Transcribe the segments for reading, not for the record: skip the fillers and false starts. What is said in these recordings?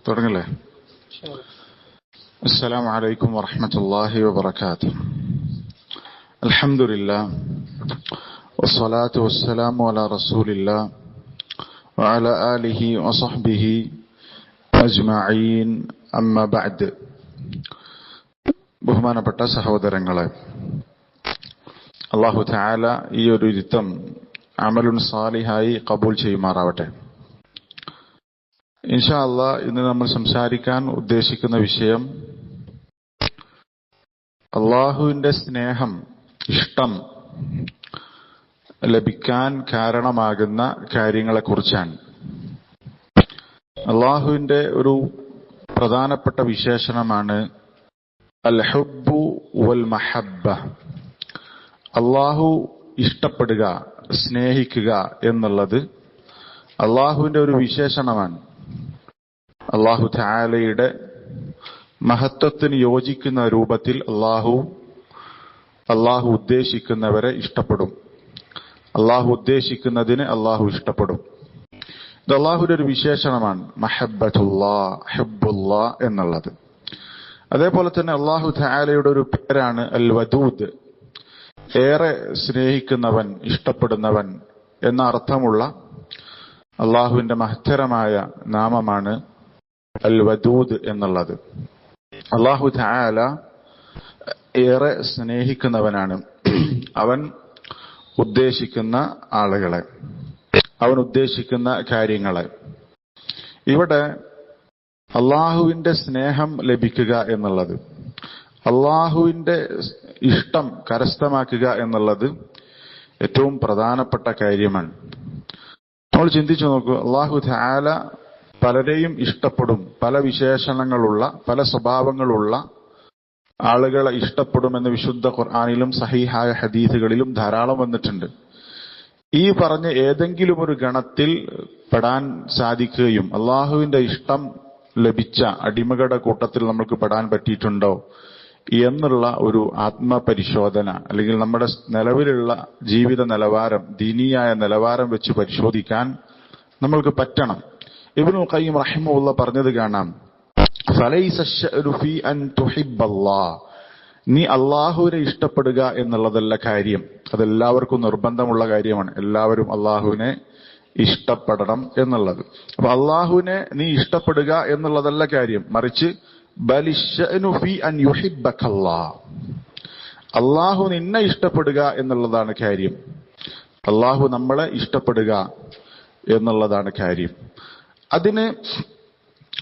തുടങ്ങല്ലേ? അസ്സലാമു അലൈക്കും വറഹ്മത്തുള്ളാഹി വബറകാതുഹു. അൽഹംദുലില്ലാഹ് വസ്സലാത്തു വസ്സലാമു അലാ റസൂലില്ലാഹ് വഅലാ ആലിഹി വസഹ്ബിഹി അജ്മഈൻ. അമ്മാ ബഅദ്. ബഹുമാനപ്പെട്ട സഹോദരങ്ങളെ, അല്ലാഹു തആല ഈ ഒരു ഇരുത്തം അമലുൻ സാലിഹായി കബൂൽ ചെയ്യുമാറാവട്ടെ. ഇൻഷാ അല്ലാഹ് ഇന്ന് നമ്മൾ സംസാരിക്കാൻ ഉദ്ദേശിക്കുന്ന വിഷയം അള്ളാഹുവിന്റെ സ്നേഹം, ഇഷ്ടം ലഭിക്കാൻ കാരണമാകുന്ന കാര്യങ്ങളെക്കുറിച്ചാണ്. അള്ളാഹുവിന്റെ ഒരു പ്രധാനപ്പെട്ട വിശേഷണമാണ് അൽ ഹുബ്ബു വൽ മഹബ്ബ. അള്ളാഹു ഇഷ്ടപ്പെടുക, സ്നേഹിക്കുക എന്നുള്ളത് അള്ളാഹുവിന്റെ ഒരു വിശേഷണമാണ്. അള്ളാഹു തആലയുടെ മഹത്വത്തിന് യോജിക്കുന്ന രൂപത്തിൽ അള്ളാഹു ഉദ്ദേശിക്കുന്നവരെ ഇഷ്ടപ്പെടും. അള്ളാഹു ഉദ്ദേശിക്കുന്നതിന് അള്ളാഹു ഇഷ്ടപ്പെടും. ഇത് അള്ളാഹുവിന്റെ ഒരു വിശേഷണമാണ്, മഹബ്ബത്തുല്ലാഹ്, ഹുബ്ബുല്ലാഹ് എന്നുള്ളത്. അതേപോലെ തന്നെ അള്ളാഹു തആലയുടെ ഒരു പേരാണ് അൽ വദൂദ്, ഏറെ സ്നേഹിക്കുന്നവൻ, ഇഷ്ടപ്പെടുന്നവൻ എന്ന അർത്ഥമുള്ള അള്ളാഹുവിന്റെ മഹത്തരമായ നാമമാണ് അൽ വദൂദ് എന്നുള്ളത്. അള്ളാഹു തആല ഏറെ സ്നേഹിക്കുന്നവനാണ്. അവൻ ഉദ്ദേശിക്കുന്ന ആളുകളെ, അവൻ ഉദ്ദേശിക്കുന്ന കാര്യങ്ങളെ. ഇവിടെ അള്ളാഹുവിന്റെ സ്നേഹം ലഭിക്കുക എന്നുള്ളത്, അള്ളാഹുവിന്റെ ഇഷ്ടം കരസ്ഥമാക്കുക എന്നുള്ളത് ഏറ്റവും പ്രധാനപ്പെട്ട കാര്യമാണ്. നമ്മൾ ചിന്തിച്ചു നോക്കൂ, അള്ളാഹു തആല പലരെയും ഇഷ്ടപ്പെടും. പല വിശേഷണങ്ങളുള്ള, പല സ്വഭാവങ്ങളുള്ള ആളുകളെ ഇഷ്ടപ്പെടുമെന്ന് വിശുദ്ധ ഖുർആനിലും സഹീഹായ ഹദീസുകളിലും ധാരാളം വന്നിട്ടുണ്ട്. ഈ പറഞ്ഞ ഏതെങ്കിലും ഒരു ഗണത്തിൽ പെടാൻ സാധിക്കുകയും അള്ളാഹുവിന്റെ ഇഷ്ടം ലഭിച്ച അടിമകളുടെ കൂട്ടത്തിൽ നമുക്ക് പെടാൻ പറ്റിയിട്ടുണ്ടോ എന്നുള്ള ഒരു ആത്മപരിശോധന, അല്ലെങ്കിൽ നമ്മുടെ നിലവിലുള്ള ജീവിത നിലവാരം, ദീനിയായ നിലവാരം വെച്ച് പരിശോധിക്കാൻ നമ്മൾക്ക് പറ്റണം. ഇബ്നുൽ ഖയ്യിം റഹിമഹുല്ലാഹ് പറഞ്ഞത് കാണാം, ഫലൈസ അശ്ശഅ്നു ഫീ അൻ തുഹിബ്ബല്ലാഹ്. നീ അള്ളാഹുവിനെ ഇഷ്ടപ്പെടുക എന്നുള്ളതല്ല കാര്യം. അതെല്ലാവർക്കും നിർബന്ധമുള്ള കാര്യമാണ്. എല്ലാവരും അള്ളാഹുവിനെ ഇഷ്ടപ്പെടണം എന്നുള്ളത്. അപ്പൊ അള്ളാഹുവിനെ നീ ഇഷ്ടപ്പെടുക എന്നുള്ളതല്ല കാര്യം, മറിച്ച് ബലിശ്ശഅ്നു ഫീ അൻ യുഹിബ്ബക്കല്ലാഹ്. അള്ളാഹു നിന്നെ ഇഷ്ടപ്പെടുക എന്നുള്ളതാണ് കാര്യം. അള്ളാഹു നമ്മളെ ഇഷ്ടപ്പെടുക എന്നുള്ളതാണ് കാര്യം. അതിന്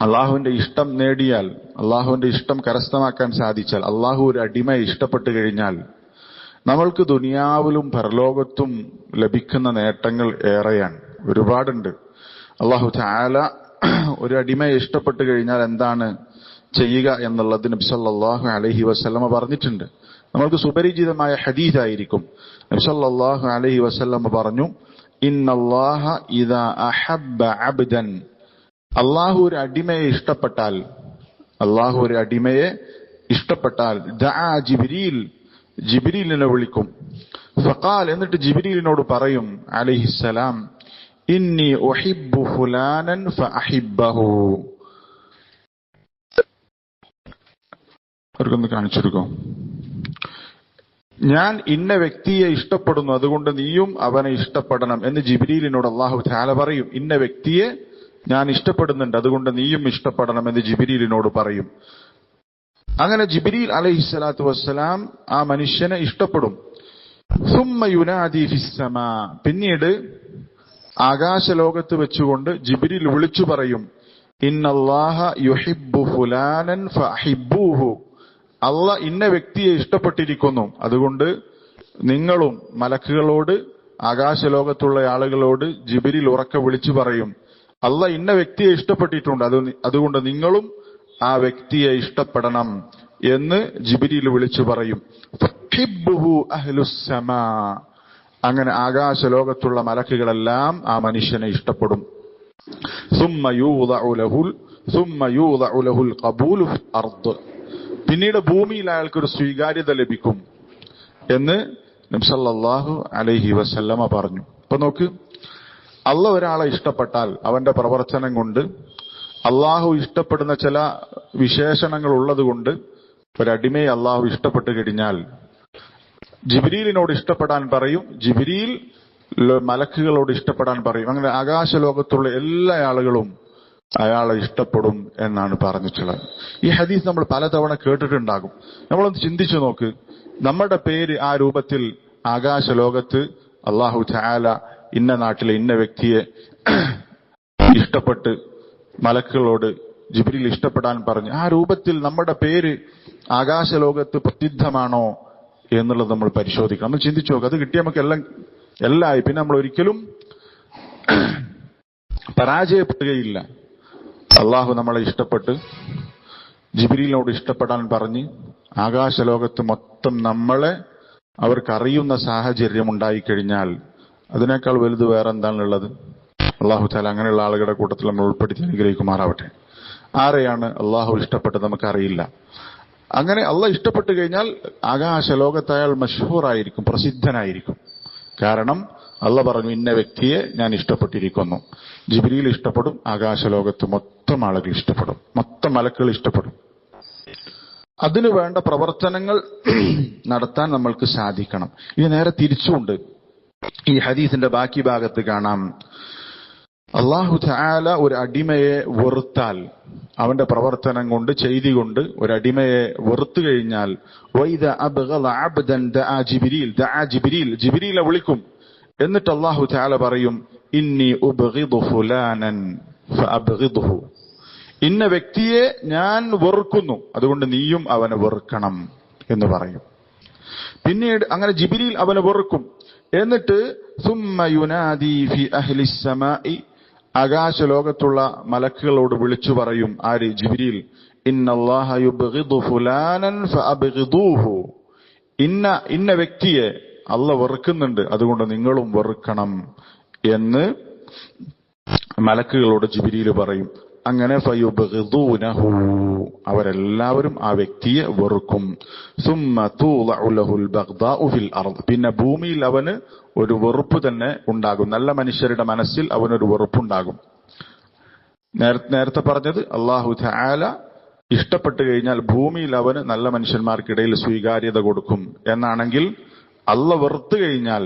അള്ളാഹുവിന്റെ ഇഷ്ടം നേടിയാൽ, അള്ളാഹുവിന്റെ ഇഷ്ടം കരസ്ഥമാക്കാൻ സാധിച്ചാൽ, അള്ളാഹു ഒരു അടിമയെ ഇഷ്ടപ്പെട്ടു കഴിഞ്ഞാൽ നമ്മൾക്ക് ദുനിയാവിലും പരലോകത്തും ലഭിക്കുന്ന നേട്ടങ്ങൾ ഏറെയാണ്, ഒരുപാടുണ്ട്. അള്ളാഹു തആല ഒരു അടിമയെ ഇഷ്ടപ്പെട്ടു കഴിഞ്ഞാൽ എന്താണ് ചെയ്യുക എന്നുള്ളത് നബി സല്ലല്ലാഹു അലൈഹി വസല്ലമ പറഞ്ഞിട്ടുണ്ട്. നമ്മൾക്ക് സുപരിചിതമായ ഹദീസായിരിക്കും. നബി സല്ലല്ലാഹു അലൈഹി വസല്ലമ പറഞ്ഞു, ഇന്നല്ലാഹ ഇദാ അഹബ്ബ അബ്ദൻ. അള്ളാഹു ഒരു അടിമയെ ഇഷ്ടപ്പെട്ടാൽ, അള്ളാഹു ഒരു അടിമയെ ഇഷ്ടപ്പെട്ടാൽ ദഅ ജിബ്രീൽ, ജിബ്രീലിനെ വിളിക്കും. ഫഖാൽ, എന്നിട്ട് ജിബ്രീലിനോട് പറയും അലൈഹിസ്സലാം, ഇന്നി ഉഹിബ്ബു ഫുലാനൻ ഫഅഹിബ്ബഹു. അവർക്കൊന്ന് കാണിച്ചെടുക്കോ. ഞാൻ ഇന്ന വ്യക്തിയെ ഇഷ്ടപ്പെടുന്നു, അതുകൊണ്ട് നീയും അവനെ ഇഷ്ടപ്പെടണം എന്ന് ജിബ്രീലിനോട് അല്ലാഹു തആല പറയും. ഇന്ന വ്യക്തിയെ ഞാൻ ഇഷ്ടപ്പെടുന്നുണ്ട്, അതുകൊണ്ട് നീയും ഇഷ്ടപ്പെടണം എന്ന് ജിബ്രീലിനോട് പറയും. അങ്ങനെ ജിബ്രീൽ അലൈഹിസ്സലാത്തു വസ്സലാം ആ മനുഷ്യനെ ഇഷ്ടപ്പെടും. സുമ്മ യുനാദി ഫിസ്സമാ. പിന്നീട് ആകാശലോകത്ത് വെച്ചുകൊണ്ട് ജിബ്രീൽ വിളിച്ചു പറയും, ഇന്നല്ലാഹ യുഹിബ്ബു ഫുലാനൻ ഫഅഹിബ്ബൂഹു. അള്ളാഹ് ഇന്ന വ്യക്തിയെ ഇഷ്ടപ്പെട്ടിരിക്കുന്നു, അതുകൊണ്ട് നിങ്ങളും മലക്കുകളോട്, ആകാശലോകത്തുള്ള ആളുകളോട് ജിബ്രീൽ ഉറക്കെ വിളിച്ചു പറയും, അള്ളാഹ് ഇന്ന വ്യക്തിയെ ഇഷ്ടപ്പെട്ടിട്ടുണ്ട്, അതുകൊണ്ട് നിങ്ങളും ആ വ്യക്തിയെ ഇഷ്ടപ്പെടണം എന്ന് ജിബ്രീൽ വിളിച്ചു പറയും. ഫഹിബ്ബുഹു അഹ്ലുസ്സമാ. അങ്ങനെ ആകാശലോകത്തുള്ള മലക്കുകളെല്ലാം ആ മനുഷ്യനെ ഇഷ്ടപ്പെടും. സുമ്മ യൂദഉ ലഹുൽ ഖബൂലു ഫിൽ അർദ്. പിന്നീട് ഭൂമിയിൽ അയാൾക്കൊരു സ്വീകാര്യത ലഭിക്കും എന്ന് നബി സല്ലല്ലാഹു അലൈഹി വസല്ലമ പറഞ്ഞു. അപ്പൊ നോക്ക്, അള്ളാഹ് ഒരാളെ ഇഷ്ടപ്പെട്ടാൽ അവന്റെ പ്രവർത്തനം കൊണ്ട് അള്ളാഹു ഇഷ്ടപ്പെടുന്ന ചില വിശേഷണങ്ങൾ ഉള്ളതുകൊണ്ട് ഒരടിമയെ അള്ളാഹു ഇഷ്ടപ്പെട്ടു കഴിഞ്ഞാൽ ജിബ്രീലിനോട് ഇഷ്ടപ്പെടാൻ പറയും, ജിബ്രീൽ മലക്കുകളോട് ഇഷ്ടപ്പെടാൻ പറയും. അങ്ങനെ ആകാശലോകത്തുള്ള എല്ലാ ആളുകളും അയാളെ ഇഷ്ടപ്പെടും എന്നാണ് പറഞ്ഞിട്ടുള്ളത്. ഈ ഹദീസ് നമ്മൾ പലതവണ കേട്ടിട്ടുണ്ടാകും. നമ്മളൊന്ന് ചിന്തിച്ചു നോക്ക്, നമ്മുടെ പേര് ആ രൂപത്തിൽ ആകാശലോകത്ത് അല്ലാഹു തആല ഇന്ന നാട്ടിലെ ഇന്ന വ്യക്തിയെ ഇഷ്ടപ്പെട്ട് മലക്കുകളോട് ജിബ്രീൽ ഇഷ്ടപ്പെടാൻ പറഞ്ഞു, ആ രൂപത്തിൽ നമ്മുടെ പേര് ആകാശലോകത്ത് പ്രസിദ്ധമാണോ എന്നുള്ളത് നമ്മൾ പരിശോധിക്കണം. നമ്മൾ ചിന്തിച്ചു നോക്കുക. അത് കിട്ടിയ നമുക്ക് എല്ലായി പിന്നെ നമ്മൾ ഒരിക്കലും പരാജയപ്പെടുകയില്ല. അള്ളാഹു നമ്മളെ ഇഷ്ടപ്പെട്ട് ജിബ്രീലിനോട് ഇഷ്ടപ്പെടാൻ പറഞ്ഞ് ആകാശലോകത്ത് മൊത്തം നമ്മളെ അവർക്കറിയുന്ന സാഹചര്യം ഉണ്ടായിക്കഴിഞ്ഞാൽ അതിനേക്കാൾ വലുത് വേറെ എന്താണുള്ളത്? അള്ളാഹു തആല അങ്ങനെയുള്ള ആളുകളുടെ കൂട്ടത്തിൽ നമ്മൾ ഉൾപ്പെടുത്തി അനുഗ്രഹിക്കുമാറാവട്ടെ. ആരെയാണ് അള്ളാഹു ഇഷ്ടപ്പെട്ടത് നമുക്കറിയില്ല. അങ്ങനെ അള്ളാഹ് ഇഷ്ടപ്പെട്ടു കഴിഞ്ഞാൽ ആകാശലോകത്ത് അയാൾ മഷ്ഹൂറായിരിക്കും, പ്രസിദ്ധനായിരിക്കും. കാരണം അള്ളാഹ് പറഞ്ഞു, ഇന്ന വ്യക്തിയെ ഞാൻ ഇഷ്ടപ്പെട്ടിരിക്കുന്നു. ജിബ്രീൽ ഇഷ്ടപ്പെടും, ആകാശലോകത്ത് മൊത്തം ആളുകൾ ഇഷ്ടപ്പെടും, മൊത്തം മലക്കുകൾ ഇഷ്ടപ്പെടും. അതിനു വേണ്ട പ്രവർത്തനങ്ങൾ നടത്താൻ നമ്മൾക്ക് സാധിക്കണം. ഇത് നേരെ തിരിച്ചുകൊണ്ട് ഈ ഹദീസിന്റെ ബാക്കി ഭാഗത്ത് കാണാം, അല്ലാഹു തആല ഒരു അടിമയെ വെറുത്താൽ, അവന്റെ പ്രവർത്തനം കൊണ്ട് ചെയ്തി കൊണ്ട് ഒരു അടിമയെ വെറുത്തു കഴിഞ്ഞാൽ വൈദ അബ്ഗള അബ്ദൻ ദഅ ജിബ്രീൽ, ജിബ്രീലെ വിളിക്കും. എന്നിട്ട് അല്ലാഹു തആല പറയും, ഇന്നി ഉബ്ഗിദു ഫുലാനൻ ഫഅബ്ഗിദ്ഹു, ഇന്ന വ്യക്തിയെ ഞാൻ വെറുക്കുന്നു, അതുകൊണ്ട് നീയും അവനെ വെറുക്കണം എന്ന് പറയും. പിന്നീട് അങ്ങനെ ജിബ്രീൽ അവനെ വെറുക്കും. എന്നിട്ട് സുമ്മ യുനാദി ഫി അഹ്ലിസ് സമാഇ, ആകാശലോകത്തുള്ള മലക്കുകളോട് വിളിച്ചു പറയും, ആര്? ജിബ്രീൽ, ഇന്നല്ലാഹ യുബ്ഗിദു ഫുലാനൻ ഫഅബ്ഗിദൂഹു, ഇന്ന വ്യക്തിയെ അല്ലാഹ് വെറുക്കുന്നുണ്ട്, അതുകൊണ്ട് നിങ്ങളും വെറുക്കണം എന്ന് മലക്കുകളോട് ജിബ്രീൽ പറയും. അങ്ങനെ ഫയുബ്ഗിദൂനഹു, അവരെല്ലാവരും ആ വ്യക്തിയെ വെറുക്കും. സുമ്മ തൂളഉ ലഹുൽ ബഗ്ദാഉ ഫിൽ അർദ്, പിന്നെ ഭൂമിയിൽ അവന് ഒരു വെറുപ്പ് തന്നെ ഉണ്ടാകും. നല്ല മനുഷ്യരുടെ മനസ്സിൽ അവനൊരു വെറുപ്പുണ്ടാകും. നേരത്തെ പറഞ്ഞത് അല്ലാഹു തആല ഇഷ്ടപ്പെട്ടു കഴിഞ്ഞാൽ ഭൂമിയിൽ അവന് നല്ല മനുഷ്യന്മാർക്കിടയിൽ സ്വീകാര്യത കൊടുക്കും എന്നാണെങ്കിൽ, അല്ലാഹ് വെറുത്തു കഴിഞ്ഞാൽ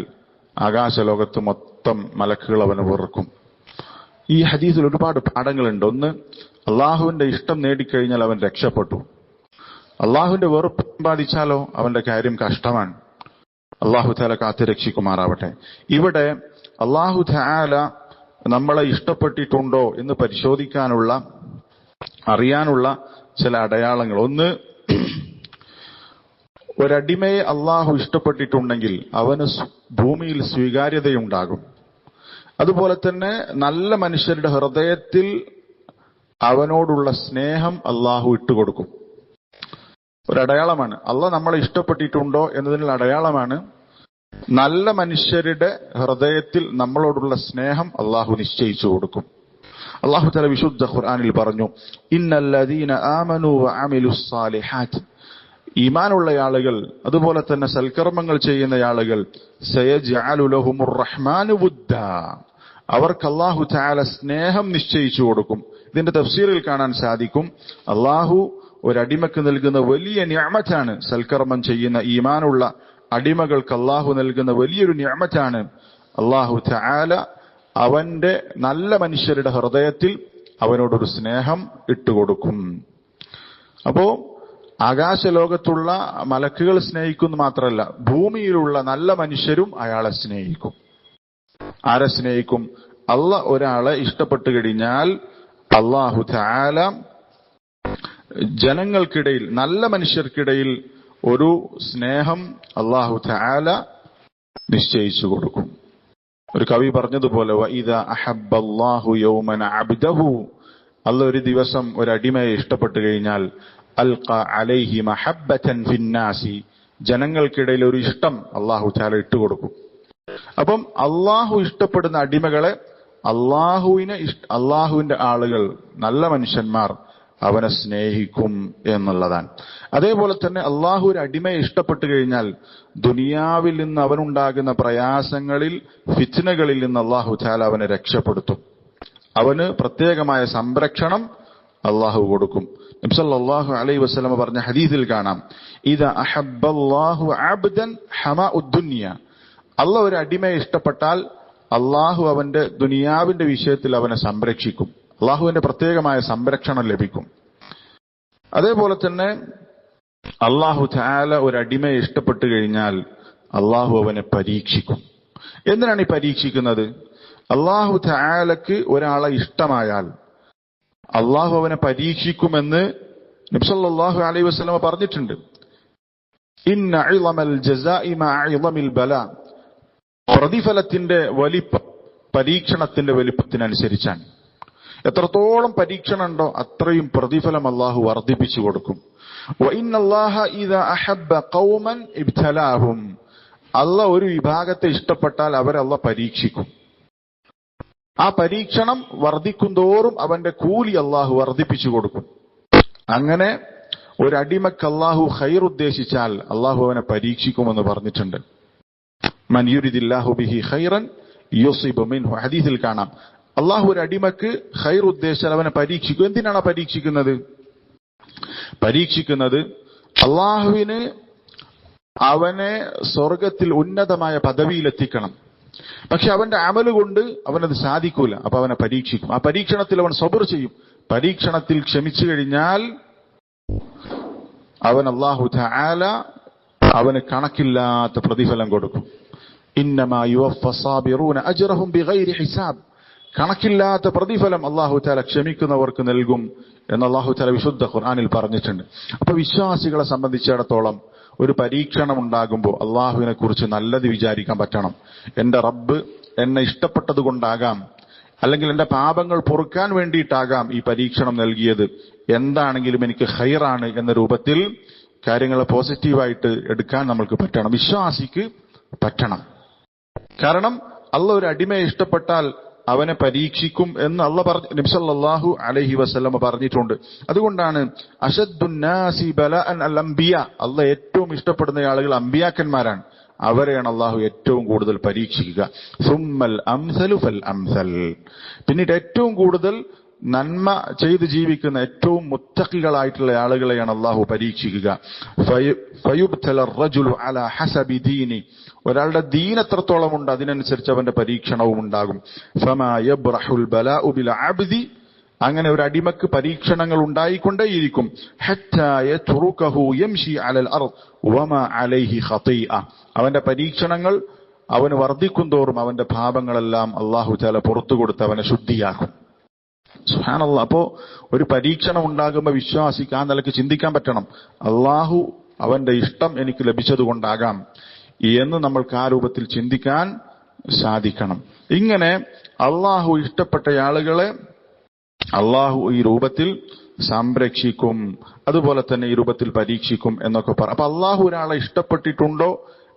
ആകാശലോകത്ത് മൊത്തം മലക്കുകൾ അവനെ വെറുക്കും. ഈ ഹദീസിൽ ഒരുപാട് പാഠങ്ങളുണ്ട്. ഒന്ന്, അള്ളാഹുവിന്റെ ഇഷ്ടം നേടിക്കഴിഞ്ഞാൽ അവൻ രക്ഷപ്പെട്ടു. അള്ളാഹുവിന്റെ വെറുപ്പ് ബാധിച്ചാലോ അവന്റെ കാര്യം കഷ്ടമാണ്. അള്ളാഹു തആല കാത്തുരക്ഷിക്കുമാറാവട്ടെ. ഇവിടെ അള്ളാഹു തആല നമ്മളെ ഇഷ്ടപ്പെട്ടിട്ടുണ്ടോ എന്ന് പരിശോധിക്കാനുള്ള, അറിയാനുള്ള ചില അടയാളങ്ങൾ. ഒന്ന്, ഒരടിമയെ അള്ളാഹു ഇഷ്ടപ്പെട്ടിട്ടുണ്ടെങ്കിൽ അവന് ഭൂമിയിൽ സ്വീകാര്യതയുണ്ടാകും. അതുപോലെ തന്നെ നല്ല മനുഷ്യരുടെ ഹൃദയത്തിൽ അവനോടുള്ള സ്നേഹം അള്ളാഹു ഇട്ടുകൊടുക്കും. ഒരടയാളമാണ്. അള്ളാഹ് നമ്മളെ ഇഷ്ടപ്പെട്ടിട്ടുണ്ടോ എന്നതിനുള്ള അടയാളമാണ് നല്ല മനുഷ്യരുടെ ഹൃദയത്തിൽ നമ്മളോടുള്ള സ്നേഹം അള്ളാഹു നിശ്ചയിച്ചു കൊടുക്കും. അള്ളാഹു തആല വിശുദ്ധ ഖുർആനിൽ പറഞ്ഞു, ഇന്നല്ലദീന ആമനു വഅമിലുസ് സാലിഹാത്ത്, ഈമാനുള്ള ആളുകൾ അതുപോലെ തന്നെ സൽക്കർമ്മങ്ങൾ ചെയ്യുന്ന ആളുകൾ, സയജ്അലു ലഹുമുർ റഹ്മാനു വുദ്ദാ, അവർക്ക് അല്ലാഹു തആല സ്നേഹം നിശ്ചയിച്ചു കൊടുക്കും. ഇതിന്റെ തഫ്സീറിൽ കാണാൻ സാധിക്കും, അല്ലാഹു ഒരടിമക്ക് നൽകുന്ന വലിയ നിഅമത്താണ്, സൽക്കർമ്മം ചെയ്യുന്ന ഈമാനുള്ള അടിമകൾക്ക് അല്ലാഹു നൽകുന്ന വലിയൊരു നിഅമത്താണ്. അല്ലാഹു തആല അവന്റെ നല്ല മനുഷ്യരുടെ ഹൃദയത്തിൽ അവനോടൊരു സ്നേഹം ഇട്ടുകൊടുക്കും. അപ്പോ ആകാശലോകത്തുള്ള മലക്കുകൾ സ്നേഹിക്കുന്നു മാത്രമല്ല, ഭൂമിയിലുള്ള നല്ല മനുഷ്യരും അയാളെ സ്നേഹിക്കും. ആരെ സ്നേഹിക്കും? അള്ളാഹ് ഒരാളെ ഇഷ്ടപ്പെട്ടു കഴിഞ്ഞാൽ അല്ലാഹു തആല ജനങ്ങൾക്കിടയിൽ, നല്ല മനുഷ്യർക്കിടയിൽ ഒരു സ്നേഹം അല്ലാഹു തആല നിശ്ചയിച്ചു കൊടുക്കും. ഒരു കവി പറഞ്ഞതുപോലെ, വഇദാ അഹബ്ബല്ലാഹു യൗമൻ അബ്ദഹു, അല്ലാഹ് ഒരു ദിവസം ഒരു അടിമയെ ഇഷ്ടപ്പെട്ടു കഴിഞ്ഞാൽ അൽഖ അലൈഹി മഹബ്ബതൻ ഫിന്നാസി, ജനങ്ങൾക്കിടയിൽ ഒരു ഇഷ്ടം അല്ലാഹു തആല ഇട്ടുകൊടുക്കും. അപ്പം അള്ളാഹു ഇഷ്ടപ്പെടുന്ന അടിമകളെ അള്ളാഹുവിന്റെ ആളുകൾ, നല്ല മനുഷ്യന്മാർ അവനെ സ്നേഹിക്കും എന്നുള്ളതാണ്. അതേപോലെ തന്നെ അള്ളാഹു ഒരു അടിമയെ ഇഷ്ടപ്പെട്ടു കഴിഞ്ഞാൽ ദുനിയാവിൽ നിന്ന് അവനുണ്ടാകുന്ന പ്രയാസങ്ങളിൽ, ഫിത്നകളിൽ നിന്ന് അള്ളാഹു തആല അവനെ രക്ഷപ്പെടുത്തും. അവന് പ്രത്യേകമായ സംരക്ഷണം അള്ളാഹു കൊടുക്കും. നബി സല്ലല്ലാഹു അലൈഹി വസല്ലം പറഞ്ഞ ഹദീസിൽ കാണാം, ഇദാ അഹബ്ബല്ലാഹു അബ്ദൻ ഹമാഉദ് ദുനിയ. അള്ളാഹു ഒരു അടിമയെ ഇഷ്ടപ്പെട്ടാൽ അള്ളാഹു അവന്റെ ദുനിയാവിന്റെ വിഷയത്തിൽ അവനെ സംരക്ഷിക്കും. അള്ളാഹുവിന്റെ പ്രത്യേകമായ സംരക്ഷണം ലഭിക്കും. അതേപോലെ തന്നെ അള്ളാഹു തആല ഒരു അടിമയെ ഇഷ്ടപ്പെട്ടു കഴിഞ്ഞാൽ അള്ളാഹു അവനെ പരീക്ഷിക്കും. എന്തിനാണ് ഈ പരീക്ഷിക്കുന്നത്? അള്ളാഹു തആലക്ക് ഒരാളെ ഇഷ്ടമായാൽ അള്ളാഹു അവനെ പരീക്ഷിക്കുമെന്ന് നബി സല്ലല്ലാഹു അലൈഹി വസല്ലം പറഞ്ഞിട്ടുണ്ട്. ഇന്ന ഇളമൽ ജസാഇ മഅ ഇളമിൽ ബലാ. പ്രതിഫലത്തിന്റെ വലിപ്പം പരീക്ഷണത്തിന്റെ വലിപ്പത്തിനനുസരിച്ചാണ്. എത്രത്തോളം പരീക്ഷണം ഉണ്ടോ അത്രയും പ്രതിഫലം അള്ളാഹു വർദ്ധിപ്പിച്ചു കൊടുക്കും. വഇന്നല്ലാഹ ഇദാ അഹബ്ബ ഖൗമൻ ഇബ്തലാഹും. അള്ളാഹ് ഒരു വിഭാഗത്തെ ഇഷ്ടപ്പെട്ടാൽ അവരെ അള്ളാഹ് പരീക്ഷിക്കും. ആ പരീക്ഷണം വർദ്ധിക്കും തോറും അവന്റെ കൂലി അള്ളാഹു വർദ്ധിപ്പിച്ചു കൊടുക്കും. അങ്ങനെ ഒരു അടിമക്ക് അള്ളാഹു ഖൈർ ഉദ്ദേശിച്ചാൽ അള്ളാഹു അവനെ പരീക്ഷിക്കുമെന്ന് പറഞ്ഞിട്ടുണ്ട്. മൻ യുരിദില്ലാഹു ബിഹി ഖൈറൻ യുസിബ് മിൻഹു. ഹദീസിൽ കാണാം, അള്ളാഹു ഒരു അടിമക്ക് ഖൈർ ഉദ്ദേശിച്ചാൽ അവനെ പരീക്ഷിക്കും. എന്തിനാണ് പരീക്ഷിക്കുന്നത്? പരീക്ഷിക്കുന്നത് അള്ളാഹുവിന് അവനെ സ്വർഗത്തിൽ ഉന്നതമായ പദവിയിലെത്തിക്കണം. പക്ഷെ അവന്റെ അമല് കൊണ്ട് അവനത് സാധിക്കൂല. അപ്പൊ അവനെ പരീക്ഷിക്കും. ആ പരീക്ഷണത്തിൽ അവൻ സബർ ചെയ്യും. പരീക്ഷണത്തിൽ ക്ഷമിച്ചു കഴിഞ്ഞാൽ അവൻ അല്ലാഹു തആല അവന് കണക്കില്ലാത്ത പ്രതിഫലം കൊടുക്കും. ഇന്നമാ യുവഫ്ഫസാബിറൂന അജ്റഹും ബിഗൈരി ഹിസാബ്. കണക്കില്ലാത്ത പ്രതിഫലം അല്ലാഹു തആല ക്ഷമിക്കുന്നവർക്ക് നൽകും എന്ന് അല്ലാഹു തആല വിശുദ്ധ ഖുർആനിൽ പറഞ്ഞിട്ടുണ്ട്. അപ്പൊ വിശ്വാസികളെ സംബന്ധിച്ചിടത്തോളം ഒരു പരീക്ഷണം ഉണ്ടാകുമ്പോൾ അള്ളാഹുവിനെ കുറിച്ച് നല്ലത് വിചാരിക്കാൻ പറ്റണം. എന്റെ റബ്ബ് എന്നെ ഇഷ്ടപ്പെട്ടത് കൊണ്ടാകാം, അല്ലെങ്കിൽ എന്റെ പാപങ്ങൾ പൊറുക്കാൻ വേണ്ടിയിട്ടാകാം ഈ പരീക്ഷണം നൽകിയത്. എന്താണെങ്കിലും എനിക്ക് ഖൈറാണ് എന്ന രൂപത്തിൽ കാര്യങ്ങളെ പോസിറ്റീവായിട്ട് എടുക്കാൻ നമ്മൾക്ക് പറ്റണം. വിശ്വാസിക്ക് പറ്റണം. കാരണം അള്ളാഹ് ഒരു അടിമയെ ഇഷ്ടപ്പെട്ടാൽ അവനെ പരീക്ഷിക്കും എന്ന് നബി സല്ലല്ലാഹു അലൈഹി വസല്ലം പറഞ്ഞിട്ടുണ്ട്. അതുകൊണ്ടാണ് അശദ്ദുന്നാസി ബലാഅൻ അൽ അംബിയ. അള്ളാഹ് ഏറ്റവും ഇഷ്ടപ്പെടുന്ന ആളുകൾ അംബിയാക്കന്മാരാണ്. അവരെയാണ് അള്ളാഹു ഏറ്റവും കൂടുതൽ പരീക്ഷിക്കുക. സുമ്മൽ അംസലു ഫൽ അംസൽ. പിന്നീട് ഏറ്റവും കൂടുതൽ നന്മ ചെയ്ത് ജീവിക്കുന്ന ഏറ്റവും മുത്തഖികളായിട്ടുള്ള ആളുകളെയാണ് അള്ളാഹു പരീക്ഷിക്കുക. ഫയുബ്തല റജുലു അലാ ഹസബി ദീനി. ഒരാളുടെ ദീൻ എത്രത്തോളം ഉണ്ട് അതിനനുസരിച്ച് അവന്റെ പരീക്ഷണവും ഉണ്ടാകും. ഫമാ യബ്റഹുൽ ബലാഉ ബിൽ അബ്ദി. അങ്ങനെ ഒരു അടിമക്ക് പരീക്ഷണങ്ങൾ ഉണ്ടായിക്കൊണ്ടേയിരിക്കും. ഹത്താ യത്റുകഹു യംശി അലൽ അർദ് വമാ അലൈഹി ഖതീഅ. അവന്റെ പരീക്ഷണങ്ങൾ അവന് വർദ്ധിക്കും തോറും അവന്റെ പാപങ്ങളെല്ലാം അല്ലാഹു തആല പുറത്തു കൊടുത്ത് അവനെ ശുദ്ധിയാക്കും. സുബ്ഹാനല്ലാഹ്. അപ്പോ ഒരു പരീക്ഷണം ഉണ്ടാകുമ്പോൾ വിശ്വാസിക്ക് ആ നിലയ്ക്ക് ചിന്തിക്കാൻ പറ്റണം, അള്ളാഹു അവന്റെ ഇഷ്ടം എനിക്ക് ലഭിച്ചത് കൊണ്ടാകാം എന്ന് നമ്മൾക്ക് ആ രൂപത്തിൽ ചിന്തിക്കാൻ സാധിക്കണം. ഇങ്ങനെ അള്ളാഹു ഇഷ്ടപ്പെട്ട ആളുകളെ അള്ളാഹു ഈ രൂപത്തിൽ സംരക്ഷിക്കും, അതുപോലെ തന്നെ ഈ രൂപത്തിൽ പരീക്ഷിക്കും എന്നൊക്കെ പറ. അപ്പൊ അള്ളാഹു ഒരാളെ ഇഷ്ടപ്പെട്ടിട്ടുണ്ടോ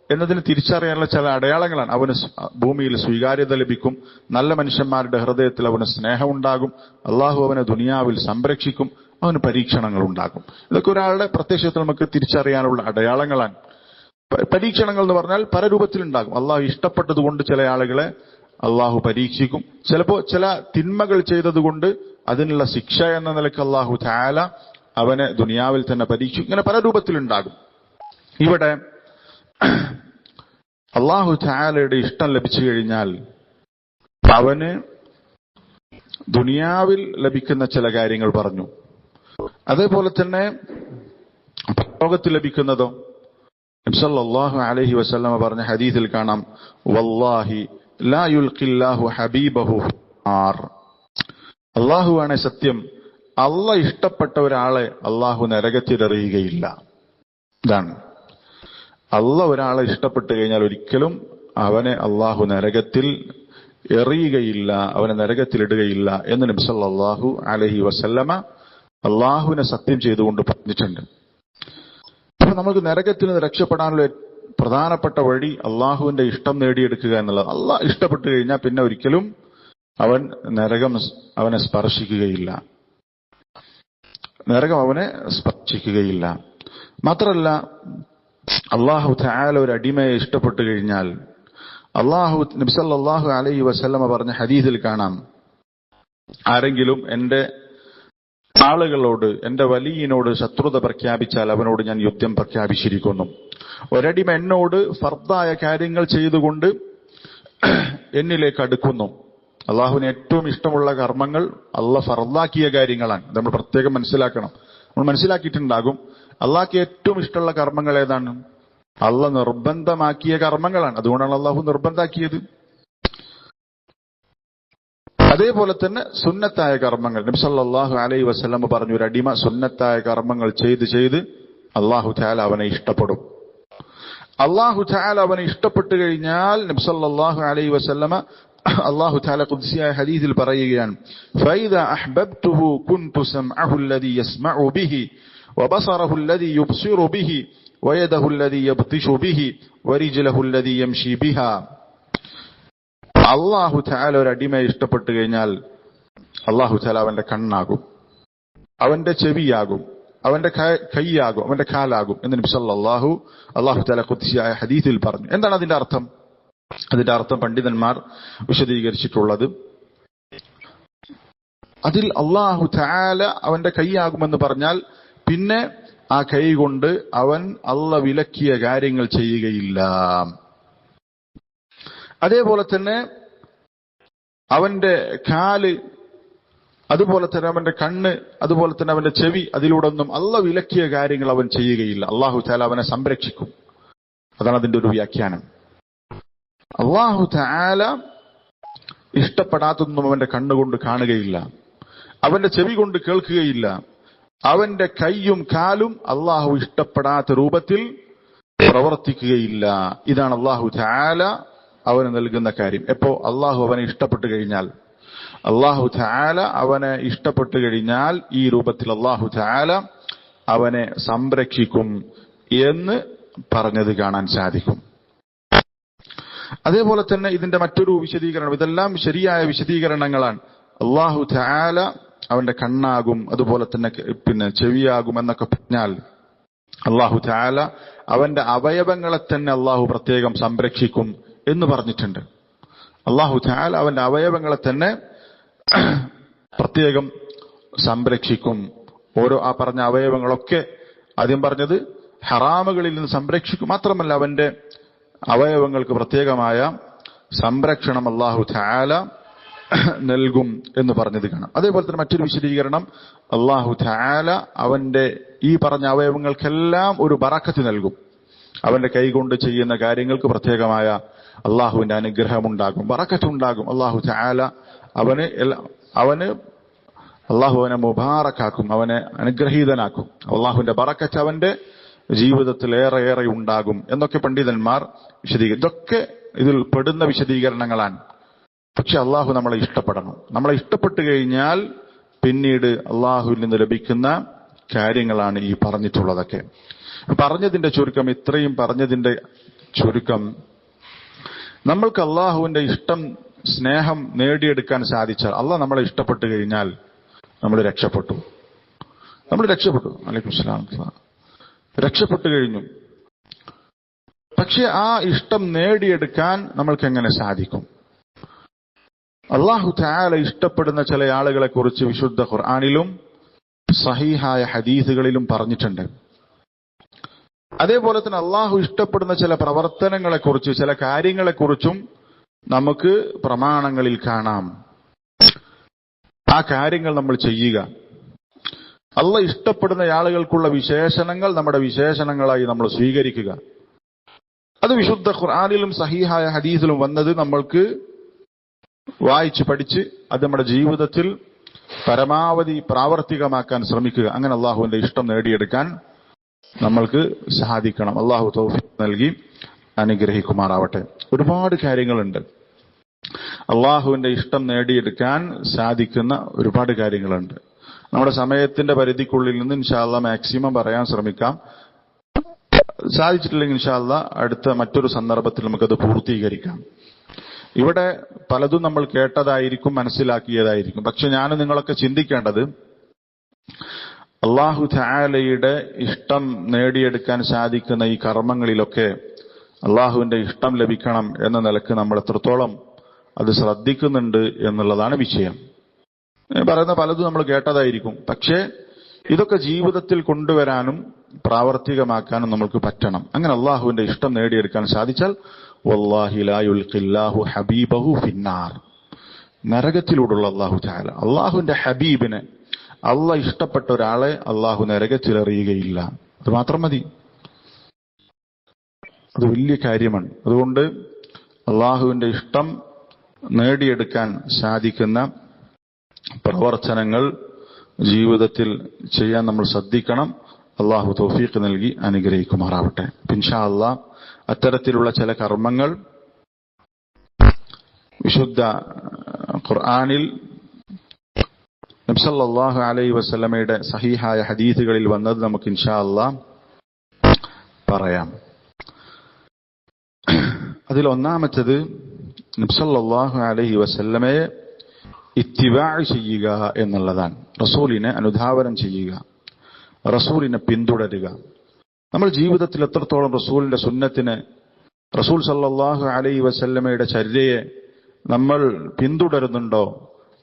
എന്നതിന് തിരിച്ചറിയാനുള്ള ചില അടയാളങ്ങളാണ്. അവന് ഭൂമിയിൽ സ്വീകാര്യത ലഭിക്കും, നല്ല മനുഷ്യന്മാരുടെ ഹൃദയത്തിൽ അവന് സ്നേഹം ഉണ്ടാകും, അള്ളാഹു അവനെ ദുനിയാവിൽ സംരക്ഷിക്കും, അവന് പരീക്ഷണങ്ങൾ ഉണ്ടാകും. ഇതൊക്കെ ഒരാളുടെ പ്രത്യക്ഷത്തിൽ നമുക്ക് തിരിച്ചറിയാനുള്ള അടയാളങ്ങളാണ്. പരീക്ഷണങ്ങൾ എന്ന് പറഞ്ഞാൽ പല രൂപത്തിലുണ്ടാകും. അള്ളാഹു ഇഷ്ടപ്പെട്ടതുകൊണ്ട് ചില ആളുകളെ അള്ളാഹു പരീക്ഷിക്കും. ചിലപ്പോ ചില തിന്മകൾ ചെയ്തതുകൊണ്ട് അതിനുള്ള ശിക്ഷ എന്ന നിലയ്ക്ക് അള്ളാഹു തആല അവനെ ദുനിയാവിൽ തന്നെ പരീക്ഷിക്കും. ഇങ്ങനെ പല രൂപത്തിലുണ്ടാകും. ഇവിടെ അള്ളാഹു തആലയുടെ ഇഷ്ടം ലഭിച്ചു കഴിഞ്ഞാൽ അവന് ദുനിയാവിൽ ലഭിക്കുന്ന ചില കാര്യങ്ങൾ പറഞ്ഞു. അതേപോലെ തന്നെ ലോകത്തിൽ ലഭിക്കുന്നതോ നബി സല്ലല്ലാഹു അലൈഹി വസല്ലം പറഞ്ഞ ഹദീസിൽ കാണാം, വല്ലാഹി ലാ യുൽഖില്ലാഹു ഹബീബഹു ഫിന്നാർ. അള്ളാഹുവാണ് സത്യം, അള്ളാഹ് ഇഷ്ടപ്പെട്ട ഒരാളെ അള്ളാഹു നരകത്തിലെറിയുകയില്ല. ഇതാണ്, അള്ളാഹ് ഒരാളെ ഇഷ്ടപ്പെട്ടു കഴിഞ്ഞാൽ ഒരിക്കലും അവനെ അള്ളാഹു നരകത്തിൽ എറിയുകയില്ല, അവനെ നരകത്തിലിടുകയില്ല എന്ന് നബി സല്ലല്ലാഹു അലൈഹി വസല്ലമ അള്ളാഹുവിനെ സത്യം ചെയ്തുകൊണ്ട് പറഞ്ഞിട്ടുണ്ട്. അപ്പൊ നമുക്ക് നരകത്തിൽ നിന്ന് രക്ഷപ്പെടാനുള്ള പ്രധാനപ്പെട്ട വഴി അള്ളാഹുവിന്റെ ഇഷ്ടം നേടിയെടുക്കുക എന്നുള്ളത്. അള്ളാഹ് ഇഷ്ടപ്പെട്ടു കഴിഞ്ഞാൽ പിന്നെ ഒരിക്കലും നരകം അവനെ സ്പർശിക്കുകയില്ല, നരകം അവനെ സ്പർശിക്കുകയില്ല. മാത്രമല്ല, അള്ളാഹു തആല ഒരു അടിമയെ ഇഷ്ടപ്പെട്ടു കഴിഞ്ഞാൽ നബി സല്ലല്ലാഹു അലൈഹി വസല്ലമ പറഞ്ഞ ഹദീസിൽ കാണാം, ആരെങ്കിലും എന്റെ ആളുകളോട്, എന്റെ വലിയനോട് ശത്രുത പ്രഖ്യാപിച്ചാൽ അവനോട് ഞാൻ യുദ്ധം പ്രഖ്യാപിച്ചിരിക്കുന്നു. ഒരടിമ എന്നോട് ഫർദായ കാര്യങ്ങൾ ചെയ്തുകൊണ്ട് എന്നിലേക്ക് അടുക്കുന്നു. അള്ളാഹുവിന് ഏറ്റവും ഇഷ്ടമുള്ള കർമ്മങ്ങൾ അള്ളാഹ് ഫർദാക്കിയ കാര്യങ്ങളാണ്. നമ്മൾ പ്രത്യേകം മനസ്സിലാക്കണം. നമ്മൾ മനസ്സിലാക്കിയിട്ടുണ്ടാകും, അള്ളാഹ്ക്ക് ഏറ്റവും ഇഷ്ടമുള്ള കർമ്മങ്ങൾ ഏതാണ്? അള്ളാഹ് നിർബന്ധമാക്കിയ കർമ്മങ്ങളാണ്. അതുകൊണ്ടാണ് അള്ളാഹു നിർബന്ധാക്കിയത്. അതേപോലെ തന്നെ സുന്നത്തായ കർമ്മങ്ങൾ, നബി സല്ലല്ലാഹു അലൈഹി വസല്ലം പറഞ്ഞു, ഒരു അടിമ സുന്നത്തായ കർമ്മങ്ങൾ ചെയ്ത് ചെയ്ത് അള്ളാഹു തആല അവനെ ഇഷ്ടപ്പെടും. അള്ളാഹു തആല അവനെ ഇഷ്ടപ്പെട്ടു കഴിഞ്ഞാൽ നബി സല്ലല്ലാഹു അലൈഹി വസല്ലമ അള്ളാഹു തആല ഖുദ്സിയായ ഹദീസിൽ പറയുകയാണ്, ഫൈദ അഹ്ബബ്തുഹു കുൻതു സമഅഹു അല്ലദീ യസ്മഉ ബിഹി വബസറഹു അല്ലദീ യുബ്സിറു ബിഹി വയദഹു അല്ലദീ യബ്തിഷു ബിഹി വരിജ്ലഹു അല്ലദീ യംശി ബിഹാ. അള്ളാഹു തആല ഒരു അടിമയെ ഇഷ്ടപ്പെട്ടു കഴിഞ്ഞാൽ അള്ളാഹു തആല അവന്റെ കണ്ണാകും, അവന്റെ ചെവിയാകും, അവന്റെ കൈയാകും, അവന്റെ കാലാകും എന്ന് നബി സല്ലല്ലാഹു അല്ലാഹു തആല ഖുദ്സിയായ ഹദീസിൽ പറഞ്ഞു. എന്താണ് അതിന്റെ അർത്ഥം? അതിന്റെ അർത്ഥം പണ്ഡിതന്മാർ വിശദീകരിച്ചിട്ടുള്ളത്, അതിൽ അള്ളാഹു തആല അവന്റെ കൈയാകുമെന്ന് പറഞ്ഞാൽ പിന്നെ ആ കൈ കൊണ്ട് അവൻ അള്ളാഹ് വിലക്കിയ കാര്യങ്ങൾ ചെയ്യുകയില്ല. അതേപോലെ തന്നെ അവന്റെ കാല്, അതുപോലെ തന്നെ അവന്റെ കണ്ണ്, അതുപോലെ തന്നെ അവന്റെ ചെവി, അതിലൂടെ ഒന്നും അള്ളാഹ് വിലക്കിയ കാര്യങ്ങൾ അവൻ ചെയ്യുകയില്ല. അള്ളാഹു തആല അവനെ സംരക്ഷിക്കും. അതാണ് അതിന്റെ ഒരു വ്യാഖ്യാനം. അള്ളാഹു തആല ഇഷ്ടപ്പെടാത്തതൊന്നും അവന്റെ കണ്ണുകൊണ്ട് കാണുകയില്ല, അവന്റെ ചെവി കൊണ്ട് കേൾക്കുകയില്ല, അവന്റെ കൈയും കാലും അള്ളാഹു ഇഷ്ടപ്പെടാത്ത രൂപത്തിൽ പ്രവർത്തിക്കുകയില്ല. ഇതാണ് അള്ളാഹു തആല അവന് നൽകുന്ന കാര്യം. എപ്പോ അള്ളാഹു അവനെ ഇഷ്ടപ്പെട്ടു കഴിഞ്ഞാൽ, അള്ളാഹു തആല അവനെ ഇഷ്ടപ്പെട്ടു കഴിഞ്ഞാൽ ഈ രൂപത്തിൽ അള്ളാഹു തആല അവനെ സംരക്ഷിക്കും എന്ന് പറഞ്ഞത് കാണാൻ സാധിക്കും. അതേപോലെ തന്നെ ഇതിന്റെ മറ്റൊരു വിശദീകരണം, ഇതെല്ലാം ശരിയായ വിശദീകരണങ്ങളാണ്. അള്ളാഹു തആല അവന്റെ കണ്ണാകും, അതുപോലെ തന്നെ ചെവിയാകും എന്നൊക്കെ പറഞ്ഞാൽ അള്ളാഹു തആല അവന്റെ അവയവങ്ങളെ തന്നെ അള്ളാഹു പ്രത്യേകം സംരക്ഷിക്കും എന്ന് പറഞ്ഞിട്ടുണ്ട്. അള്ളാഹു തആല അവന്റെ അവയവങ്ങളെ തന്നെ പ്രത്യേകം സംരക്ഷിക്കും. ഓരോ ആ പറഞ്ഞ അവയവങ്ങളൊക്കെ ആദ്യം പറഞ്ഞത് ഹറാമുകളിൽ നിന്ന് സംരക്ഷിക്കും. മാത്രമല്ല അവന്റെ അവയവങ്ങൾക്ക് പ്രത്യേകമായ സംരക്ഷണം അള്ളാഹു തആല നൽകും എന്ന് പറഞ്ഞത് കാണാം. അതേപോലെ തന്നെ മറ്റൊരു വിശദീകരണം, അള്ളാഹു തആല അവന്റെ ഈ പറഞ്ഞ അവയവങ്ങൾക്കെല്ലാം ഒരു ബറക്കത്ത് നൽകും. അവന്റെ കൈകൊണ്ട് ചെയ്യുന്ന കാര്യങ്ങൾക്ക് പ്രത്യേകമായ അള്ളാഹുവിന്റെ അനുഗ്രഹമുണ്ടാകും, ബറക്കത്തുണ്ടാകും. അള്ളാഹു തആല അള്ളാഹു അവനെ മുബാറക്കാക്കും, അവനെ അനുഗ്രഹീതനാക്കും. അള്ളാഹുവിന്റെ ബറക്കത്ത് അവന്റെ ജീവിതത്തിൽ ഏറെ ഉണ്ടാകും എന്നൊക്കെ പണ്ഡിതന്മാർ വിശദീകരിക്കും. ഇതൊക്കെ ഇതിൽ പെടുന്ന വിശദീകരണങ്ങളാണ്. പക്ഷെ അള്ളാഹു നമ്മളെ ഇഷ്ടപ്പെടണം. നമ്മളെ ഇഷ്ടപ്പെട്ടു കഴിഞ്ഞാൽ പിന്നീട് അള്ളാഹുവിൽ നിന്ന് ലഭിക്കുന്ന കാര്യങ്ങളാണ് ഈ പറഞ്ഞിട്ടുള്ളതൊക്കെ. പറഞ്ഞതിന്റെ ചുരുക്കം, ഇത്രയും പറഞ്ഞതിന്റെ ചുരുക്കം, നമ്മൾക്ക് അള്ളാഹുവിന്റെ ഇഷ്ടം, സ്നേഹം നേടിയെടുക്കാൻ സാധിച്ചാൽ, അള്ളാഹ് നമ്മളെ ഇഷ്ടപ്പെട്ടു കഴിഞ്ഞാൽ നമ്മൾ രക്ഷപ്പെട്ടു. അലൈക്കും സലാം. രക്ഷപ്പെട്ടു കഴിഞ്ഞു. പക്ഷെ ആ ഇഷ്ടം നേടിയെടുക്കാൻ നമ്മൾക്ക് എങ്ങനെ സാധിക്കും? അള്ളാഹു തആല ഇഷ്ടപ്പെടുന്ന ചില ആളുകളെ കുറിച്ച് വിശുദ്ധ ഖുർആനിലും സഹീഹായ ഹദീസുകളിലും പറഞ്ഞിട്ടുണ്ട്. അതേപോലെ തന്നെ അള്ളാഹു ഇഷ്ടപ്പെടുന്ന ചില പ്രവർത്തനങ്ങളെക്കുറിച്ച്, ചില കാര്യങ്ങളെക്കുറിച്ചും നമുക്ക് പ്രമാണങ്ങളിൽ കാണാം. ആ കാര്യങ്ങൾ നമ്മൾ ചെയ്യുക. അള്ളാഹ് ഇഷ്ടപ്പെടുന്ന ആളുകൾക്കുള്ള വിശേഷണങ്ങൾ നമ്മുടെ വിശേഷണങ്ങളായി നമ്മൾ സ്വീകരിക്കുക. അത് വിശുദ്ധ ഖുർആനിലും സഹീഹായ ഹദീസിലും വന്നത് നമ്മൾക്ക് വായിച്ച് പഠിച്ച് അത് നമ്മുടെ ജീവിതത്തിൽ പരമാവധി പ്രാവർത്തികമാക്കാൻ ശ്രമിക്കുക. അങ്ങനെ അള്ളാഹുവിന്റെ ഇഷ്ടം നേടിയെടുക്കാൻ നമ്മൾക്ക് സാധിക്കണം. അള്ളാഹു തൗഫീഖ് നൽകി അനുഗ്രഹിക്കുമാറാവട്ടെ. ഒരുപാട് കാര്യങ്ങളുണ്ട്. അള്ളാഹുവിന്റെ ഇഷ്ടം നേടിയെടുക്കാൻ സാധിക്കുന്ന ഒരുപാട് കാര്യങ്ങളുണ്ട്. നമ്മുടെ സമയത്തിന്റെ പരിധിക്കുള്ളിൽ നിന്ന് ഇൻഷാ അല്ലാഹ് മാക്സിമം പറയാൻ ശ്രമിക്കാം. സാധിച്ചിട്ടില്ലെങ്കിൽ ഇൻഷാ അല്ലാഹ് അടുത്ത മറ്റൊരു സന്ദർഭത്തിൽ നമുക്കത് പൂർത്തീകരിക്കാം. ഇവിടെ പലതും നമ്മൾ കേട്ടതായിരിക്കും, മനസ്സിലാക്കിയതായിരിക്കും. പക്ഷെ ഞാൻ നിങ്ങളൊക്കെ ചിന്തിക്കേണ്ടത്, അള്ളാഹു തആലയുടെ ഇഷ്ടം നേടിയെടുക്കാൻ സാധിക്കുന്ന ഈ കർമ്മങ്ങളിലൊക്കെ അള്ളാഹുവിന്റെ ഇഷ്ടം ലഭിക്കണം എന്ന നിലക്ക് നമ്മൾ എത്രത്തോളം അത് ശ്രദ്ധിക്കുന്നുണ്ട് എന്നുള്ളതാണ് വിഷയം. പറയുന്ന പലതും നമ്മൾ കേട്ടതായിരിക്കും. പക്ഷേ ഇതൊക്കെ ജീവിതത്തിൽ കൊണ്ടുവരാനും പ്രാവർത്തികമാക്കാനും നമുക്ക് പറ്റണം. അങ്ങനെ അള്ളാഹുവിന്റെ ഇഷ്ടം നേടിയെടുക്കാൻ സാധിച്ചാൽ വല്ലാഹി ലാ യുൽഖില്ലാഹു ഹബീബഹു ഫിന്നാർ, നരകത്തിലൂടെയുള്ള അള്ളാഹു തആല അള്ളാഹുവിന്റെ ഹബീബിനെ, അള്ളാഹ് ഇഷ്ടപ്പെട്ട ഒരാളെ അള്ളാഹു നരകത്തിലെറിയുകയില്ല. അത് മാത്രം മതി, അത് വലിയ കാര്യമാണ്. അതുകൊണ്ട് അള്ളാഹുവിന്റെ ഇഷ്ടം നേടിയെടുക്കാൻ സാധിക്കുന്ന പ്രവർത്തനങ്ങൾ ജീവിതത്തിൽ ചെയ്യാൻ നമ്മൾ ശ്രദ്ധിക്കണം. അള്ളാഹു തൗഫീഖ് നൽകി അനുഗ്രഹിക്കുമാറാവട്ടെ. ഇൻഷാ അല്ലാഹ് അത്തരത്തിലുള്ള ചില കർമ്മങ്ങൾ വിശുദ്ധ ഖുർആനിൽ നബി സല്ലല്ലാഹു അലൈഹി വസല്ലമയുടെ സഹീഹായ ഹദീസുകളിൽ വന്നത് നമുക്ക് ഇൻഷാ അല്ലാഹ് പറയാം. അതിൽ ഒന്നാമത്തേത് നബി സല്ലല്ലാഹു അലൈഹി വസല്ലമയെ ഇത്തിബാഅ് ചെയ്യുക എന്നുള്ളതാണ്. റസൂലിനെ അനുധാവനം ചെയ്യുക, റസൂലിനെ പിന്തുടരുക. നമ്മൾ ജീവിതത്തിൽ എത്രത്തോളം റസൂലിന്റെ സുന്നത്തിനെ, റസൂൽ സല്ലല്ലാഹു അലൈഹി വസല്ലമയുടെ ചര്യയെ നമ്മൾ പിന്തുടരുന്നുണ്ടോ,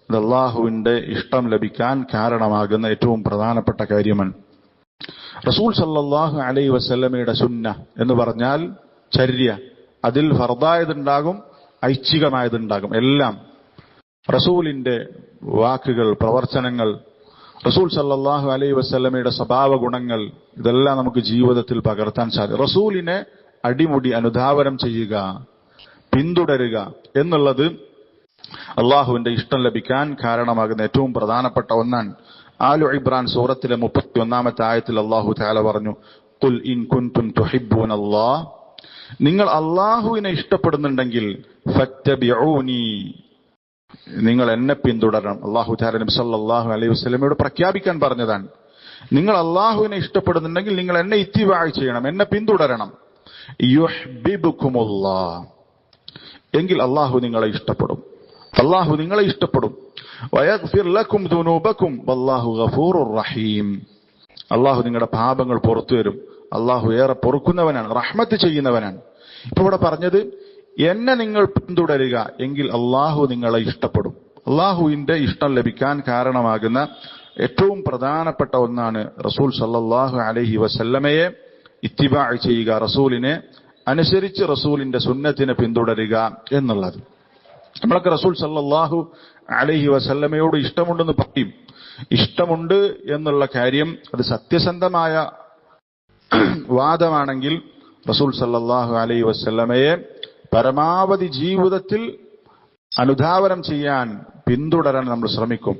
അത് അള്ളാഹുവിന്റെ ഇഷ്ടം ലഭിക്കാൻ കാരണമാകുന്ന ഏറ്റവും പ്രധാനപ്പെട്ട കാര്യമാണ്. റസൂൽ സല്ലല്ലാഹു അലൈഹി വസല്ലമയുടെ സുന്ന എന്ന് പറഞ്ഞാൽ ചര്യ, അതിൽ ഫർദായതുണ്ടാകും, ഐച്ഛികമായതുണ്ടാകും. എല്ലാം റസൂലിന്റെ വാക്കുകൾ, പ്രവർത്തനങ്ങൾ, റസൂൽ സല്ലല്ലാഹു അലൈഹി വസല്ലമയുടെ സ്വഭാവ ഗുണങ്ങൾ, ഇതെല്ലാം നമുക്ക് ജീവിതത്തിൽ പകർത്താൻ സാധിക്കും. റസൂലിനെ അടിമുടി അനുധാവനം ചെയ്യുക, പിന്തുടരുക എന്നുള്ളത് അള്ളാഹുവിന്റെ ഇഷ്ടം ലഭിക്കാൻ കാരണമാകുന്ന ഏറ്റവും പ്രധാനപ്പെട്ട ഒന്നാണ്. ആലു ഇബ്രാൻ സൂറത്തിലെ 31-ാമത്തെ ആയത്തിൽ അള്ളാഹു തആല പറഞ്ഞു, ഖുൽ ഇൻ കുൻതും തുഹിബ്ബൂനല്ലാഹ്, നിങ്ങൾ അള്ളാഹുവിനെ ഇഷ്ടപ്പെടുന്നുണ്ടെങ്കിൽ ഫത്തബിഊനി, നിങ്ങൾ എന്നെ പിന്തുടരണം. അള്ളാഹു തആല നബി സല്ലല്ലാഹു അലൈഹി വസല്ലമയോട് പ്രഖ്യാപിക്കാൻ പറഞ്ഞതാണ്. നിങ്ങൾ അള്ളാഹുവിനെ ഇഷ്ടപ്പെടുന്നുണ്ടെങ്കിൽ നിങ്ങൾ എന്നെ ഇത്തിബാഅ് ചെയ്യണം, എന്നെ പിന്തുടരണം. യുഹ്ബിബുകുമുല്ലാഹ്, എങ്കിൽ അള്ളാഹു നിങ്ങളെ ഇഷ്ടപ്പെടും, അള്ളാഹു നിങ്ങളെ ഇഷ്ടപ്പെടും. വയഗ്ഫിർ ലക്കും ദുനൂബക്കും വല്ലാഹു ഗഫൂറുർ റഹീം, അള്ളാഹു നിങ്ങളുടെ പാപങ്ങൾ പുറത്തു തരും. അള്ളാഹു ഏറെ പൊറുക്കുന്നവനാണ്, റഹ്മത്ത് ചെയ്യുന്നവനാണ്. ഇപ്പൊ ഇവിടെ പറഞ്ഞത് എന്നെ നിങ്ങൾ പിന്തുടരുക എങ്കിൽ അള്ളാഹു നിങ്ങളെ ഇഷ്ടപ്പെടും. അള്ളാഹുവിന്റെ ഇഷ്ടം ലഭിക്കാൻ കാരണമാകുന്ന ഏറ്റവും പ്രധാനപ്പെട്ട ഒന്നാണ് റസൂൽ സല്ലല്ലാഹു അലൈഹി വസല്ലമയെ ഇത്തിബാഅ് ചെയ്യുക, റസൂലിനെ അനുസരിച്ച് റസൂലിന്റെ സുന്നത്തിനെ പിന്തുടരുക എന്നുള്ളത്. നമ്മളൊക്കെ റസൂൽ സല്ലല്ലാഹു അലൈഹി വസല്ലമയോട് ഇഷ്ടമുണ്ടെന്ന് പറയും. ഇഷ്ടമുണ്ട് എന്നുള്ള കാര്യം അത് സത്യസന്ധമായ വാദമാണെങ്കിൽ റസൂൽ സല്ലല്ലാഹു അലൈഹി വസല്ലമയെ പരമാവധി ജീവിതത്തിൽ അനുധാവനം ചെയ്യാൻ, പിന്തുടരാൻ നമ്മൾ ശ്രമിക്കും.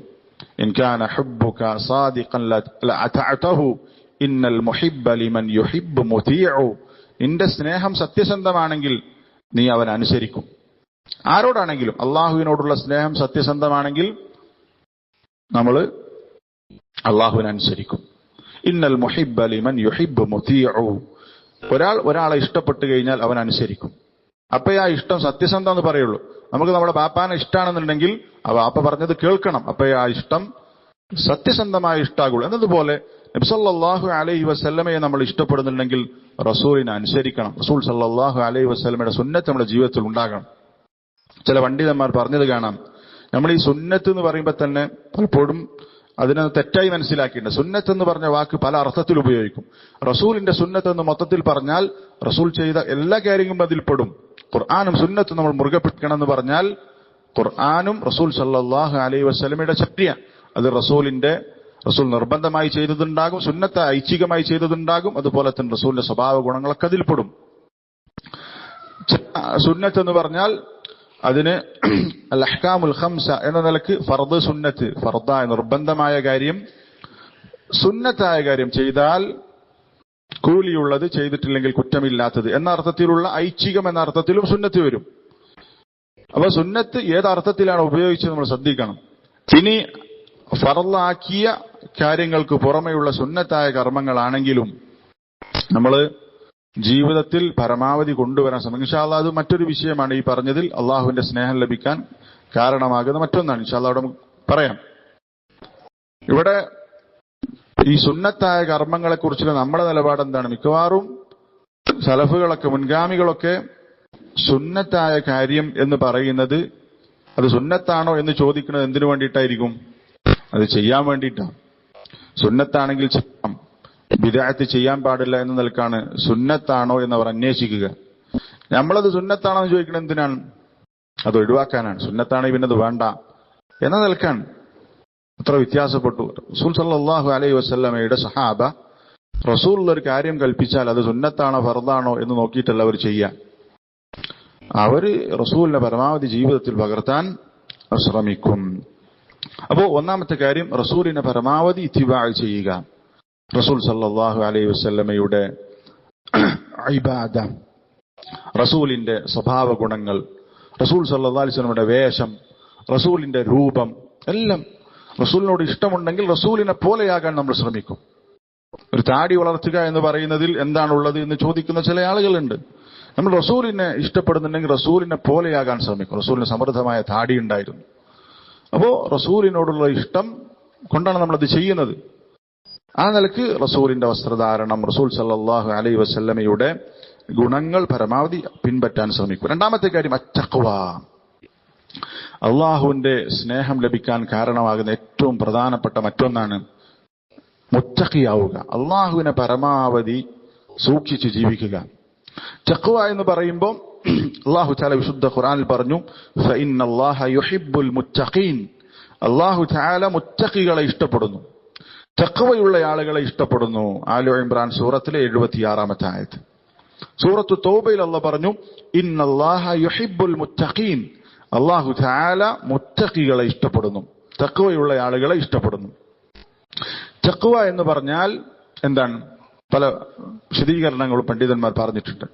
ഇൻ കാന ഹുബ്ബുക സാദിഖൻ ലഅതഅതഹു ഇന്നൽ മുഹിബ്ബ ലിമൻ യുഹിബ്ബു മുതീഉ, നിന്റെ സ്നേഹം സത്യസന്ധമാണെങ്കിൽ നീ അവൻ അനുസരിക്കും. ആരോടാണെങ്കിലും അള്ളാഹുവിനോടുള്ള സ്നേഹം സത്യസന്ധമാണെങ്കിൽ നമ്മൾ അള്ളാഹുവിനെ അനുസരിക്കും. ഇന്നൽ മുഹിബ്ബ ലിമൻ യുഹിബ്ബു മുതീഉ, ഒരാളെ ഇഷ്ടപ്പെട്ടു കഴിഞ്ഞാൽ അവൻ അനുസരിക്കും. അപ്പേ ആ ഇഷ്ടം സത്യസന്ധം എന്ന് പറയുള്ളൂ. നമുക്ക് നമ്മുടെ ബാപ്പാനെ ഇഷ്ടമാണെന്നുണ്ടെങ്കിൽ ആ ബാപ്പ പറഞ്ഞത് കേൾക്കണം, അപ്പേ ആ ഇഷ്ടം സത്യസന്ധമായ ഇഷ്ടാകുള്ളൂ. എന്നതുപോലെ നബി സല്ലല്ലാഹു അലൈഹി വസല്ലമയെ നമ്മൾ ഇഷ്ടപ്പെടുന്നുണ്ടെങ്കിൽ റസൂലിനെ അനുസരിക്കണം. റസൂൽ സല്ലല്ലാഹു അലൈഹി വസല്ലമയുടെ സുന്നത്ത് നമ്മുടെ ജീവിതത്തിൽ ഉണ്ടാകണം. ചില പണ്ഡിതന്മാർ പറഞ്ഞത് കാണാം, നമ്മൾ ഈ സുന്നത്ത് എന്ന് പറയുമ്പോൾ തന്നെ പലപ്പോഴും അതിനെ തെറ്റായി മനസ്സിലാക്കിയിട്ടുണ്ട്. സുന്നത്ത് എന്ന് പറഞ്ഞ വാക്ക് പല അർത്ഥത്തിൽ ഉപയോഗിക്കും. റസൂലിന്റെ സുന്നത്ത് എന്ന് മൊത്തത്തിൽ പറഞ്ഞാൽ റസൂൽ ചെയ്ത എല്ലാ കാര്യങ്ങളും അതിൽപ്പെടും. ഖുർആനും സുന്നത്തും നമ്മൾ മുറുകെ പിടിക്കണം എന്ന് പറഞ്ഞാൽ ഖുർആനും റസൂൽ സല്ലല്ലാഹു അലൈഹി വസല്ലമയുടെ ചര്യ, അത് റസൂൽ നിർബന്ധമായി ചെയ്തതുണ്ടാകും, സുന്നത്ത് ഐച്ഛികമായി ചെയ്തതുണ്ടാകും. അതുപോലെ തന്നെ റസൂലിന്റെ സ്വഭാവ ഗുണങ്ങളൊക്കെ അതിൽപ്പെടും. സുന്നത്ത് എന്ന് പറഞ്ഞാൽ അതിന് അൽ അഹ്കാമുൽ ഖംസ എന്ന നിലക്ക് ഫർദ്, സുന്നത്ത്, ഫർദായ നിർബന്ധമായ കാര്യം, സുന്നത്തായ കാര്യം ചെയ്താൽ കൂലിയുള്ളത്, ചെയ്തിട്ടില്ലെങ്കിൽ കുറ്റമില്ലാത്തത് എന്ന അർത്ഥത്തിലുള്ള ഐച്ഛികം എന്ന അർത്ഥത്തിലും സുന്നത്ത് വരും. അപ്പൊ സുന്നത്ത് ഏത് അർത്ഥത്തിലാണ് ഉപയോഗിച്ചത് നമ്മൾ ശ്രദ്ധിക്കണം. ഇനി ഫർളാക്കിയ കാര്യങ്ങൾക്ക് പുറമെയുള്ള സുന്നത്തായ കർമ്മങ്ങളാണെങ്കിലും നമ്മൾ ജീവിതത്തിൽ പരമാവധി കൊണ്ടുവരാൻ ശ്രമിക്കും. ഇൻഷാ അല്ലാഹ് അത് മറ്റൊരു വിഷയമാണ്. ഈ പറഞ്ഞതിൽ അള്ളാഹുവിന്റെ സ്നേഹം ലഭിക്കാൻ കാരണമാകുന്ന മറ്റൊന്നാണ്. ഇൻഷാ അല്ലാഹ് അവിടെ പറയാം. ഇവിടെ ഈ സുന്നത്തായ കർമ്മങ്ങളെ കുറിച്ചുള്ള നമ്മുടെ നിലപാട് എന്താണ്? മിക്കവാറും സലഫുകളൊക്കെ, മുൻഗാമികളൊക്കെ സുന്നത്തായ കാര്യം എന്ന് പറയുന്നത് അത് സുന്നത്താണോ എന്ന് ചോദിക്കുന്നത് എന്തിനു വേണ്ടിയിട്ടായിരിക്കും? അത് ചെയ്യാൻ വേണ്ടിയിട്ടാണ്. സുന്നത്താണെങ്കിൽ ചെയ്യാം, ബിദ്അത്ത് ചെയ്യാൻ പാടില്ല എന്ന നിലക്കാണ് സുന്നത്താണോ എന്നവർ അന്വേഷിക്കുക. നമ്മളത് സുന്നത്താണോ എന്ന് ചോദിക്കുന്നത് എന്തിനാണ്? അത് ഒഴിവാക്കാനാണ്. സുന്നത്താണെങ്കിൽ പിന്നെ അത് വേണ്ട എന്ന നിലക്കാണ്. അത്ര വ്യത്യാസപ്പെട്ടു. റസൂൽ സല്ലല്ലാഹു അലൈഹി വസല്ലമയുടെ സഹാബ റസൂൽ ഒരു കാര്യം കൽപ്പിച്ചാൽ അത് സുന്നത്താണോ ഫർദാണോ എന്ന് നോക്കിയിട്ടല്ല അവർ ചെയ്യുക. അവര് റസൂലിനെ പരമാവധി ജീവിതത്തിൽ പകർത്താൻ ശ്രമിക്കും. അപ്പോ ഒന്നാമത്തെ കാര്യം റസൂലിനെ പരമാവധി ഇത്തിബാ ചെയ്യുക. റസൂൽ സല്ലല്ലാഹു അലൈഹി വസല്ലമയുടെ ഇബാദ, റസൂലിന്റെ സ്വഭാവ ഗുണങ്ങൾ, റസൂൽ സല്ലല്ലാഹു അലൈഹി വസല്ലമയുടെ വേഷം, റസൂലിന്റെ രൂപം എല്ലാം റസൂലിനോട് ഇഷ്ടമുണ്ടെങ്കിൽ റസൂലിനെ പോലെയാകാൻ നമ്മൾ ശ്രമിക്കും. ഒരു താടി വളർത്തുക എന്ന് പറയുന്നതിൽ എന്താണുള്ളത് എന്ന് ചോദിക്കുന്ന ചില ആളുകളുണ്ട്. നമ്മൾ റസൂലിനെ ഇഷ്ടപ്പെടുന്നുണ്ടെങ്കിൽ റസൂലിനെ പോലെയാകാൻ ശ്രമിക്കും. റസൂലിന് സമൃദ്ധമായ താടി ഉണ്ടായിരുന്നു. അപ്പോ റസൂലിനോടുള്ള ഇഷ്ടം കൊണ്ടാണ് നമ്മളത് ചെയ്യുന്നത്. ആ നിലക്ക് റസൂലിന്റെ വസ്ത്രധാരണം, റസൂൽ സല്ലല്ലാഹു അലൈഹി വസല്ലമയുടെ ഗുണങ്ങൾ പരമാവധി പിൻപറ്റാൻ ശ്രമിക്കും. രണ്ടാമത്തെ കാര്യം അത്തഖ്വ. അള്ളാഹുവിന്റെ സ്നേഹം ലഭിക്കാൻ കാരണമാകുന്ന ഏറ്റവും പ്രധാനപ്പെട്ട മറ്റൊന്നാണ് മുത്തഖിയാവുക. അള്ളാഹുവിനെ പരമാവധി സൂക്ഷിച്ച് ജീവിക്കുക. തഖ്വ എന്ന് പറയുമ്പോൾ അള്ളാഹു തആല വിശുദ്ധ ഖുർആനിൽ പറഞ്ഞു, ഫഇന്നല്ലാഹ യുഹിബ്ബുൽ മുത്തഖീൻ. അള്ളാഹു തആല മുത്തഖികളെ ഇഷ്ടപ്പെടുന്നു, തഖ്വയുള്ള ആളുകളെ ഇഷ്ടപ്പെടുന്നു. ആലു ഇംറാൻ സൂറത്തിലെ 76-ാമത്തെ ആയത്ത്. സൂറത്തു തൗബയിൽ അള്ളാഹ് പറഞ്ഞു, ഇന്നല്ലാഹ യുഹിബ്ബുൽ മുത്തഖീൻ. അള്ളാഹു തആല മുത്തഖികളെ ഇഷ്ടപ്പെടുന്നു, തഖ്വയുള്ള ആളുകളെ ഇഷ്ടപ്പെടുന്നു. തഖ്വ എന്ന് പറഞ്ഞാൽ എന്താണ്? പല വിശദീകരണങ്ങളും പണ്ഡിതന്മാർ പറഞ്ഞിട്ടുണ്ട്.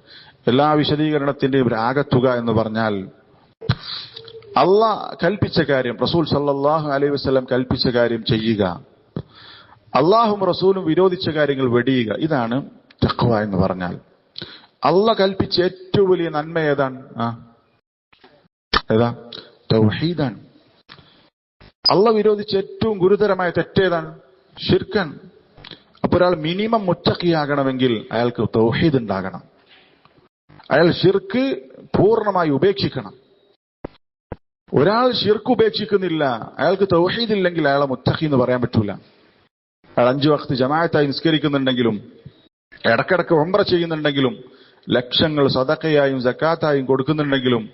എല്ലാ വിശദീകരണത്തിന്റെയും ഒരു ആകത്തുക എന്ന് പറഞ്ഞാൽ അള്ളാഹ് കൽപ്പിച്ച കാര്യം, റസൂൽ സല്ലല്ലാഹു അലൈഹി വസല്ലം കൽപ്പിച്ച കാര്യം ചെയ്യുക, അള്ളാഹും റസൂലും വിരോധിച്ച കാര്യങ്ങൾ വെടിയുക. ഇതാണ് തഖ്വ എന്ന് പറഞ്ഞാൽ. അള്ളാഹ് കൽപ്പിച്ച ഏറ്റവും വലിയ നന്മ ഏതാണ്? ഏതാ? തൗഹീദാണ്. അള്ളാഹ് വിരോധിച്ച ഏറ്റവും ഗുരുതരമായ തെറ്റേതാണ്? ശിർക്കാണ്. അപ്പൊ ഒരാൾ മിനിമം മുത്തഖിയാകണമെങ്കിൽ അയാൾക്ക് തൗഹീദ് ഉണ്ടാകണം. അയാൾ ശിർക്ക് പൂർണ്ണമായി ഉപേക്ഷിക്കണം. ഒരാൾ ശിർക്ക് ഉപേക്ഷിക്കുന്നില്ല, അയാൾക്ക് തൗഹീദ് ഇല്ലെങ്കിൽ അയാളെ മുത്തഖി എന്ന് പറയാൻ പറ്റൂല. അയാൾ 5 വഖ്ത് ജമാഅത്തായി നിസ്കരിക്കുന്നുണ്ടെങ്കിലും ഇടക്കിടക്ക് ഉംറ ചെയ്യുന്നുണ്ടെങ്കിലും ലക്ഷങ്ങൾ സദഖയായും സക്കാത്തായും കൊടുക്കുന്നുണ്ടെങ്കിലും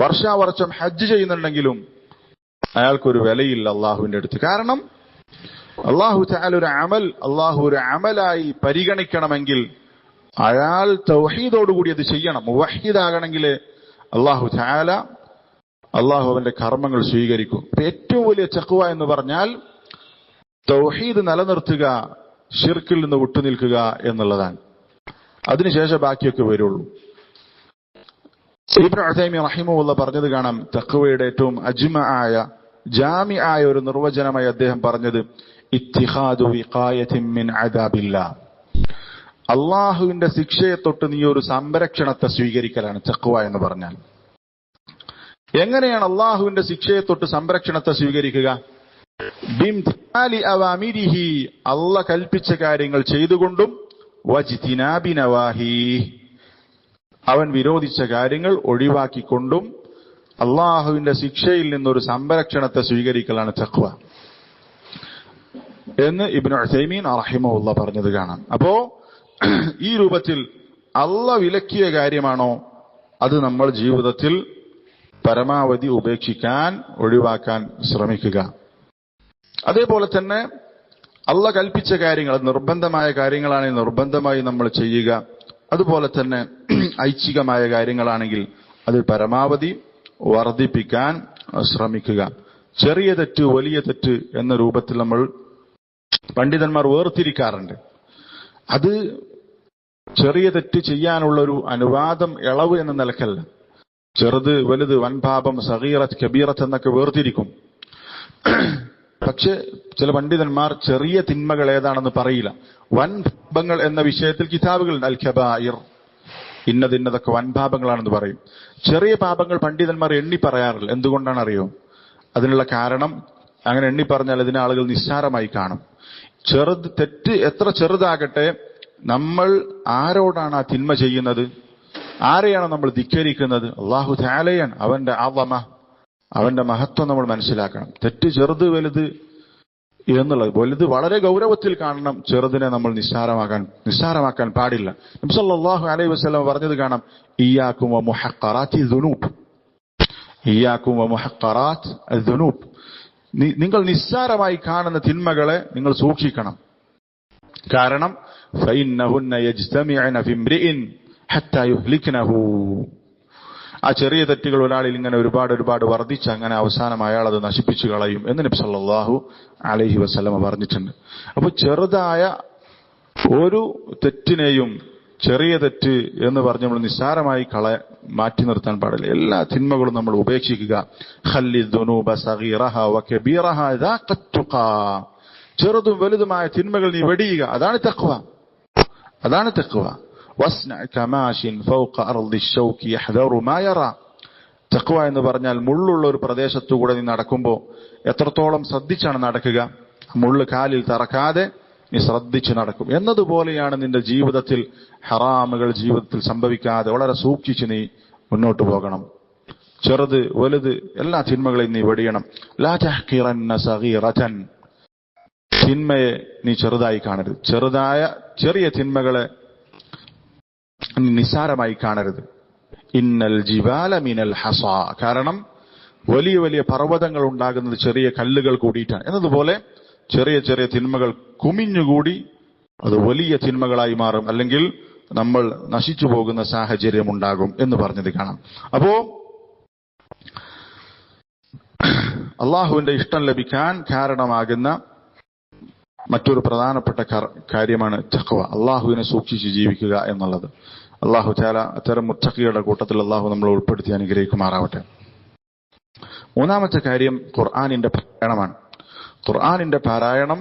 വർഷാവർഷം ഹജ്ജ് ചെയ്യുന്നുണ്ടെങ്കിലും അയാൾക്കൊരു വിലയില്ല അള്ളാഹുവിന്റെ അടുത്ത്. കാരണം അള്ളാഹു തആല അള്ളാഹു ഒരു അമലായി പരിഗണിക്കണമെങ്കിൽ അയാൾ തൗഹീദോടുകൂടി അത് ചെയ്യണം. മുവഹ്ഹിദാകണമെങ്കിൽ അള്ളാഹു തആല അവന്റെ കർമ്മങ്ങൾ സ്വീകരിക്കും. ഏറ്റവും വലിയ തഖ്വ എന്ന് പറഞ്ഞാൽ തൗഹീദ് നിലനിർത്തുക, ശിർക്കിൽ നിന്ന് വിട്ടുനിൽക്കുക എന്നുള്ളതാണ്. അതിനുശേഷം ബാക്കിയൊക്കെ വരുള്ളൂ. ഇബ്നു ഉസൈമീൻ റഹിമഹുല്ലാഹ് പറഞ്ഞത് കാണാം, തഖ്വയുടെ ഏറ്റവും അജ്മആയ ജാമിആയ ഒരു നിർവചനമായി അദ്ദേഹം പറഞ്ഞത്, ഇത്തിഖാദു വിഖായത്തിൻ മിൻ അദാബില്ലാഹ്. അള്ളാഹുവിന്റെ ശിക്ഷയെ തൊട്ട് നീ ഒരു സംരക്ഷണത്തെ സ്വീകരിക്കലാണ് തഖ്വ എന്ന് പറഞ്ഞാൽ. എങ്ങനെയാണ് അള്ളാഹുവിന്റെ ശിക്ഷയെ തൊട്ട് സംരക്ഷണത്തെ സ്വീകരിക്കുക? ബിംതിസാലി അവാമിരിഹി, അള്ളാഹ് കൽപ്പിച്ച കാര്യങ്ങൾ ചെയ്തുകൊണ്ടും, വജ്തിനാബി നവാഹി, അവൻ വിരോധിച്ച കാര്യങ്ങൾ ഒഴിവാക്കിക്കൊണ്ടും അള്ളാഹുവിന്റെ ശിക്ഷയിൽ നിന്നൊരു സംരക്ഷണത്തെ സ്വീകരിക്കലാണ് തഖ്വ എന്ന് ഇബ്നു ഉസൈമീൻ റഹിമഹുല്ലാഹ് പറഞ്ഞത് കാണാം. അപ്പോ ഈ രൂപത്തിൽ അള്ളാഹ് വിലക്കിയ കാര്യമാണോ അത് നമ്മൾ ജീവിതത്തിൽ പരമാവധി ഉപേക്ഷിക്കാൻ, ഒഴിവാക്കാൻ ശ്രമിക്കുക. അതേപോലെ തന്നെ അള്ളാഹ് കൽപ്പിച്ച കാര്യങ്ങൾ, നിർബന്ധമായ കാര്യങ്ങളാണെങ്കിൽ നിർബന്ധമായി നമ്മൾ ചെയ്യുക. അതുപോലെ തന്നെ ഐച്ഛികമായ കാര്യങ്ങളാണെങ്കിൽ അത് പരമാവധി വർദ്ധിപ്പിക്കാൻ ശ്രമിക്കുക. ചെറിയ തെറ്റ്, വലിയ തെറ്റ് എന്ന രൂപത്തിൽ നമ്മൾ പണ്ഡിതന്മാർ വേർതിരിക്കാറുണ്ട്. അത് ചെറിയ തെറ്റ് ചെയ്യാനുള്ള ഒരു അനുവാദം, ഇളവ് എന്ന നിലക്കല്ല. ചെറുത്, വലുത്, വൻപാപം, സഗീറത്ത്, കബീറത്ത് എന്നൊക്കെ വേർതിരിക്കും. പക്ഷെ ചില പണ്ഡിതന്മാർ ചെറിയ തിന്മകൾ ഏതാണെന്ന് പറയില്ല. വൻപാപങ്ങൾ എന്ന വിഷയത്തിൽ കിതാബുകളുണ്ട്. അൽ കബായിർ, ഇന്നതൊക്കെ വൻപാപങ്ങളാണെന്ന് പറയും. ചെറിയ പാപങ്ങൾ പണ്ഡിതന്മാർ എണ്ണി പറയാറില്ല. എന്തുകൊണ്ടാണ് അറിയോ? അതിനുള്ള കാരണം, അങ്ങനെ എണ്ണി പറഞ്ഞാൽ അതിനെ ആളുകൾ നിസ്സാരമായി കാണും. തെറ്റ് എത്ര ചെറുതാകട്ടെ, നമ്മൾ ആരോടാണ് ആ തിന്മ ചെയ്യുന്നത്? ആരെയാണ് നമ്മൾ ധിക്കരിക്കുന്നത്? അല്ലാഹു തആലയാണ്. അവന്റെ അളമ, അവന്റെ മഹത്വം നമ്മൾ മനസ്സിലാക്കണം. തെറ്റ് ചെറുത് വലുത് എന്നുള്ളത്. വലുത് വളരെ ഗൗരവത്തിൽ കാണണം, ചെറുതിനെ നമ്മൾ നിസ്സാരമാക്കാൻ പാടില്ല. നബി സല്ലല്ലാഹു അലൈഹി വസല്ലം പറഞ്ഞത് കാണാം, ഇയ്യാകും വമുഹഖറാത്തി ദുനൂബ്, ഇയ്യാകും വമുഹഖറാത്ത് അദ്ദുനൂബ്, നിങ്ങൾ നിസ്സാരമായി കാണുന്ന തിന്മകളെ നിങ്ങൾ സൂക്ഷിക്കണം. കാരണം ഫഇന്നഹുന്ന യജ്തമിഉന ഫിംറിഇൻ ഹത്താ യുഹ്ലിക്നഹു, ആ ചെറിയ തെറ്റുകൾ ഒരാളിൽ ഇങ്ങനെ ഒരുപാട് വർദ്ധിച്ച് അങ്ങനെ അവസാനം അയാൾ അത് നശിപ്പിച്ചു കളയും എന്ന് നബി സല്ലല്ലാഹു അലൈഹി വസല്ലം പറഞ്ഞിട്ടുണ്ട്. അപ്പോൾ ചെറുതായ ഒരു തെറ്റിനെയും ചെറിയ തെറ്റ് എന്ന് പറഞ്ഞ് നമ്മൾ നിസ്സാരമായി മാറ്റി നിർത്താൻ പാടില്ല. എല്ലാ തിന്മകളും നമ്മൾ ഉപേക്ഷിക്കുക. ഖല്ലി ദുനൂബ സഗീറഹ വകബീറഹ ദാഖത് തുഖാ, ചെറുതും വലുതുമായ തിന്മകൾ നീ വെടിയുക, അതാണ് തഖ്വ. വസ്ന കമാശിൻ ഫൗഖ അർദി ശൗകി യഹ്ദറു മാ യറാ, തഖ്വ എന്ന് പറഞ്ഞാൽ മുള്ളുള്ള ഒരു പ്രദേശത്തുകൂടെ നീ നടക്കുമ്പോൾ എത്രത്തോളം ശ്രദ്ധിച്ചാണ് നടക്കുക, മുള്ള് കാലിൽ തറക്കാതെ നീ ശ്രദ്ധിച്ച് നടക്കും എന്നതുപോലെയാണ് നിന്റെ ജീവിതത്തിൽ ഹറാമുകൾ ജീവിതത്തിൽ സംഭവിക്കാതെ വളരെ സൂക്ഷിച്ച് നീ മുന്നോട്ട് പോകണം. ചെറുത് വലുത് എല്ലാ തിന്മകളെയും നീ വെടിയണം. ലാ തഹ്ഖിറന്ന സഗീറതൻ, തിന്മയെ നീ ചെറുതായി കാണരുത്, ചെറിയ തിന്മകളെ നിസ്സാരമായി കാണരുത്. ഇന്നൽ ജിബാല മിനൽ ഹസാ, കാരണം വലിയ പർവ്വതങ്ങൾ ഉണ്ടാകുന്നത് ചെറിയ കല്ലുകൾ കൂടിയിട്ടാണ് എന്നതുപോലെ ചെറിയ തിന്മകൾ കുമിഞ്ഞുകൂടി അത് വലിയ തിന്മകളായി മാറും, അല്ലെങ്കിൽ നമ്മൾ നശിച്ചു പോകുന്ന സാഹചര്യം ഉണ്ടാകും എന്ന് പറഞ്ഞത് കാണാം. അപ്പോ അള്ളാഹുവിന്റെ ഇഷ്ടം ലഭിക്കാൻ കാരണമാകുന്ന മറ്റൊരു പ്രധാനപ്പെട്ട കാര്യമാണ് തഖ്വ, അള്ളാഹുവിനെ സൂക്ഷിച്ച് ജീവിക്കുക എന്നുള്ളത്. അള്ളാഹു തആല അത്തരം മുത്തഖികളുടെ കൂട്ടത്തിൽ അള്ളാഹു നമ്മളെ ഉൾപ്പെടുത്തി അനുഗ്രഹിക്കുമാറാവട്ടെ. മൂന്നാമത്തെ കാര്യം ഖുർആനിന്റെ പാരായണമാണ്. ഖുർആനിന്റെ പാരായണം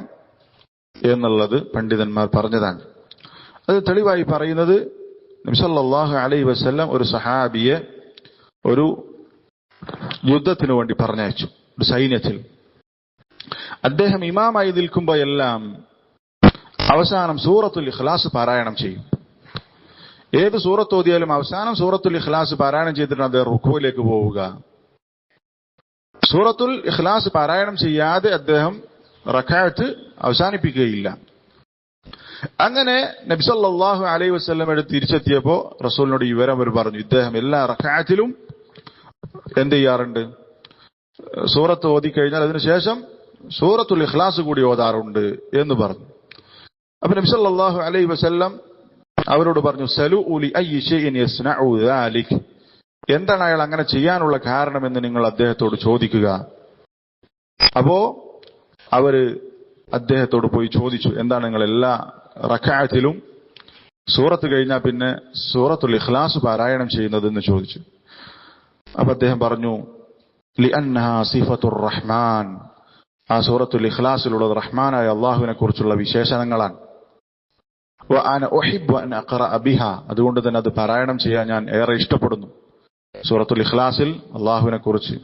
എന്നുള്ളത് പണ്ഡിതന്മാർ പറഞ്ഞതാണ്. അത് തെളിവായി പറയുന്നത് നബി സല്ലല്ലാഹു അലൈഹി വസല്ലം ഒരു സഹാബിയെ ഒരു യുദ്ധത്തിനു വേണ്ടി പറഞ്ഞയച്ചു, ഒരു സൈന്യത്തിൽ. അദ്ദേഹം ഇമാമായി നിൽക്കുമ്പോഴെല്ലാം അവസാനം സൂറത്തുൽ ഇഖ്ലാസ് പാരായണം ചെയ്യും. ഏത് സൂറത്ത് ഓതിയാലും അവസാനം സൂറത്തുൽ ഇഖ്ലാസ് പാരായണം ചെയ്തിട്ടാണ് അദ്ദേഹം റുക്കൂയിലേക്ക് പോവുക. സൂറത്തുൽ ഇഖ്ലാസ് പാരായണം ചെയ്യാതെ അദ്ദേഹം റക്അത്ത് അവസാനിപ്പിക്കുകയില്ല. അങ്ങനെ നബി സല്ലല്ലാഹു അലൈഹി വസല്ലമയുടെ തിരിച്ചെത്തിയപ്പോ റസൂലിനോട് ഈ വിവരം അവർ പറഞ്ഞു. ഇദ്ദേഹം എല്ലാ റക്അത്തിലും എന്ത് ചെയ്യാറുണ്ട്, സൂറത്ത് ഓതിക്കഴിഞ്ഞാൽ അതിനുശേഷം സൂറത്തുൽ ഇഖ്ലാസ് കൂടി ഓതാറുണ്ട് എന്ന് പറഞ്ഞു. അപ്പൊ നബി സല്ലല്ലാഹു അലൈഹി വസല്ലം അവരോട് പറഞ്ഞു, സലൂ ലി അയ്യി ശൈഇൻ യസ്നഉ ദാലിക്, എന്താണ് അയാൾ അങ്ങനെ ചെയ്യാനുള്ള കാരണമെന്ന് നിങ്ങൾ അദ്ദേഹത്തോട് ചോദിക്കുക. അപ്പോ അവര് അദ്ദേഹത്തോട് പോയി ചോദിച്ചു, എന്താണ് നിങ്ങൾ എല്ലാ റക്അത്തിലും സൂറത്ത് കഴിഞ്ഞാൽ പിന്നെ സൂറത്തുൽ ഇഖ്ലാസ് പാരായണം ചെയ്യുന്നതെന്ന് ചോദിച്ചു. അപ്പൊ അദ്ദേഹം പറഞ്ഞു, ലിഅന്നഹാ സിഫത്തുർ റഹ്മാൻ, ആ സൂറത്തുൽ ഇഖ്ലാസിലുള്ളത് റഹ്മാനായ അള്ളാഹുവിനെ കുറിച്ചുള്ള വിശേഷണങ്ങളാണ്. വഅന ഉഹിബ്ബു അൻ അഖറഅ ബിഹാ, അതുകൊണ്ട് തന്നെ അത് പാരായണം ചെയ്യാൻ ഞാൻ ഏറെ ഇഷ്ടപ്പെടുന്നു. സൂറത്തുൽ ഇഖ്ലാസിൽ അള്ളാഹുവിനെ കുറിച്ച്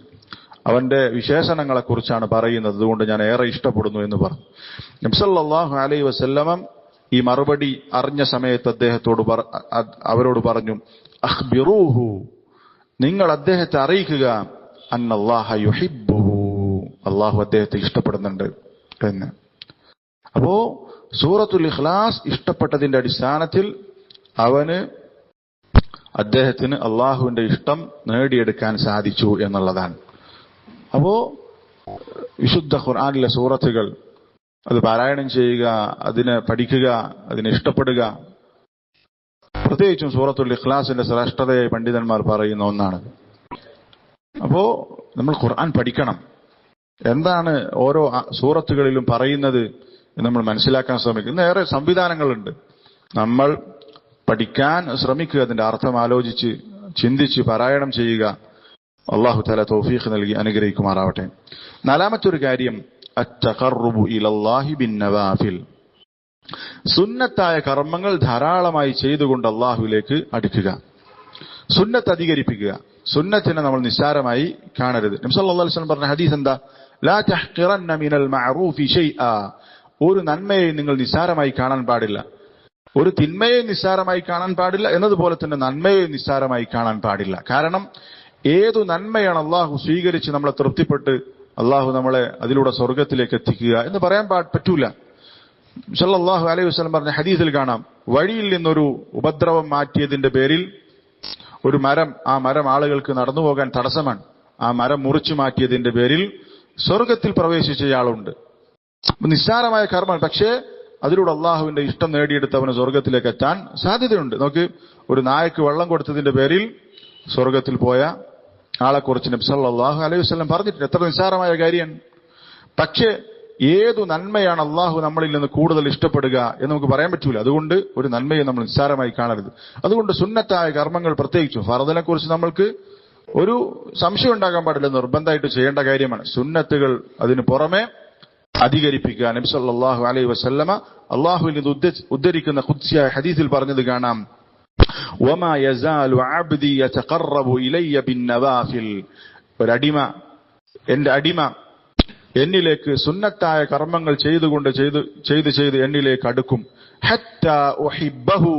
അവന്റെ വിശേഷണങ്ങളെ കുറിച്ചാണ് പറയുന്നത്, അതുകൊണ്ട് ഞാൻ ഏറെ ഇഷ്ടപ്പെടുന്നു എന്ന് പറഞ്ഞു. നബി സല്ലല്ലാഹു അലൈഹി വസല്ലം ഈ മറുപടി അറിഞ്ഞ സമയത്ത് അവരോട് പറഞ്ഞു, അഖ്ബിറൂഹു, നിങ്ങൾ അദ്ദേഹത്തെ അറിയിക്കുക, അന്നല്ലാഹ യുഹിബ്ബുഹു, അള്ളാഹു അദ്ദേഹത്തെ ഇഷ്ടപ്പെടുന്നുണ്ട് എന്ന്. അപ്പോ സൂറത്തുൽ ഇഖ്ലാസ് ഇഷ്ടപ്പെട്ടതിന്റെ അടിസ്ഥാനത്തിൽ അദ്ദേഹത്തിന് അള്ളാഹുവിന്റെ ഇഷ്ടം നേടിയെടുക്കാൻ സാധിച്ചു എന്നുള്ളതാണ്. അപ്പോ വിശുദ്ധ ഖുർആനിലെ സൂറത്തുകൾ അത് പാരായണം ചെയ്യുക, അതിനെ പഠിക്കുക, അതിനെ ഇഷ്ടപ്പെടുക, പ്രത്യേകിച്ചും സൂറത്തുൽ ഇഖ്ലാസിന്റെ ശ്രേഷ്ഠതയെ പണ്ഡിതന്മാർ പറയുന്ന ഒന്നാണ്. അപ്പോ നമ്മൾ ഖുർആൻ പഠിക്കണം, എന്താണ് ഓരോ സൂറത്തുകളിലും പറയുന്നത് നമ്മൾ മനസ്സിലാക്കാൻ ശ്രമിക്കും. ഇന്ന് ഏറെ സംവിധാനങ്ങളുണ്ട്, നമ്മൾ പഠിക്കാൻ ശ്രമിക്കുക, അതിന്റെ അർത്ഥം ആലോചിച്ച് ചിന്തിച്ച് പാരായണം ചെയ്യുക. അല്ലാഹു തആല തൗഫീഖ് നൽകി അനുഗ്രഹിക്കുമാറാവട്ടെ. നാലാമത്തെ കാര്യം അത്തഖർറുബു ഇലല്ലാഹി ബിന്നവാഫിൽ, സുന്നത്തായ കർമ്മങ്ങൾ ധാരാളമായി ചെയ്തുകൊണ്ട് അള്ളാഹുവിലേക്ക് അടുക്കുക, സുന്നത്ത് അധികരിപ്പിക്കുക. സുന്നത്തിനെ നമ്മൾ നിസ്സാരമായി കാണരുത്. നബി സല്ലല്ലാഹു അലൈഹി വസല്ലം പറഞ്ഞ ഹദീസ് എന്താ? ലാ തഹ്ഖിറന്ന മിനൽ മഅറൂഫി ഷൈആ, ഒരു നന്മയെ നിങ്ങൾ നിസ്സാരമായി കാണാൻ പാടില്ല, ഒരു തിന്മയെ നിസ്സാരമായി കാണാൻ പാടില്ല, എന്നതുപോലെ തന്നെ നന്മയെ നിസ്സാരമായി കാണാൻ പാടില്ല. കാരണം ഏതു നന്മയാണ് അള്ളാഹു സ്വീകരിച്ച് നമ്മളെ തൃപ്തിപ്പെട്ട് അള്ളാഹു നമ്മളെ അതിലൂടെ സ്വർഗത്തിലേക്ക് എത്തിക്കുക എന്ന് പറയാൻ പറ്റൂല. സല്ലല്ലാഹു അലൈഹി വസല്ലം പറഞ്ഞ ഹദീസിൽ കാണാം, വഴിയിൽ നിന്നൊരു ഉപദ്രവം മാറ്റിയതിന്റെ പേരിൽ ഒരു മരം, ആ മരം ആളുകൾക്ക് നടന്നു പോകാൻ തടസ്സമാണ്, ആ മരം മുറിച്ചു മാറ്റിയതിന്റെ പേരിൽ സ്വർഗത്തിൽ പ്രവേശിച്ചയാളുണ്ട്. നിസ്സാരമായ കർമ്മം, പക്ഷേ അതിലൂടെ അള്ളാഹുവിന്റെ ഇഷ്ടം നേടിയെടുത്ത് അവന് സ്വർഗത്തിലേക്ക് എത്താൻ സാധ്യതയുണ്ട്. നോക്ക്, ഒരു നായക്ക് വെള്ളം കൊടുത്തതിന്റെ പേരിൽ സ്വർഗത്തിൽ പോയ ആളെക്കുറിച്ച് നബി സല്ലല്ലാഹു അലൈഹി വസല്ലം പറഞ്ഞിട്ടുണ്ട്. എത്ര നിസ്സാരമായ കാര്യമാണ്. പക്ഷേ ഏതു നന്മയാണ് അള്ളാഹു നമ്മളിൽ നിന്ന് കൂടുതൽ ഇഷ്ടപ്പെടുക എന്ന് നമുക്ക് പറയാൻ പറ്റൂല. അതുകൊണ്ട് ഒരു നന്മയെ നമ്മൾ നിസ്സാരമായി കാണരുത്. അതുകൊണ്ട് സുന്നത്തായ കർമ്മങ്ങൾ, പ്രത്യേകിച്ചും ഫർദിനെ കുറിച്ച് നമ്മൾക്ക് ഒരു സംശയം ഉണ്ടാകാൻ പാടില്ല, നിർബന്ധമായിട്ട് ചെയ്യേണ്ട കാര്യമാണ്. സുന്നത്തുകൾ അതിന് പുറമെ അധികരിപ്പിക്കുക. നബി സല്ലല്ലാഹു അലൈഹി വസല്ലമ അള്ളാഹുവിൽ നിന്ന് ഉദ്ധരിക്കുന്ന ഖുദ്സിയായ ഹദീസിൽ പറഞ്ഞത് കാണാം, വമാ യസാലു അബ്ദി യതഖറബു ഇലയ്യ ബിന്നവാഫിൽ. ഒരടിമ, എന്റെ അടിമ എന്നിലേക്ക് സുന്നത്തായ കർമ്മങ്ങൾ ചെയ്ത് എന്നിലേക്ക് അടുക്കും. ഹത്താ ഉഹിബ്ബഹു,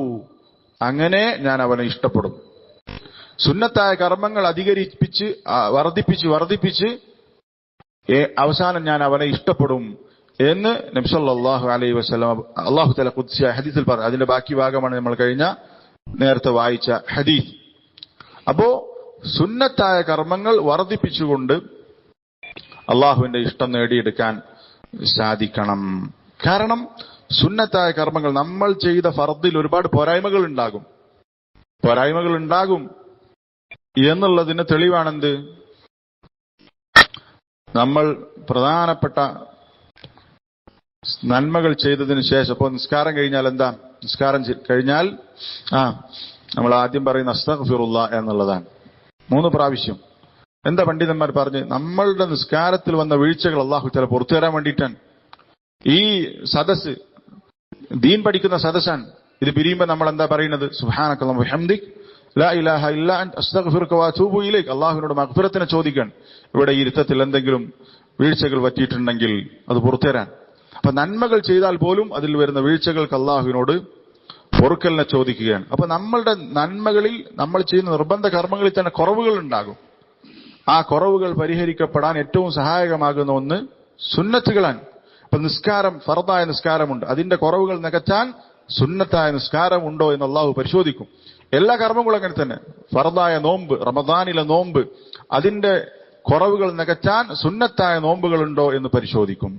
അങ്ങനെ ഞാൻ അവനെ ഇഷ്ടപ്പെടും. സുന്നത്തായ കർമ്മങ്ങൾ അധികരിപ്പിച്ച് വർദ്ധിപ്പിച്ച് അവസാനം ഞാൻ അവനെ ഇഷ്ടപ്പെടും എന്ന് നബി സല്ലല്ലാഹു അലൈഹി വസല്ലം അല്ലാഹു തആല ഖുദ്സിയായ ഹദീസിൽ പറഞ്ഞു. അതിന്റെ ബാക്കി ഭാഗമാണ് നമ്മൾ നേരത്തെ വായിച്ച ഹദീസ്. അപ്പോ സുന്നത്തായ കർമ്മങ്ങൾ വർദ്ധിപ്പിച്ചുകൊണ്ട് അള്ളാഹുവിന്റെ ഇഷ്ടം നേടിയെടുക്കാൻ സാധിക്കണം. കാരണം സുന്നത്തായ കർമ്മങ്ങൾ, നമ്മൾ ചെയ്ത ഫർദിൽ ഒരുപാട് പോരായ്മകൾ ഉണ്ടാകും എന്നുള്ളതിന് തെളിവാണെന്ത്? നമ്മൾ പ്രധാനപ്പെട്ട നന്മകൾ ചെയ്തതിനു ശേഷം, ഇപ്പോ നിസ്കാരം കഴിഞ്ഞാൽ എന്താ? നിസ്കാരം കഴിഞ്ഞാൽ നമ്മൾ ആദ്യം പറയുന്ന അസ്തഗ്ഫിറുല്ലാഹ് എന്നുള്ളതാണ്. 3 പ്രാവശ്യം. എന്താ പണ്ഡിതന്മാർ പറഞ്ഞ്, നമ്മളുടെ നിസ്കാരത്തിൽ വന്ന വീഴ്ചകൾ അള്ളാഹു തആല പുറത്തു തരാൻ വേണ്ടിയിട്ടാണ്. ഈ സദസ് ദീൻ പഠിക്കുന്ന സദസ്സാണ്. ഇത് പിരിയുമ്പോൾ നമ്മൾ എന്താ പറയുന്നത്? സുബ്ഹാനക്കല്ലാഹു വബിഹംദിക് ലാ ഇലാഹ ഇല്ലാ അൻത അസ്തഗ്ഫിറുക വഅതൂബു ഇലൈക്. അള്ളാഹുവിനോട് മഗ്ഫിറത്തിനെ ചോദിക്കാൻ. ഇവിടെ ഈ ഇരുത്തത്തിൽ എന്തെങ്കിലും വീഴ്ചകൾ പറ്റിയിട്ടുണ്ടെങ്കിൽ അത് പുറത്തു തരാൻ. അപ്പൊ നന്മകൾ ചെയ്താൽ പോലും അതിൽ വരുന്ന വീഴ്ചകൾക്ക് അള്ളാഹുവിനോട് പൊറുക്കലിനെ ചോദിക്കുകയാണ്. അപ്പൊ നമ്മളുടെ നന്മകളിൽ, നമ്മൾ ചെയ്യുന്ന നിർബന്ധ കർമ്മങ്ങളിൽ തന്നെ കുറവുകൾ ഉണ്ടാകും. ആ കുറവുകൾ പരിഹരിക്കപ്പെടാൻ ഏറ്റവും സഹായകമാകുന്ന ഒന്ന് സുന്നത്തുകളാണ്. അപ്പൊ നിസ്കാരം, ഫർദായ നിസ്കാരമുണ്ട്, അതിന്റെ കുറവുകൾ നികത്താൻ സുന്നത്തായ നിസ്കാരം ഉണ്ടോ എന്ന് അള്ളാഹു പരിശോധിക്കും. എല്ലാ കർമ്മങ്ങളും അങ്ങനെ തന്നെ. ഫർദായ നോമ്പ്, റമദാനിലെ നോമ്പ്, അതിന്റെ കുറവുകൾ നികത്താൻ സുന്നത്തായ നോമ്പുകളുണ്ടോ എന്ന് പരിശോധിക്കും.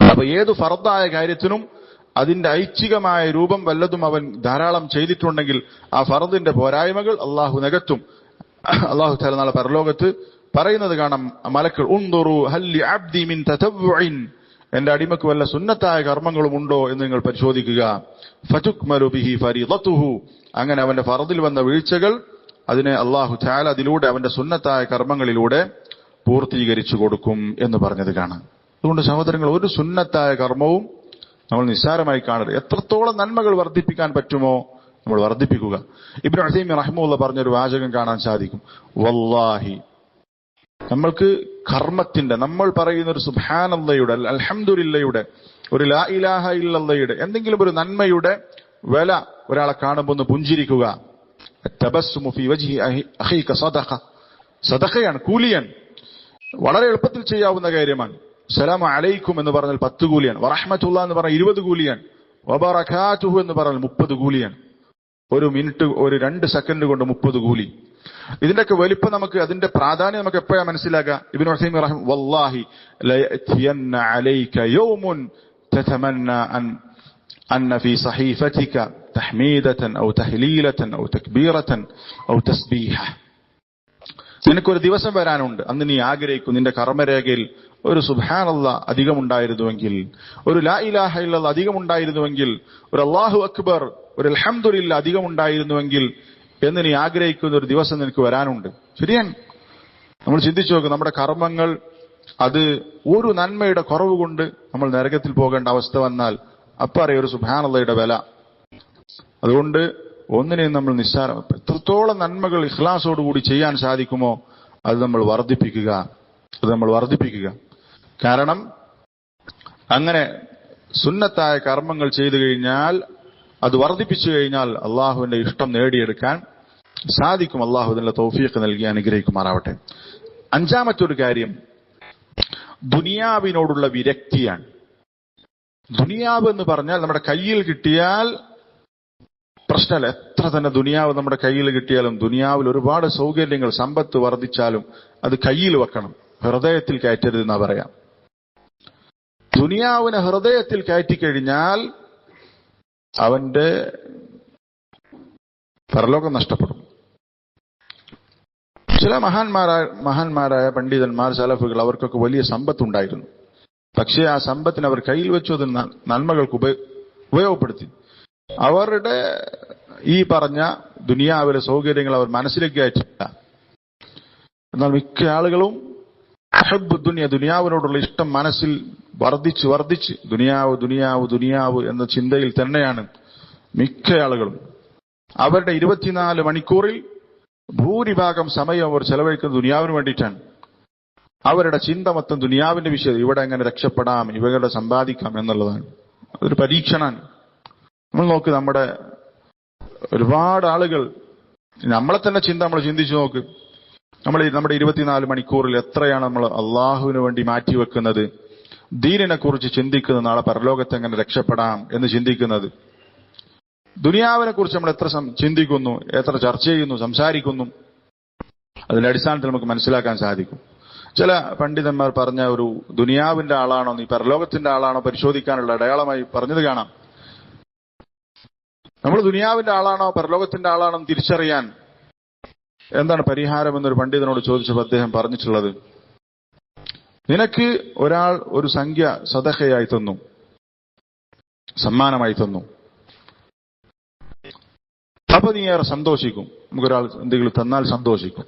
അപ്പൊ ഏതു ഫർദായ കാര്യത്തിനും അതിന്റെ ഐച്ഛികമായ രൂപം വല്ലതും അവൻ ധാരാളം ചെയ്തിട്ടുണ്ടെങ്കിൽ ആ ഫർദിന്റെ പോരായ്മകൾ അള്ളാഹു നികത്തും. അള്ളാഹു തആല നാളെ പരലോകത്ത് പറയുന്നത് കാണാം, മലക്കൾ ഉൻദുറു ഹൽ അബ്ദി മിൻ തതവ്വുഇൻ, എന്റെ അടിമക്ക് വല്ല സുന്നത്തായ കർമ്മങ്ങളും ഉണ്ടോ എന്ന് നിങ്ങൾ പരിശോധിക്കുക. ഫതുക്മലു ബിഹി ഫരീദതുഹു, അങ്ങനെ അവന്റെ ഫർദിൽ വന്ന വീഴ്ചകൾ അതിനെ അള്ളാഹു തആല അതിലൂടെ അവന്റെ സുന്നത്തായ കർമ്മങ്ങളിലൂടെ പൂർത്തീകരിച്ചു കൊടുക്കും എന്ന് പറഞ്ഞത് കാണാം. അതുകൊണ്ട് സഹോദരങ്ങൾ, ഒരു സുന്നത്തായ കർമ്മവും നമ്മൾ നിസ്സാരമായി കാണരുത്. എത്രത്തോളം നന്മകൾ വർദ്ധിപ്പിക്കാൻ പറ്റുമോ നമ്മൾ വർദ്ധിപ്പിക്കുക. ഇബ്നു ഉസൈമീൻ റഹിമഹുല്ലാഹ് പറഞ്ഞൊരു വാചകം കാണാൻ സാധിക്കും, വല്ലാഹി, നമ്മൾക്ക് കർമ്മത്തിന്റെ, നമ്മൾ പറയുന്ന ഒരു സുബ്ഹാനല്ലാഹയുടെ, അൽഹംദുലില്ലയുടെ, ഒരു ലാ ഇലാഹ ഇല്ലല്ലാഹയുടെ, എന്തെങ്കിലും ഒരു നന്മയുടെ വില ഒരാളെ കാണുമ്പോൾ ഒന്ന് പുഞ്ചിരിക്കുക. തബസ്സുമു ഫീ വജ്ഹി അഖീക സദഖ, സദഖയാണ്, കൂലിയാണ്. വളരെ എളുപ്പത്തിൽ ചെയ്യാവുന്ന കാര്യമാണ്. സലാമു അലൈക്കും എന്ന് പറഞ്ഞാൽ 10 കൂലിയാണ്. വറഹ്മത്തുള്ളാഹി എന്ന് പറഞ്ഞാൽ 20 കൂലിയാണ്. വബറകാതുഹു എന്ന് പറഞ്ഞാൽ 30 കൂലിയാണ്. ഒരു മിനിറ്റ്, ഒരു 2 സെക്കൻഡ് കൊണ്ട് 30 കൂലി. ഇതിന്റെയൊക്കെ വലിപ്പം നമുക്ക്, അതിന്റെ പ്രാധാന്യം നമുക്ക് എപ്പോഴാണ് മനസ്സിലാക്കുക? ഇബ്നു ഉസൈമീൻ റഹിമഹു വല്ലാഹി ലയഅതിയന്ന അലൈക യൗമുൻ തതമന്ന അന്ന ഫീ സഹീഫതിക തഹ്മീദതൻ ഔ തഹ്ലീലതൻ ഔ തക്ബീറതൻ ഔ തസ്ബീഹ. നിനക്കൊരു ദിവസം വരാനുണ്ട്, അന്ന് നീ ആഗ്രഹിക്കും നിന്റെ കർമ്മരേഖയിൽ ഒരു സുബ്ഹാനല്ലാഹ് അധികമുണ്ടായിരുന്നുവെങ്കിൽ, ഒരു ലാ ഇലാഹ ഇല്ലല്ലാഹ് അധികമുണ്ടായിരുന്നുവെങ്കിൽ, ഒരു അല്ലാഹു അക്ബർ, ഒരു അൽഹംദുലില്ലാഹ് അധികമുണ്ടായിരുന്നുവെങ്കിൽ എന്ന് നീ ആഗ്രഹിക്കുന്ന ഒരു ദിവസം നിനക്ക് വരാനുണ്ട്. ശരിയാണ്. നമ്മൾ ചിന്തിച്ചു നോക്കും, നമ്മുടെ കർമ്മങ്ങൾ അത് ഒരു നന്മയുടെ കുറവ് കൊണ്ട് നമ്മൾ നരകത്തിൽ പോകേണ്ട അവസ്ഥ വന്നാൽ അപ്പറിയ ഒരു സുബ്ഹാനല്ലാഹയുടെ വില. അതുകൊണ്ട് ഒന്നിനെയും നമ്മൾ നിസ്സാരം, എത്രത്തോളം നന്മകൾ ഇഖ്ലാസോടുകൂടി ചെയ്യാൻ സാധിക്കുമോ അത് നമ്മൾ വർദ്ധിപ്പിക്കുക. കാരണം അങ്ങനെ സുന്നത്തായ കർമ്മങ്ങൾ ചെയ്തു കഴിഞ്ഞാൽ, അത് വർദ്ധിപ്പിച്ചു കഴിഞ്ഞാൽ അള്ളാഹുവിന്റെ ഇഷ്ടം നേടിയെടുക്കാൻ സാധിക്കും. അള്ളാഹു അതിനുള്ള തൗഫീഖ് നൽകി അനുഗ്രഹിക്കുമാറാവട്ടെ. 5-മറ്റൊരു കാര്യം, ദുനിയാവിനോടുള്ള വിരക്തിയാണ്. ദുനിയാവ് എന്ന് പറഞ്ഞാൽ നമ്മുടെ കയ്യിൽ കിട്ടിയാൽ പ്രശ്നമല്ല. എത്ര തന്നെ ദുനിയാവ് നമ്മുടെ കയ്യിൽ കിട്ടിയാലും, ദുനിയാവിൽ ഒരുപാട് സൗകര്യങ്ങൾ, സമ്പത്ത് വർദ്ധിച്ചാലും അത് കയ്യിൽ വെക്കണം, ഹൃദയത്തിൽ കയറ്റരുത് എന്നാ പറയാം. ദുനിയാവിനെ ഹൃദയത്തിൽ കയറ്റിക്കഴിഞ്ഞാൽ അവന്റെ പരലോകം നഷ്ടപ്പെടും. ചില മഹാന്മാരായ പണ്ഡിതന്മാർ, സലഫുകൾ, അവർക്കൊക്കെ വലിയ സമ്പത്തുണ്ടായിരുന്നു. പക്ഷേ ആ സമ്പത്തിനെ അവർ കയ്യിൽ വെച്ചു അത് നന്മകൾക്ക് ഉപയോഗപ്പെടുത്തി. അവരുടെ ഈ പറഞ്ഞ ദുനിയാവിലെ സൗകര്യങ്ങൾ അവർ മനസ്സിലേക്ക് കയറ്റില്ല. എന്നാൽ മിക്ക ആളുകളും ദുനിയാവിനോടുള്ള ഇഷ്ടം മനസ്സിൽ വർദ്ധിച്ച് ദുനിയാവ് ദുനിയാവ് ദുനിയാവ് എന്ന ചിന്തയിൽ തന്നെയാണ് മിക്ക ആളുകളും. അവരുടെ 24 മണിക്കൂറിൽ ഭൂരിഭാഗം സമയം അവർ ചെലവഴിക്കുന്നത് ദുനിയാവിന് വേണ്ടിയിട്ടാണ്. അവരുടെ ചിന്ത മൊത്തം ദുനിയാവിന്റെ വിഷയം, ഇവിടെ എങ്ങനെ രക്ഷപ്പെടാം, ഇവകളുടെ സമ്പാദിക്കാം എന്നുള്ളതാണ്. അതൊരു പരീക്ഷണമാണ്. നമ്മൾ നോക്ക്, നമ്മുടെ ഒരുപാട് ആളുകൾ, നമ്മളെ തന്നെ നമ്മൾ ചിന്തിച്ചു നോക്ക്. നമ്മുടെ 24 മണിക്കൂറിൽ എത്രയാണ് നമ്മൾ അള്ളാഹുവിന് വേണ്ടി മാറ്റിവെക്കുന്നത്, ദീനിനെ കുറിച്ച് ചിന്തിക്കുന്നത്, നാളെ പരലോകത്ത് എങ്ങനെ രക്ഷപ്പെടാം എന്ന് ചിന്തിക്കുന്നത്. ദുനിയാവിനെ കുറിച്ച് നമ്മൾ എത്ര ചിന്തിക്കുന്നു, എത്ര ചർച്ച ചെയ്യുന്നു, സംസാരിക്കുന്നു. അതിന്റെ അടിസ്ഥാനത്തിൽ നമുക്ക് മനസ്സിലാക്കാൻ സാധിക്കും. ചില പണ്ഡിതന്മാർ പറഞ്ഞ ഒരു ദുനിയാവിന്റെ ആളാണോ നീ പരലോകത്തിന്റെ ആളാണോ പരിശോധിക്കാനുള്ള അടയാളമായി പറഞ്ഞത് കാണാം. നമ്മൾ ദുനിയാവിന്റെ ആളാണോ പരലോകത്തിന്റെ ആളാണോ തിരിച്ചറിയാൻ എന്താണ് പരിഹാരം എന്നൊരു പണ്ഡിതനോട് ചോദിച്ചപ്പോൾ അദ്ദേഹം പറഞ്ഞിട്ടുള്ളത്, നിനക്ക് ഒരാൾ ഒരു സംഖ്യ സദഖയായി തന്നു, സമ്മാനമായി തന്നു. അപ്പൊ നീ ഏറെ സന്തോഷിക്കും. നമുക്കൊരാൾ എന്തെങ്കിലും തന്നാൽ സന്തോഷിക്കും.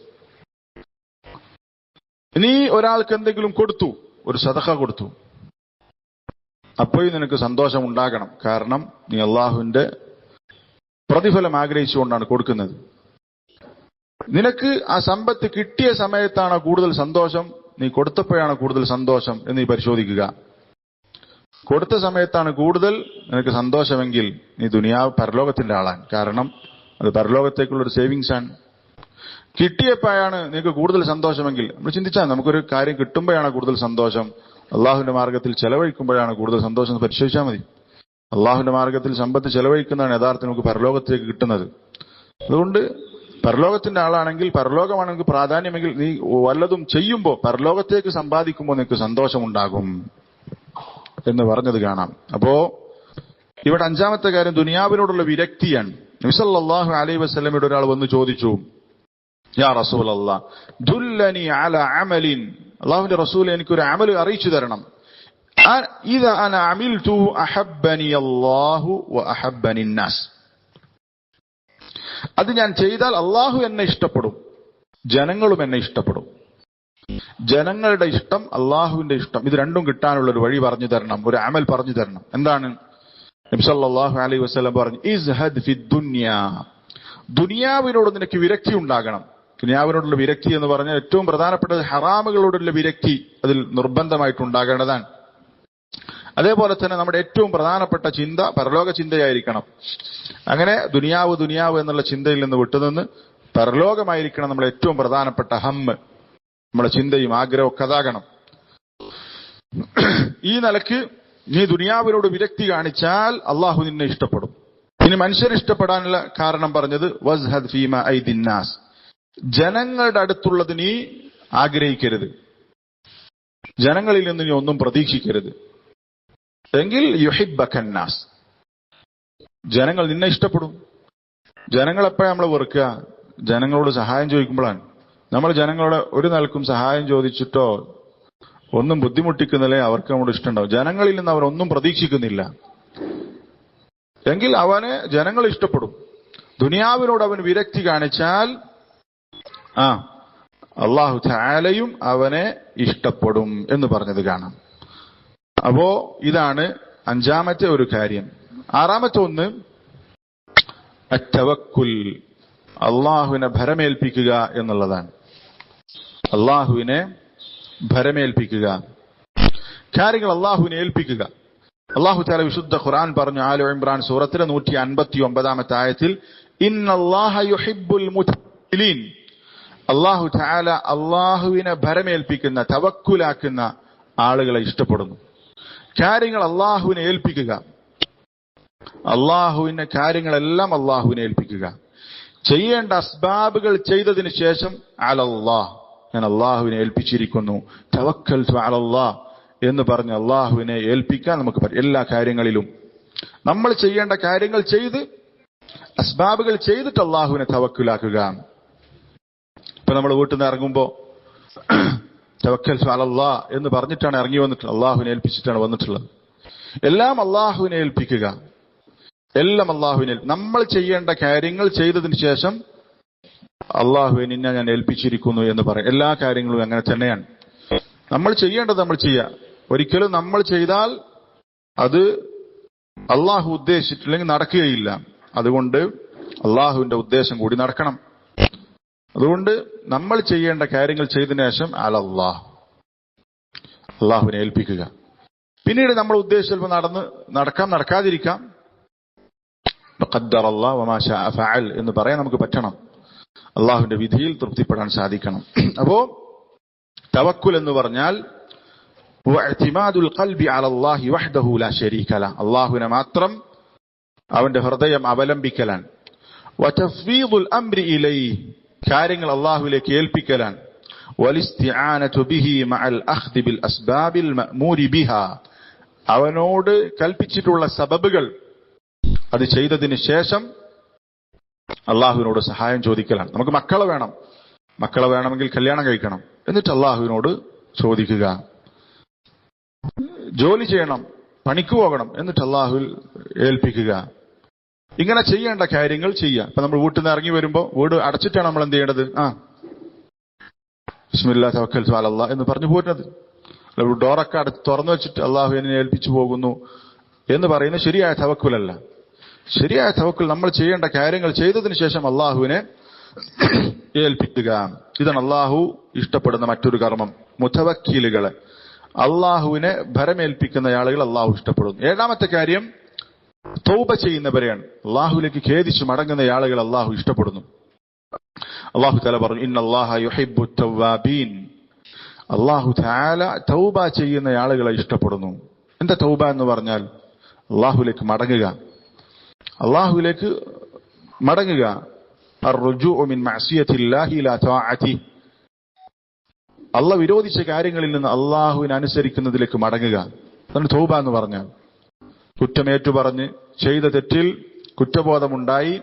നീ ഒരാൾക്ക് എന്തെങ്കിലും കൊടുത്തു, ഒരു സദഖ കൊടുത്തു, അപ്പോഴും നിനക്ക് സന്തോഷം ഉണ്ടാകണം. കാരണം നീ അള്ളാഹുവിന്റെ പ്രതിഫലം ആഗ്രഹിച്ചുകൊണ്ടാണ് കൊടുക്കുന്നത്. നിനക്ക് ആ സമ്പത്ത് കിട്ടിയ സമയത്താണോ കൂടുതൽ സന്തോഷം, നീ കൊടുത്തപ്പോഴാണ് കൂടുതൽ സന്തോഷം എന്ന് നീ പരിശോധിക്കുക. കൊടുത്ത സമയത്താണ് കൂടുതൽ നിനക്ക് സന്തോഷമെങ്കിൽ നീ പരലോകത്തിന്റെ ആളാണ്. കാരണം അത് പരലോകത്തേക്കുള്ള ഒരു സേവിങ്സ് ആണ്. കിട്ടിയപ്പോഴാണ് നിനക്ക് കൂടുതൽ സന്തോഷമെങ്കിൽ, നമ്മൾ ചിന്തിച്ചാൽ നമുക്കൊരു കാര്യം കിട്ടുമ്പോഴാണ് കൂടുതൽ സന്തോഷം, അള്ളാഹുവിന്റെ മാർഗത്തിൽ ചെലവഴിക്കുമ്പോഴാണ് കൂടുതൽ സന്തോഷം എന്ന് പരിശോധിച്ചാൽ മതി. അള്ളാഹുവിന്റെ മാർഗത്തിൽ സമ്പത്ത് ചെലവഴിക്കുന്നതാണ് യഥാർത്ഥത്തിൽ നമുക്ക് പരലോകത്തേക്ക് കിട്ടുന്നത്. അതുകൊണ്ട് പരലോകത്തിന്റെ ആളാണെങ്കിൽ, പരലോകമാണെങ്കിൽ പ്രാധാന്യമെങ്കിൽ, നീ വല്ലതും ചെയ്യുമ്പോൾ പരലോകത്തേക്ക് സമ്പാദിക്കുമ്പോൾ നിനക്ക് സന്തോഷമുണ്ടാകും എന്ന് പറഞ്ഞത് കാണാം. അപ്പോ ഇവിടെ 5ാമത്തെ കാര്യം ദുനിയാവിനോടുള്ള വിരക്തിയാണ്. നബി സല്ലല്ലാഹു അലൈഹി വസല്ലമയുടെ ഒരാൾ വന്ന് ചോദിച്ചു, യാ റസൂലല്ലാഹ് ദുല്ലനി അലാ അമലിൻ, അല്ലാഹുവിന്റെ റസൂൽ എനിക്കൊരു അമൽ അറിയിച്ചു തരണം. ഇദാ അന അമിൽതു അഹബ്ബനി അല്ലാഹു വ അഹബ്ബനി നാസ്, അത് ഞാൻ ചെയ്താൽ അള്ളാഹു എന്നെ ഇഷ്ടപ്പെടും, ജനങ്ങളും എന്നെ ഇഷ്ടപ്പെടും. ജനങ്ങളുടെ ഇഷ്ടം, അള്ളാഹുവിന്റെ ഇഷ്ടം, ഇത് രണ്ടും കിട്ടാനുള്ള ഒരു വഴി പറഞ്ഞു തരണം, ഒരു അമൽ പറഞ്ഞു തരണം. എന്താണ്? നബി സല്ലല്ലാഹു അലൈഹി വസല്ലം പറഞ്ഞു, ഇസ്ഹദ് ഫി ദുനിയാ, ദുനിയാവിനോട് നിനക്ക് വിരക്തി ഉണ്ടാകണം. ദുനിയാവിനോടുള്ള വിരക്തി എന്ന് പറഞ്ഞാൽ ഏറ്റവും പ്രധാനപ്പെട്ടത് ഹറാമുകളോടുള്ള വിരക്തി അതിൽ നിർബന്ധമായിട്ടുണ്ടാകേണ്ടതാണ്. അതേപോലെ തന്നെ നമ്മുടെ ഏറ്റവും പ്രധാനപ്പെട്ട ചിന്ത പരലോക ചിന്തയായിരിക്കണം. അങ്ങനെ ദുനിയാവ് ദുനിയാവ് എന്നുള്ള ചിന്തയിൽ നിന്ന് വിട്ടുനിന്ന് പരലോകമായിരിക്കണം നമ്മുടെ ഏറ്റവും പ്രധാനപ്പെട്ട ഹമ്മ്, നമ്മുടെ ചിന്തയും ആഗ്രഹമൊക്കെ അതാകണം. ഈ നിലക്ക് നീ ദുനിയാവിനോട് വിരക്തി കാണിച്ചാൽ അള്ളാഹു നിന്നെ ഇഷ്ടപ്പെടും. ഇനി മനുഷ്യർ ഇഷ്ടപ്പെടാനുള്ള കാരണം പറഞ്ഞത് വസ്ഹദ് ഫീമ ഐദിന്നാസ്, ജനങ്ങളുടെ അടുത്തുള്ളത് നീ ആഗ്രഹിക്കരുത്, ജനങ്ങളിൽ നിന്ന് നീ ഒന്നും പ്രതീക്ഷിക്കരുത്. എങ്കിൽ യുഹിബ്ബക്കന്നാസ്, ജനങ്ങൾ നിന്നെ ഇഷ്ടപ്പെടും. ജനങ്ങളെപ്പോഴാണ് നമ്മൾ വെറുക്കുക? ജനങ്ങളോട് സഹായം ചോദിക്കുമ്പോഴാണ്. നമ്മൾ ജനങ്ങളോട് ഒരു നിലക്കും സഹായം ചോദിച്ചിട്ടോ ഒന്നും ബുദ്ധിമുട്ടിക്കുന്നില്ലേ അവർക്ക് നമ്മോട് ഇഷ്ടമുണ്ടാവും. ജനങ്ങളിൽ നിന്ന് അവരൊന്നും പ്രതീക്ഷിക്കുന്നില്ല എങ്കിൽ അവനെ ജനങ്ങൾ ഇഷ്ടപ്പെടും. ദുനിയാവിനോട് അവൻ വിരക്തി കാണിച്ചാൽ അല്ലാഹു തആലയും അവനെ ഇഷ്ടപ്പെടും എന്ന് പറഞ്ഞത് കാണാം. അപ്പോ ഇതാണ് 5ാമത്തെ ഒരു കാര്യം. 6ാമത്തെ ഒന്ന് അത്തവക്കുൽ, അള്ളാഹുവിനെ ഭരമേൽപ്പിക്കുക എന്നുള്ളതാണ്. അള്ളാഹുവിനെ ഭരമേൽപ്പിക്കുക, കാര്യങ്ങൾ അള്ളാഹുവിനെ ഏൽപ്പിക്കുക. അള്ളാഹു തആല വിശുദ്ധ ഖുർആൻ പറഞ്ഞു, ആല ഇംറാൻ സൂറത്തിലെ 159-ാമത്തെ ആയത്തിൽ, ഇന്നല്ലാഹ യുഹിബ്ബുൽ മുതവക്കിലീൻ, അള്ളാഹു തആല അള്ളാഹുവിനെ ഭരമേൽപ്പിക്കുന്ന, തവക്കുലാക്കുന്ന ആളുകളെ ഇഷ്ടപ്പെടുന്നു. കാര്യങ്ങൾ അള്ളാഹുവിനെ ഏൽപ്പിക്കുക. അള്ളാഹുവിന്റെ കാര്യങ്ങളെല്ലാം അള്ളാഹുവിനെ ഏൽപ്പിക്കുക. ചെയ്യേണ്ട അസ്ബാബുകൾ ചെയ്തതിന് ശേഷം അലല്ലാഹ്, ഞാൻ അള്ളാഹുവിനെ ഏൽപ്പിച്ചിരിക്കുന്നു, തവക്കൽതു അലല്ലാഹ് എന്ന് പറഞ്ഞ് അള്ളാഹുവിനെ ഏൽപ്പിക്കാൻ നമുക്ക് പറ്റും. എല്ലാ കാര്യങ്ങളിലും നമ്മൾ ചെയ്യേണ്ട കാര്യങ്ങൾ ചെയ്ത് അസ്ബാബുകൾ ചെയ്തിട്ട് അള്ളാഹുവിനെ തവക്കുലാക്കുക. ഇപ്പൊ നമ്മൾ വീട്ടിൽ നിന്ന് ഇറങ്ങുമ്പോ തവക്കൽതു അലല്ലാഹ് എന്ന് പറഞ്ഞിട്ടാണ് ഇറങ്ങി വന്നിട്ടുള്ളത്, അള്ളാഹുവിനെ ഏൽപ്പിച്ചിട്ടാണ് വന്നിട്ടുള്ളത്. എല്ലാം അള്ളാഹുവിനെ ഏൽപ്പിക്കുക. എല്ലാം അള്ളാഹുവിനെ. നമ്മൾ ചെയ്യേണ്ട കാര്യങ്ങൾ ചെയ്തതിന് ശേഷം അള്ളാഹുവിനെ നിന്നെ ഞാൻ ഏൽപ്പിച്ചിരിക്കുന്നു എന്ന് പറയും. എല്ലാ കാര്യങ്ങളും അങ്ങനെ തന്നെയാണ്. നമ്മൾ ചെയ്യേണ്ടത് നമ്മൾ ചെയ്യുക. ഒരിക്കലും നമ്മൾ ചെയ്താൽ അത് അള്ളാഹു ഉദ്ദേശിച്ചിട്ടില്ലെങ്കിൽ നടക്കുകയില്ല. അതുകൊണ്ട് അള്ളാഹുവിന്റെ ഉദ്ദേശം കൂടി നടക്കണം. അതുകൊണ്ട് നമ്മൾ ചെയ്യേണ്ട കാര്യങ്ങൾ ചെയ്തതിനു ശേഷം അലല്ലാഹ്, അള്ളാഹുവിനെ ഏൽപ്പിക്കുക. പിന്നീട് നമ്മൾ ഉദ്ദേശിച്ചപ്പോൾ നടക്കാം, നടക്കാതിരിക്കാം. ഖദ്ദറല്ലാഹു വമാ ശാഅ ഫഅൽ എന്ന് പറയാൻ നമുക്ക് പറ്റണം. അള്ളാഹുവിന്റെ വിധിയിൽ തൃപ്തിപ്പെടാൻ സാധിക്കണം. അപ്പോ തവക്കുൽ എന്ന് പറഞ്ഞാൽ വഅ്തിമാദുൽ ഖൽബി അലല്ലാഹി വഹ്ദഹു ലാ ശരീക ലഹ്, അള്ളാഹുവിനെ മാത്രം അവന്റെ ഹൃദയം അവലംബിക്കലാണ്. വതഫ്വീദുൽ അംരി ഇലൈഹി, കാര്യങ്ങൾ അള്ളാഹുവിലേക്ക് ഏൽപ്പിക്കലാണ്. വലിസ്തിആനതു ബിഹി മഅൽ അഖ്ദി ബിൽ അസ്ബാബിൽ മഅ്മൂരി ബിഹാ, അവനോട് കൽപ്പിച്ചിട്ടുള്ള സബബുകൾ അത് ചെയ്തതിന് ശേഷം അള്ളാഹുവിനോട് സഹായം ചോദിക്കലാണ്. നമുക്ക് മക്കളെ വേണം, മക്കളെ വേണമെങ്കിൽ കല്യാണം കഴിക്കണം, എന്നിട്ട് അള്ളാഹുവിനോട് ചോദിക്കുക. ജോലി ചെയ്യണം, പണിക്ക് പോകണം, എന്നിട്ട് അള്ളാഹുവിൽ ഏൽപ്പിക്കുക. ഇങ്ങനെ ചെയ്യേണ്ട കാര്യങ്ങൾ ചെയ്യുക. ഇപ്പൊ നമ്മൾ വീട്ടിൽ നിന്ന് ഇറങ്ങി വരുമ്പോ വീട് അടച്ചിട്ടാണ് നമ്മൾ എന്ത് ചെയ്യേണ്ടത്? ബിസ്മില്ലാഹി തവക്കൽതു അലല്ലാഹ് എന്ന് പറഞ്ഞു പോരുന്നത്. ഡോറൊക്കെ തുറന്നു വെച്ചിട്ട് അള്ളാഹു എന്നെ ഏൽപ്പിച്ചു പോകുന്നു എന്ന് പറയുന്നത് ശരിയായ തവക്കുലല്ല. ശരിയായ തവക്കുൽ നമ്മൾ ചെയ്യേണ്ട കാര്യങ്ങൾ ചെയ്തതിനു ശേഷം അള്ളാഹുവിനെ ഏൽപ്പിക്കുക. ഇതാണ് അള്ളാഹു ഇഷ്ടപ്പെടുന്ന മറ്റൊരു കർമ്മം. മുതവക്കിലുകളെ, അള്ളാഹുവിനെ ഭരമേൽപ്പിക്കുന്ന ആളുകൾ അള്ളാഹു ഇഷ്ടപ്പെടുന്നു. ഏഴാമത്തെ കാര്യം തൗബ ചെയ്യുന്നവരെയാണ്. അള്ളാഹുവിലേക്ക് ഖേദിച്ചു മടങ്ങുന്ന ആളുകൾ അള്ളാഹു ഇഷ്ടപ്പെടുന്നു. അള്ളാഹു തആല പറഞ്ഞു, ഇന്നല്ലാഹ യുഹിബ്ബു തവ്വാബീൻ, അള്ളാഹു തആല തൗബ ചെയ്യുന്ന ആളുകളെ ഇഷ്ടപ്പെടുന്നു. എന്താ തൗബ എന്ന് പറഞ്ഞാൽ? അള്ളാഹുവിലേക്ക് മടങ്ങുക, അള്ളാഹുവിലേക്ക് മടങ്ങുക. അർറുജൂഉ മിൻ മഅസിയത്തില്ലാഹി ഇലാ തആഅതി, അള്ളാഹ് വിരോധിച്ച കാര്യങ്ങളിൽ നിന്ന് അള്ളാഹുവിനെ അനുസരിക്കുന്നതിലേക്ക് മടങ്ങുക. അതാണ് തൗബ എന്ന് പറഞ്ഞാൽ. കുറ്റമേറ്റു പറഞ്ഞ് ചെയ്ത തെറ്റിൽ കുറ്റബോധമുണ്ടായി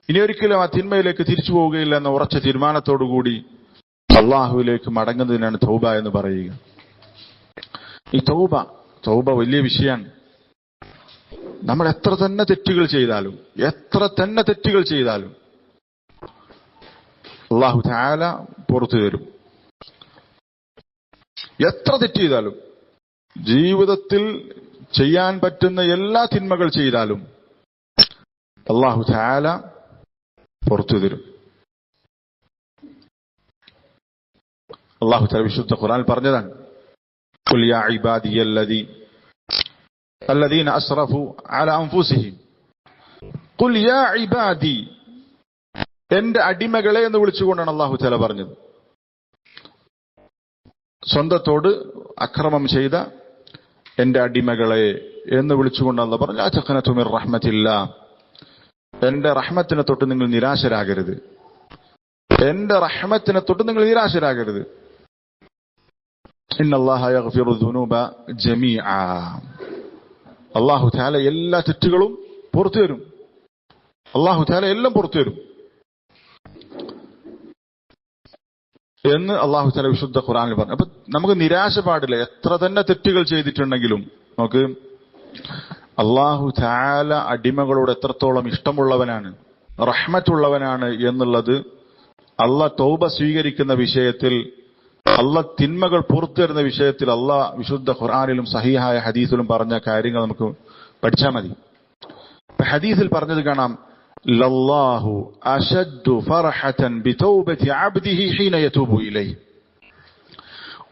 ഇനി ഒരിക്കലും ആ തിന്മയിലേക്ക് തിരിച്ചു പോവുകയില്ല എന്ന ഉറച്ച തീരുമാനത്തോടുകൂടി അള്ളാഹുവിലേക്ക് മടങ്ങുന്നതിനാണ് തൗബ എന്ന് പറയുക. ഈ തൗബ വലിയ വിഷയമാണ്. നമ്മൾ എത്ര തന്നെ തെറ്റുകൾ ചെയ്താലും അള്ളാഹു തആല പുറത്തു തരും. എത്ര തെറ്റ് ചെയ്താലും, ജീവിതത്തിൽ ചെയ്യാൻ പറ്റുന്ന എല്ലാ തിന്മകൾ ചെയ്താലും അള്ളാഹു തആല പുറത്തു തരും. അള്ളാഹു തആല വിശുദ്ധ ഖുർആനിൽ പറഞ്ഞതാണ്, ഖുൽ യാ ഇബാദിയല്ലദീന അസ്റഫു അലാ അൻഫുസിഹിം, ഖുൽ യാ ഇബാദി, എന്റെ അടിമകളെ എന്ന് വിളിച്ചുകൊണ്ടാണ് അള്ളാഹു തആല പറഞ്ഞത്. സ്വന്തത്തോട് അക്രമം ചെയ്ത എന്റെ അടിമകളെ എന്ന് വിളിച്ചുകൊണ്ട് അള്ളാഹു പറഞ്ഞു, ലാ തഖ്നതു മിർ റഹ്മത്തില്ലാഹ്, എന്റെ റഹ്മത്തിനെ തൊട്ട് നിങ്ങൾ നിരാശരാകരുത്, എന്റെ റഹ്മത്തിനെ തൊട്ട് നിങ്ങൾ നിരാശരാകരുത്. ഇന്നല്ലാഹ യഗ്ഫിറു ദുനൂബ ജമീഅ, അള്ളാഹു തആല എല്ലാ തെറ്റുകളും പുറത്തു തരും. അള്ളാഹു തആല എല്ലാം പുറത്തു തരും എന്ന് അള്ളാഹു തആല വിശുദ്ധ ഖുർആനിൽ പറഞ്ഞു. അപ്പൊ നമുക്ക് നിരാശ പാടില്ല. എത്ര തന്നെ തെറ്റുകൾ ചെയ്തിട്ടുണ്ടെങ്കിലും നമുക്ക് അള്ളാഹു തആല അടിമകളോട് എത്രത്തോളം ഇഷ്ടമുള്ളവനാണ്, റഹ്മത്തുള്ളവനാണ് എന്നുള്ളത് അള്ളാഹ് തൗബ സ്വീകരിക്കുന്ന വിഷയത്തിൽ, അള്ളാഹ് തിന്മകൾ പുറത്തു തരുന്ന വിഷയത്തിൽ അള്ളാഹ് വിശുദ്ധ ഖുർആനിലും സഹീഹായ ഹദീസിലും പറഞ്ഞ കാര്യങ്ങൾ നമുക്ക് പഠിച്ചാൽ മതി. ഹദീസിൽ പറഞ്ഞത് കാണാം, ലല്ലാഹു അശദ്ദു ഫർഹതൻ ബിതൗബതി അബ്ദിഹി ഹീന യതൂബു ഇലൈഹി,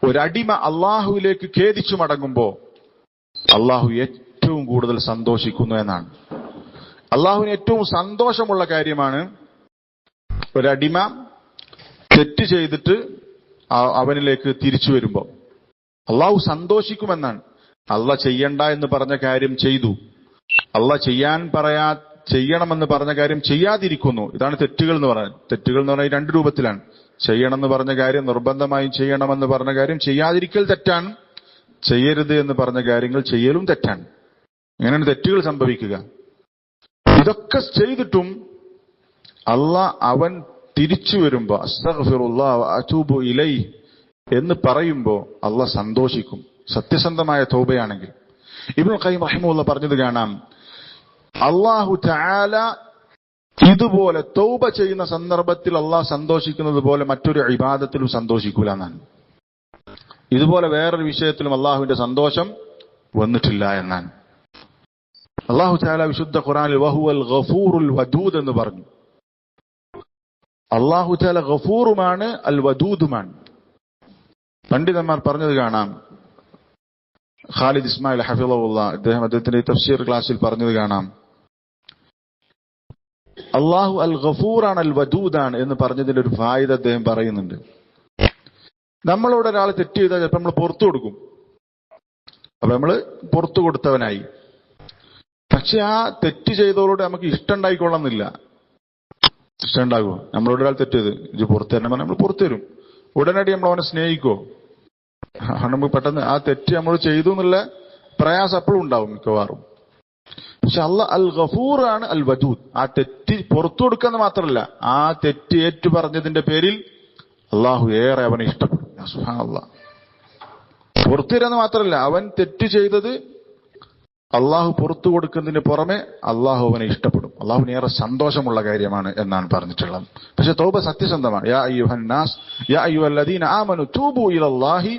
ഒരടിമ അള്ളാഹുവിലേക്ക് ഖേദിച്ചു മടങ്ങുമ്പോ അള്ളാഹു ഏറ്റവും കൂടുതൽ സന്തോഷിക്കുന്നു എന്നാണ്. അള്ളാഹുവിന് ഏറ്റവും സന്തോഷമുള്ള കാര്യമാണ് ഒരടിമ തെറ്റ് ചെയ്തിട്ട് അവനിലേക്ക് തിരിച്ചു വരുമ്പോ അള്ളാഹു സന്തോഷിക്കുമെന്നാണ്. അള്ള ചെയ്യണ്ട എന്ന് പറഞ്ഞ കാര്യം ചെയ്തു, അള്ള ചെയ്യണമെന്ന് പറഞ്ഞ കാര്യം ചെയ്യാതിരിക്കുന്നു. ഇതാണ് തെറ്റുകൾ എന്ന് പറയുന്നത്. തെറ്റുകൾ എന്ന് പറഞ്ഞാൽ രണ്ട് രൂപത്തിലാണ്. ചെയ്യണമെന്ന് പറഞ്ഞ കാര്യം, നിർബന്ധമായും ചെയ്യണമെന്ന് പറഞ്ഞ കാര്യം ചെയ്യാതിരിക്കൽ തെറ്റാണ്. ചെയ്യരുത് എന്ന് പറഞ്ഞ കാര്യങ്ങൾ ചെയ്യലും തെറ്റാണ്. ഇങ്ങനെയാണ് തെറ്റുകൾ സംഭവിക്കുക. ഇതൊക്കെ ചെയ്തിട്ടും അവൻ തിരിച്ചു വരുമ്പോ അസ്തഗ്ഫിറുല്ലാഹ് വ അതൂബു ഇലൈഹി എന്ന് പറയുമ്പോ അള്ളാഹ് സന്തോഷിക്കും, സത്യസന്ധമായ തൗബയാണെങ്കിൽ. ഇബ്നുൽ ഖയ്യിം റഹിമഹുല്ലാഹ് പറഞ്ഞത് കാണാം, അല്ലാഹു തആല ഇതുപോലെ തൗബ ചെയ്യുന്ന സന്ദർഭത്തിൽ അള്ളാഹ് സന്തോഷിക്കുന്നത് പോലെ മറ്റൊരു ഇബാദത്തിലും സന്തോഷിക്കൂല എന്നാണ്. ഇതുപോലെ വേറൊരു വിഷയത്തിലും അള്ളാഹുവിന്റെ സന്തോഷം വന്നിട്ടില്ല എന്നാണ്. അള്ളാഹു തആല വിശുദ്ധ ഖുർആനിൽ വഹുവൽ ഗഫൂറുൽ വദൂദ് എന്ന് പറഞ്ഞു. അള്ളാഹു തആല ഗഫൂറുമാണ്, അൽ വദൂദുമാണ്. പണ്ഡിതന്മാർ പറഞ്ഞത് കാണാം, ഖാലിദ് ഇസ്മായിൽ ഹഫിളഹുല്ലാഹ് അദ്ദേഹത്തിന്റെ തഫ്സീർ ക്ലാസ്സിൽ പറഞ്ഞത് കാണാം, അള്ളാഹു അൽ ഗഫൂറാണ്, അൽ വദൂദാണ് എന്ന് പറഞ്ഞതിന്റെ ഒരു ഫായിദ അദ്ദേഹം പറയുന്നുണ്ട്. നമ്മളോട് ഒരാൾ തെറ്റ് ചെയ്താൽ ചിലപ്പോൾ നമ്മൾ പുറത്തു കൊടുക്കും. അപ്പൊ നമ്മൾ പുറത്തു കൊടുത്തവനായി. പക്ഷെ ആ തെറ്റ് ചെയ്തവരോട് നമുക്ക് ഇഷ്ടം ഉണ്ടായിക്കൊള്ളുന്നില്ല. ഇഷ്ടം ഉണ്ടാകുമോ? നമ്മളോട് ഒരാൾ തെറ്റ് ചെയ്ത് ഇത് പുറത്തു തരണം പറഞ്ഞാൽ നമ്മൾ പുറത്തു തരും. ഉടനടി നമ്മൾ അവനെ സ്നേഹിക്കോ? നമുക്ക് പെട്ടെന്ന് ആ തെറ്റ് നമ്മൾ ചെയ്തു എന്നുള്ള പ്രയാസം അപ്പോഴും ഉണ്ടാവും മിക്കവാറും. പക്ഷെ അൽ ഗഫൂറാണ്, അൽ വദൂദ്. ആ തെറ്റ് പുറത്തു കൊടുക്കാന്ന് മാത്രമല്ല, ആ തെറ്റ് ഏറ്റു പറഞ്ഞതിന്റെ പേരിൽ അള്ളാഹു ഏറെ അവനെ ഇഷ്ടപ്പെടും. സുബ്ഹാനല്ലാഹ്. പുറത്തു തരാന്ന് മാത്രമല്ല, അവൻ തെറ്റ് ചെയ്തത് അള്ളാഹു പുറത്തു കൊടുക്കുന്നതിന് പുറമെ അള്ളാഹു അവനെ ഇഷ്ടപ്പെടും. അള്ളാഹുവിന് ഏറെ സന്തോഷമുള്ള കാര്യമാണ് എന്നാണ് പറഞ്ഞിട്ടുള്ളത്. പക്ഷെ തൗബ സത്യസന്ധമാണ്. യാ അയ്യുഹന്നാസ് യാ അയ്യുഹല്ലദീന ആമനു തൂബു ഇലല്ലാഹി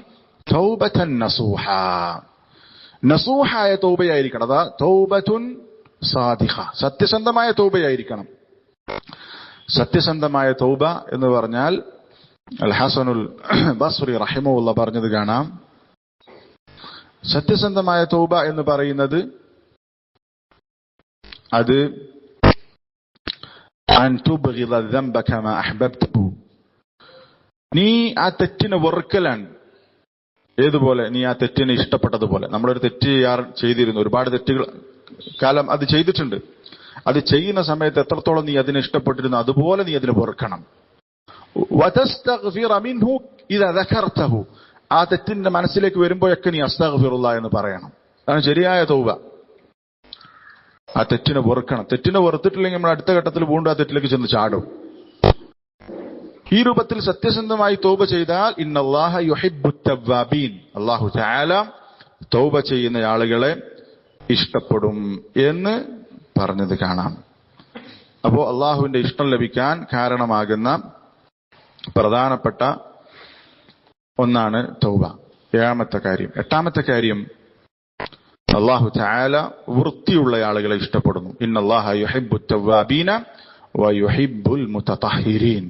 തൗബതൻ നസൂഹാ. നസൂഹായ തൗബയായിരിക്കണം. അതാ തൗബത്തുൻ സാദിഖ, സത്യസന്ധമായ തൗബയായിരിക്കണം. സത്യസന്ധമായ തൗബ എന്ന് പറഞ്ഞാൽ അൽ ഹസനുൽ ബസ്രി റഹിമഹുല്ലാഹ് പറഞ്ഞത് കാണാം, സത്യസന്ധമായ തൗബ എന്ന് പറയുന്നത് അത് അൻ തുബ്ഗിദ ദംബ കമാ അഹ്ബബ്തഹു, നീ ആ തെറ്റിനെ വെറുക്കലാണ്. ഏതുപോലെ? നീ ആ തെറ്റിനെ ഇഷ്ടപ്പെട്ടതുപോലെ. നമ്മളൊരു തെറ്റ് ചെയ്തിരുന്നു, ഒരുപാട് തെറ്റുകൾ കാലം അത് ചെയ്തിട്ടുണ്ട്. അത് ചെയ്യുന്ന സമയത്ത് എത്രത്തോളം നീ അതിനെ ഇഷ്ടപ്പെട്ടിരുന്നു അതുപോലെ നീ അതിനെ വെറുക്കണം. വതസ്തഗ്ഫിറ മിൻഹു ഇദാ ദകർതഹു, ആ തെറ്റിന്റെ മനസ്സിലേക്ക് വരുമ്പോഴൊക്കെ നീ അസ്തഗ്ഫിറുല്ലാഹ് എന്ന് പറയണം. അതാണ് ശരിയായ തൗബ. ആ തെറ്റിനെ വെറുക്കണം. തെറ്റിനെ വെറുത്തിട്ടില്ലെങ്കിൽ നമ്മൾ അടുത്ത ഘട്ടത്തിൽ വീണ്ടും ആ തെറ്റിലേക്ക് ചെന്ന് ചാടും. ഈ രൂപത്തിൽ സത്യസന്ധമായി തൗബ ചെയ്താൽ ഇന്നല്ലാഹ യുഹിബ്ബുത് തവ്വാബീൻ, അല്ലാഹു തആല തൗബ ചെയ്യുന്ന ആളുകളെ ഇഷ്ടപ്പെടും എന്ന് പറഞ്ഞത് കാണാം. അപ്പോ അള്ളാഹുവിന്റെ ഇഷ്ടം ലഭിക്കാൻ കാരണമാകുന്ന പ്രധാനപ്പെട്ട ഒന്നാണ് തൗബ. ഏഴാമത്തെ കാര്യം. എട്ടാമത്തെ കാര്യം, അല്ലാഹു തആല വൃത്തിയുള്ള ആളുകളെ ഇഷ്ടപ്പെടുന്നു. ഇന്നല്ലാഹ യുഹിബ്ബുത് തവ്വാബീന വ യുഹിബ്ബുൽ മുതതഹിരീൻ.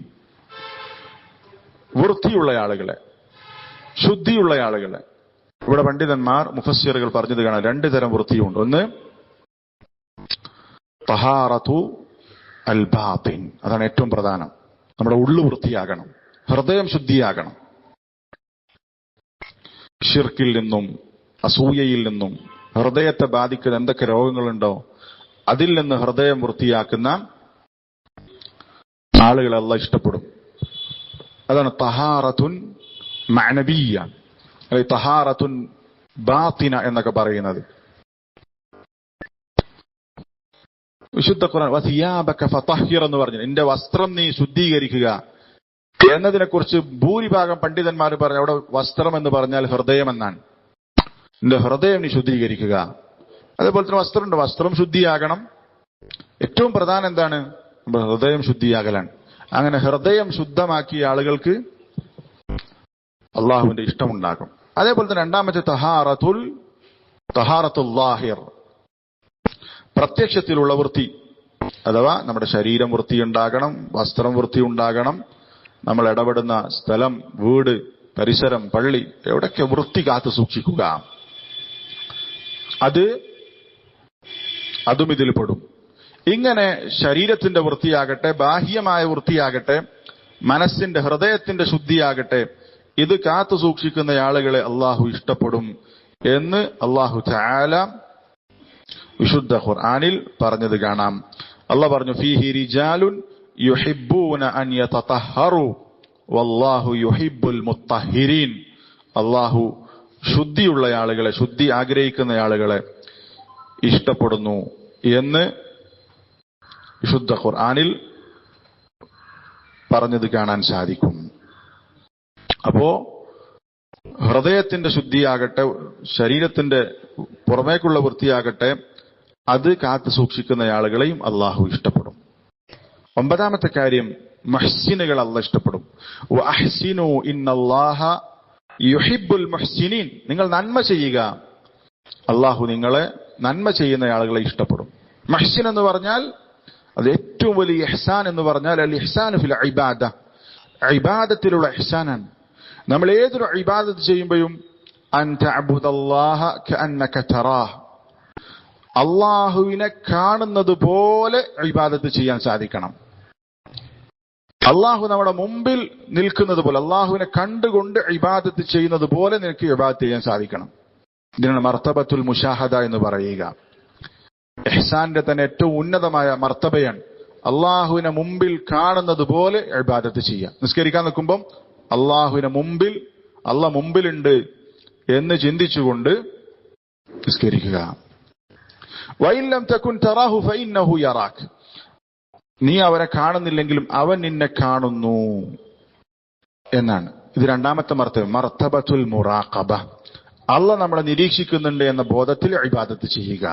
വൃത്തിയുള്ള ആളുകളെ, ശുദ്ധിയുള്ള ആളുകളെ. ഇവിടെ പണ്ഡിതന്മാർ മുഫസ്സിറുകൾ പറഞ്ഞത് കാണാം, രണ്ടു തരം വൃത്തിയുണ്ട്. ഒന്ന് തഹാറത്തു അൽ ബാത്തിൻ, അതാണ് ഏറ്റവും പ്രധാനം. നമ്മുടെ ഉള്ളു വൃത്തിയാകണം, ഹൃദയം ശുദ്ധിയാകണം. ശിർക്കിൽ നിന്നും അസൂയയിൽ നിന്നും ഹൃദയത്തെ ബാധിക്കുന്ന എന്തൊക്കെ രോഗങ്ങളുണ്ടോ അതിൽ നിന്ന് ഹൃദയം വൃത്തിയാക്കുന്ന ആളുകളെ അല്ലാഹ് ഇഷ്ടപ്പെടും. അതാണ് തഹാറത്തുൻ മഅനബിയ്യ, അല്ലെങ്കിൽ തഹാറത്തുൻ ബാത്തിന എന്നൊക്കെ പറയുന്നത്. വിശുദ്ധ ഖുർആൻ വസിയാബക ഫതഹിർ എന്ന് പറഞ്ഞു, നിന്റെ വസ്ത്രം നീ ശുദ്ധീകരിക്കുക എന്നതിനെ കുറിച്ച് ഭൂരിഭാഗം പണ്ഡിതന്മാർ പറഞ്ഞു അവിടെ വസ്ത്രം എന്ന് പറഞ്ഞാൽ ഹൃദയം എന്നാണ്. നിന്റെ ഹൃദയം നീ ശുദ്ധീകരിക്കുക. അതേപോലെ തന്നെ വസ്ത്രമുണ്ട്, വസ്ത്രം ശുദ്ധിയാകണം. ഏറ്റവും പ്രധാനം എന്താണ്? ഹൃദയം ശുദ്ധിയാകലാണ്. അങ്ങനെ ഹൃദയം ശുദ്ധമാക്കിയ ആളുകൾക്ക് അള്ളാഹുവിന്റെ ഇഷ്ടമുണ്ടാകും. അതേപോലെ തന്നെ രണ്ടാമത്തെ തഹാറത്തുൽ ലാഹിർ, പ്രത്യക്ഷത്തിലുള്ള വൃത്തി. അഥവാ നമ്മുടെ ശരീരം വൃത്തിയുണ്ടാകണം, വസ്ത്രം വൃത്തി ഉണ്ടാകണം, നമ്മൾ ഇടപെടുന്ന സ്ഥലം, വീട്, പരിസരം, പള്ളി, എവിടൊക്കെ വൃത്തി കാത്തു സൂക്ഷിക്കുക. അതും ഇതിൽ പെടും. ഇങ്ങനെ ശരീരത്തിന്റെ വൃത്തിയാകട്ടെ, ബാഹ്യമായ വൃത്തിയാകട്ടെ, മനസ്സിന്റെ ഹൃദയത്തിന്റെ ശുദ്ധിയാകട്ടെ, ഇത് കാത്തു സൂക്ഷിക്കുന്ന ആളുകളെ അള്ളാഹു ഇഷ്ടപ്പെടും എന്ന് അള്ളാഹു തആല വിശുദ്ധ ഖുർആനിൽ പറഞ്ഞത് കാണാം. അള്ളാഹ് പറഞ്ഞു, ഫീഹി റിജാലുൻ യുഹിബ്ബൂന അൻ യതതഹറു വല്ലാഹു യുഹിബ്ബുൽ മുത്തഹിരീൻ. അള്ളാഹു ശുദ്ധിയുള്ള ആളുകളെ, ശുദ്ധി ആഗ്രഹിക്കുന്ന ആളുകളെ ഇഷ്ടപ്പെടുന്നു എന്ന് വിശുദ്ധ ഖുർആനിൽ പറഞ്ഞത് കാണാൻ സാധിക്കും. അപ്പോ ഹൃദയത്തിന്റെ ശുദ്ധിയാകട്ടെ, ശരീരത്തിന്റെ പുറമേക്കുള്ള വൃത്തിയാകട്ടെ, അത് കാത്തു സൂക്ഷിക്കുന്ന ആളുകളെയും അള്ളാഹു ഇഷ്ടപ്പെടും. 9ാമത്തെ കാര്യം, മുഹ്സിനുകൾ അള്ളാഹ് ഇഷ്ടപ്പെടും. വഅഹ്സിനു ഇന്നല്ലാഹ യുഹിബ്ബുൽ മുഹ്സിനീൻ. നിങ്ങൾ നന്മ ചെയ്യുക, അള്ളാഹു നിങ്ങളെ നന്മ ചെയ്യുന്ന ആളുകളെ ഇഷ്ടപ്പെടും. മുഹ്സിൻ എന്ന് പറഞ്ഞാൽ അത് ഏറ്റവും വലിയ ഇഹ്സാൻ എന്ന് പറഞ്ഞാൽ അൽ ഇഹ്സാനു ഫിൽ ഇബാദ, ഇബാദത്തിലുള്ള ഇഹ്സാനാണ്. നമ്മൾ ഏതൊരു ഇബാദത്ത് ചെയ്യുമ്പോഴും അൻ തഅബുദല്ലാഹ കഅന്നക തറാഹ്, അള്ളാഹുവിനെ കാണുന്നത് പോലെ ഇബാദത്ത് ചെയ്യാൻ സാധിക്കണം. അള്ളാഹു നമ്മുടെ മുമ്പിൽ നിൽക്കുന്നത് പോലെ, അള്ളാഹുവിനെ കണ്ടുകൊണ്ട് ഇബാദത്ത് ചെയ്യുന്നത് പോലെ നിനക്ക് ഇബാദത്ത് ചെയ്യാൻ സാധിക്കണം. ഇതിനാണ് മർത്തബത്തുൽ മുശാഹദ എന്ന് പറയുക. ഇഹ്സാന്റെ തന്നെ ഏറ്റവും ഉന്നതമായ മർത്തബയാണ് അള്ളാഹുവിനെ മുമ്പിൽ കാണുന്നത് പോലെ ഇബാദത്ത് ചെയ്യുക. നിസ്കരിക്കാൻ നിൽക്കുമ്പം അള്ളാഹുവിനെ മുമ്പിൽ, അള്ളാഹ് മുമ്പിലുണ്ട് എന്ന് ചിന്തിച്ചുകൊണ്ട് നിസ്കരിക്കുക. വഇൻ ലം തകുൻ തറാഹു ഫഇന്നഹു യറാക്. നീ അവരെ കാണുന്നില്ലെങ്കിലും അവൻ നിന്നെ കാണുന്നു എന്നാണ്. ഇത് 2ാമത്തെ മർത്തബ, മർത്തബത്തുൽ മുറാഖബ. അള്ളാഹ് നമ്മളെ നിരീക്ഷിക്കുന്നുണ്ട് എന്ന ബോധത്തിൽ ഇബാദത്ത് ചെയ്യുക.